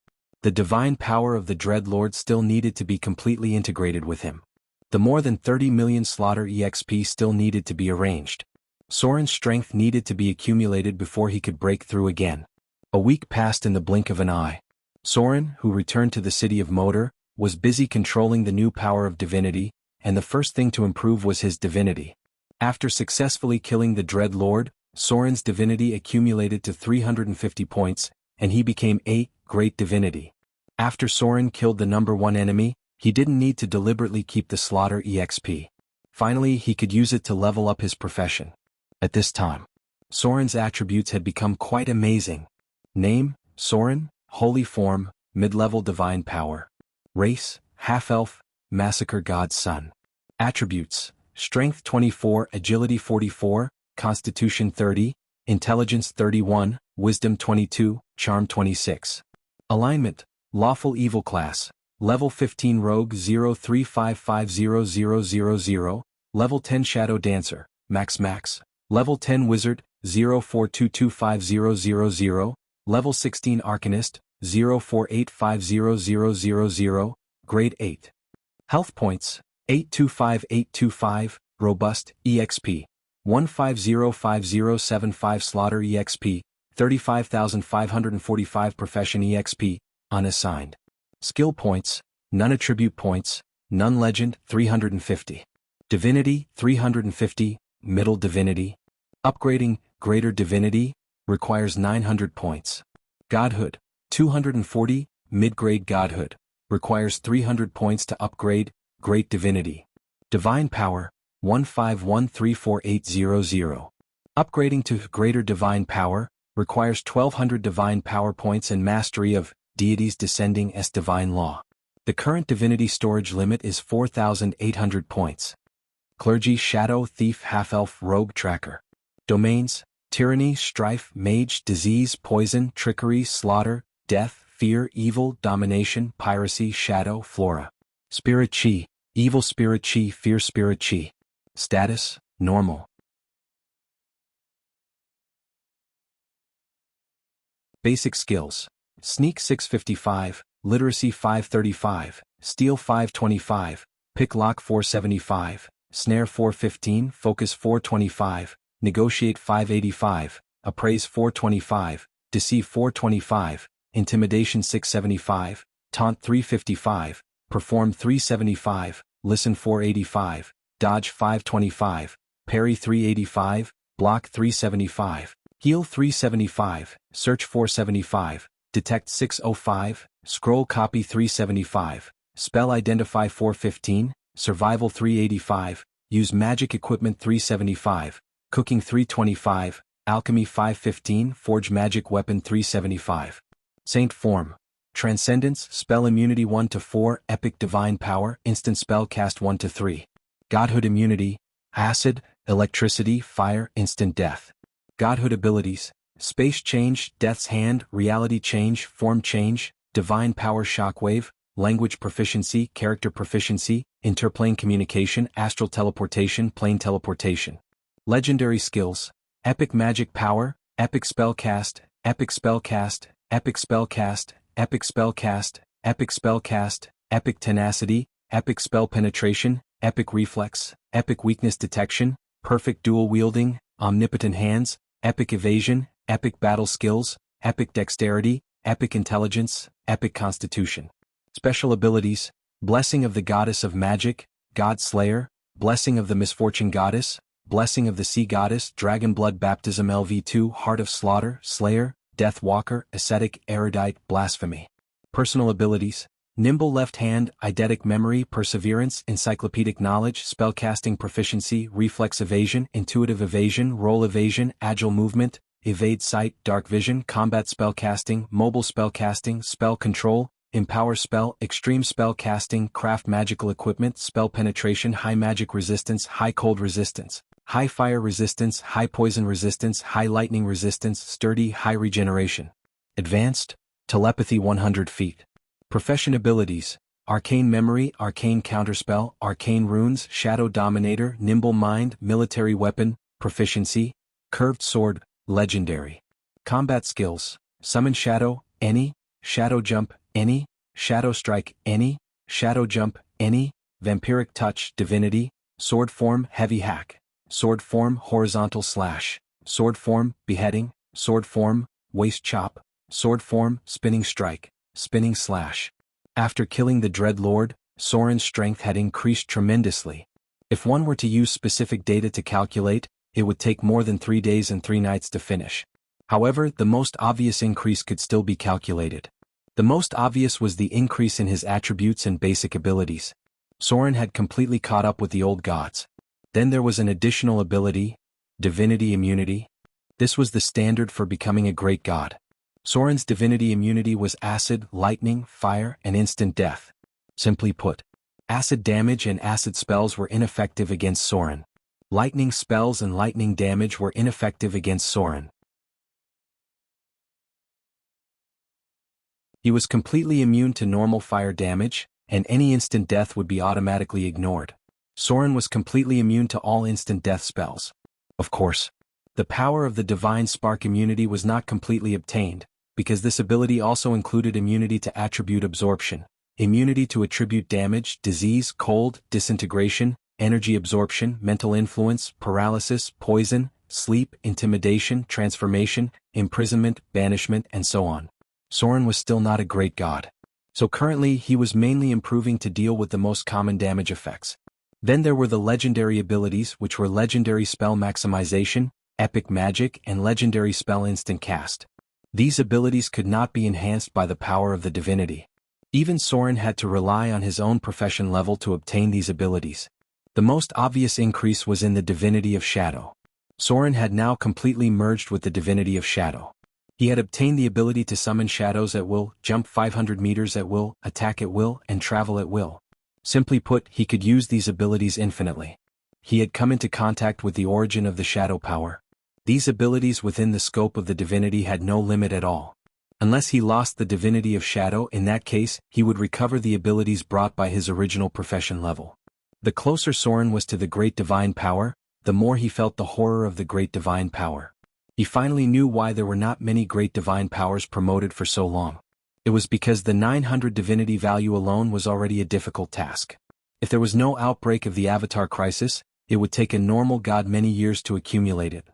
The divine power of the Dread Lord still needed to be completely integrated with him. The more than 30 million slaughter EXP still needed to be arranged. Soren's strength needed to be accumulated before he could break through again. A week passed in the blink of an eye. Soren, who returned to the city of Motor, was busy controlling the new power of divinity, and the first thing to improve was his divinity. After successfully killing the Dread Lord, Soren's divinity accumulated to 350 points, and he became a great divinity. After Soren killed the number one enemy, he didn't need to deliberately keep the slaughter EXP. Finally, he could use it to level up his profession. At this time, Soren's attributes had become quite amazing. Name, Soren, Holy Form, Mid-Level Divine Power. Race, Half-Elf, Massacre God's Son. Attributes, Strength 24, Agility 44, Constitution 30, Intelligence 31, Wisdom 22, Charm 26. Alignment, Lawful Evil Class, Level 15 Rogue 035500000, Level 10 Shadow Dancer, Max, Level 10 Wizard, 042250000, Level 16 Arcanist, 048500000, Grade 8. Health Points, 825825, Robust, EXP, 1505075 Slaughter EXP, 35,545 Profession EXP, Unassigned. Skill Points, None Attribute Points, None Legend, 350. Divinity, 350, Middle Divinity. Upgrading, Greater Divinity, requires 900 points. Godhood, 240, Mid-Grade Godhood, requires 300 points to upgrade, Great Divinity. Divine Power, 151348800. Upgrading to Greater Divine Power, requires 1200 Divine Power points and mastery of Deities Descending as Divine Law. The current divinity storage limit is 4,800 points. Clergy, Shadow, Thief, Half-Elf, Rogue, Tracker. Domains, Tyranny, Strife, Mage, Disease, Poison, Trickery, Slaughter, Death, Fear, Evil, Domination, Piracy, Shadow, Flora. Spirit Chi, Evil Spirit Chi, Fear Spirit Chi. Status, Normal. Basic Skills. Sneak 655, Literacy 535, Steal 525, Pick Lock 475, Snare 415, Focus 425, Negotiate 585, Appraise 425, Deceive 425, Intimidation 675, Taunt 355, Perform 375, Listen 485, Dodge 525, Parry 385, Block 375, Heal 375, Search 475, Detect 605, Scroll Copy 375, Spell Identify 415, Survival 385, Use Magic Equipment 375, Cooking 325, Alchemy 515, Forge Magic Weapon 375. Saint Form. Transcendence, Spell Immunity 1 to 4, Epic Divine Power, Instant Spell Cast 1 to 3. Godhood Immunity, Acid, Electricity, Fire, Instant Death. Godhood Abilities, Space Change, Death's Hand, Reality Change, Form Change, Divine Power Shockwave, Language Proficiency, Character Proficiency, Interplane Communication, Astral Teleportation, Plane Teleportation. Legendary Skills, Epic Magic Power, Epic Spellcast, Epic Spellcast, Epic Spellcast, Epic Spellcast, Epic Spellcast, Epic Tenacity, Epic Spell Penetration, Epic Reflex, Epic Weakness Detection, Perfect Dual Wielding, Omnipotent Hands, Epic Evasion, Epic Battle Skills, Epic Dexterity, Epic Intelligence, Epic Constitution. Special Abilities, Blessing of the Goddess of Magic, God Slayer, Blessing of the Misfortune Goddess, Blessing of the Sea Goddess, Dragon Blood Baptism LV2, Heart of Slaughter, Slayer, Death Walker, Ascetic, Erudite, Blasphemy. Personal Abilities, Nimble Left Hand, Eidetic Memory, Perseverance, Encyclopedic Knowledge, Spellcasting Proficiency, Reflex Evasion, Intuitive Evasion, Roll Evasion, Agile Movement, Evade Sight, Dark Vision, Combat Spellcasting, Mobile Spellcasting, Spell Control, Empower Spell, Extreme Spell Casting, Craft Magical Equipment, Spell Penetration, High Magic Resistance, High Cold Resistance, High Fire Resistance, High Poison Resistance, High Lightning Resistance, Sturdy, High Regeneration. Advanced, Telepathy 100 feet. Profession Abilities, Arcane Memory, Arcane Counterspell, Arcane Runes, Shadow Dominator, Nimble Mind, Military Weapon, Proficiency, Curved Sword, Legendary. Combat Skills, Summon Shadow, any, Shadow Jump, any, Shadow Strike, any, Shadow Jump, any, Vampiric Touch, Divinity, Sword Form, Heavy Hack, Sword Form, Horizontal Slash, Sword Form, Beheading, Sword Form, Waist Chop, Sword Form, Spinning Strike, Spinning Slash. After killing the Dread Lord, Soren's strength had increased tremendously. If one were to use specific data to calculate, it would take more than 3 days and 3 nights to finish. However, the most obvious increase could still be calculated. The most obvious was the increase in his attributes and basic abilities. Soren had completely caught up with the old gods. Then there was an additional ability, Divinity Immunity. This was the standard for becoming a great god. Soren's divinity immunity was acid, lightning, fire, and instant death. Simply put, acid damage and acid spells were ineffective against Soren. Lightning spells and lightning damage were ineffective against Soren. He was completely immune to normal fire damage, and any instant death would be automatically ignored. Soren was completely immune to all instant death spells. Of course, the power of the Divine Spark immunity was not completely obtained, because this ability also included immunity to attribute absorption, immunity to attribute damage, disease, cold, disintegration, energy absorption, mental influence, paralysis, poison, sleep, intimidation, transformation, imprisonment, banishment, and so on. Soren was still not a great god. So currently he was mainly improving to deal with the most common damage effects. Then there were the legendary abilities, which were legendary spell maximization, epic magic, and legendary spell instant cast. These abilities could not be enhanced by the power of the divinity. Even Soren had to rely on his own profession level to obtain these abilities. The most obvious increase was in the divinity of shadow. Soren had now completely merged with the divinity of shadow. He had obtained the ability to summon shadows at will, jump 500 meters at will, attack at will, and travel at will. Simply put, he could use these abilities infinitely. He had come into contact with the origin of the shadow power. These abilities within the scope of the divinity had no limit at all. Unless he lost the divinity of shadow, in that case, he would recover the abilities brought by his original profession level. The closer Soren was to the great divine power, the more he felt the horror of the great divine power. He finally knew why there were not many great divine powers promoted for so long. It was because the 900 divinity value alone was already a difficult task. If there was no outbreak of the Avatar crisis, it would take a normal god many years to accumulate it.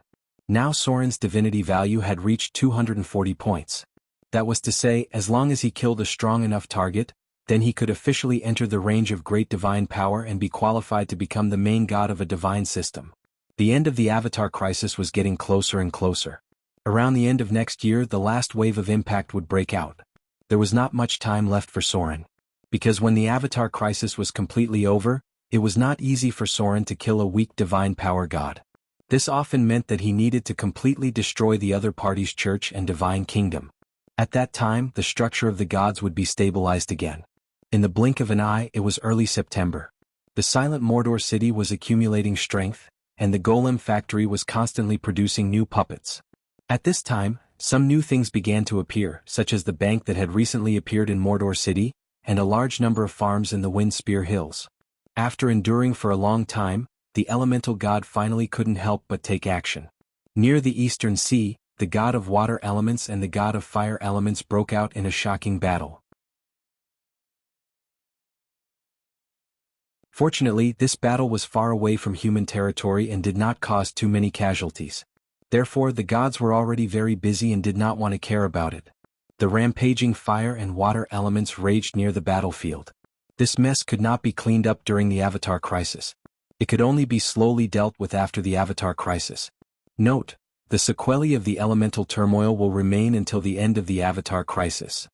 Now Soren's divinity value had reached 240 points. That was to say, as long as he killed a strong enough target, then he could officially enter the range of great divine power and be qualified to become the main god of a divine system. The end of the Avatar crisis was getting closer and closer. Around the end of next year, the last wave of impact would break out. There was not much time left for Soren. Because when the Avatar crisis was completely over, It was not easy for Soren to kill a weak divine power god. This often meant that he needed to completely destroy the other party's church and divine kingdom. At that time, the structure of the gods would be stabilized again. In the blink of an eye, it was early September. The silent Mordor city was accumulating strength, and the golem factory was constantly producing new puppets. At this time, some new things began to appear, such as the bank that had recently appeared in Mordor City, and a large number of farms in the Windspear Hills. After enduring for a long time, the elemental god finally couldn't help but take action. Near the Eastern Sea, the god of water elements and the god of fire elements broke out in a shocking battle. Fortunately, this battle was far away from human territory and did not cause too many casualties. Therefore, the gods were already very busy and did not want to care about it. The rampaging fire and water elements raged near the battlefield. This mess could not be cleaned up during the Avatar crisis. It could only be slowly dealt with after the Avatar crisis. Note: the sequelae of the elemental turmoil will remain until the end of the Avatar crisis.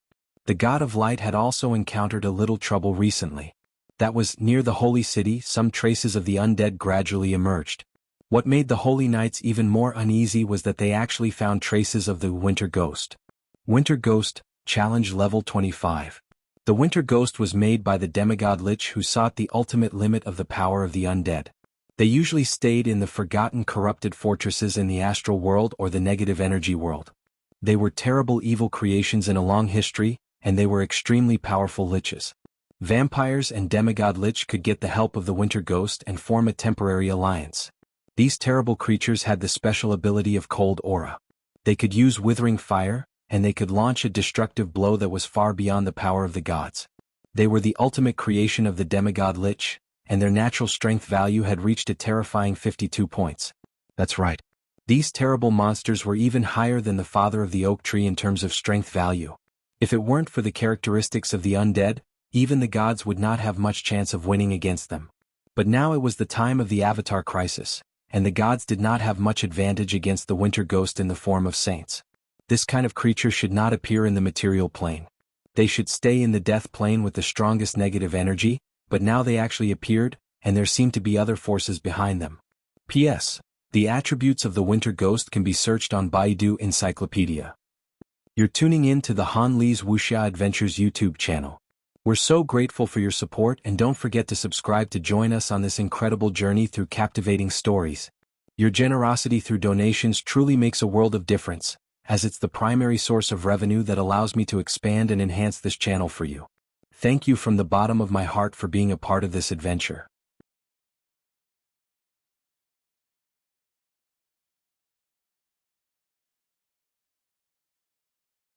The god of light had also encountered a little trouble recently. That was, near the holy city, some traces of the undead gradually emerged. What made the holy knights even more uneasy was that they actually found traces of the Winter Ghost. Winter Ghost, Challenge Level 25. The Winter Ghost was made by the demigod Lich, who sought the ultimate limit of the power of the undead. They usually stayed in the forgotten corrupted fortresses in the astral world or the negative energy world. They were terrible evil creations in a long history, and they were extremely powerful liches. Vampires and demigod Lich could get the help of the Winter Ghost and form a temporary alliance. These terrible creatures had the special ability of Cold Aura. They could use withering fire, and they could launch a destructive blow that was far beyond the power of the gods. They were the ultimate creation of the demigod Lich, and their natural strength value had reached a terrifying 52 points. That's right. These terrible monsters were even higher than the father of the oak tree in terms of strength value. If it weren't for the characteristics of the undead, even the gods would not have much chance of winning against them. But now it was the time of the Avatar crisis, and the gods did not have much advantage against the Winter Ghost in the form of saints. This kind of creature should not appear in the material plane. They should stay in the death plane with the strongest negative energy, but now they actually appeared, and there seemed to be other forces behind them. P.S. The attributes of the Winter Ghost can be searched on Baidu Encyclopedia. You're tuning in to the Han Lee's Wuxia Adventures YouTube channel. We're so grateful for your support, and don't forget to subscribe to join us on this incredible journey through captivating stories. Your generosity through donations truly makes a world of difference, as it's the primary source of revenue that allows me to expand and enhance this channel for you. Thank you from the bottom of my heart for being a part of this adventure.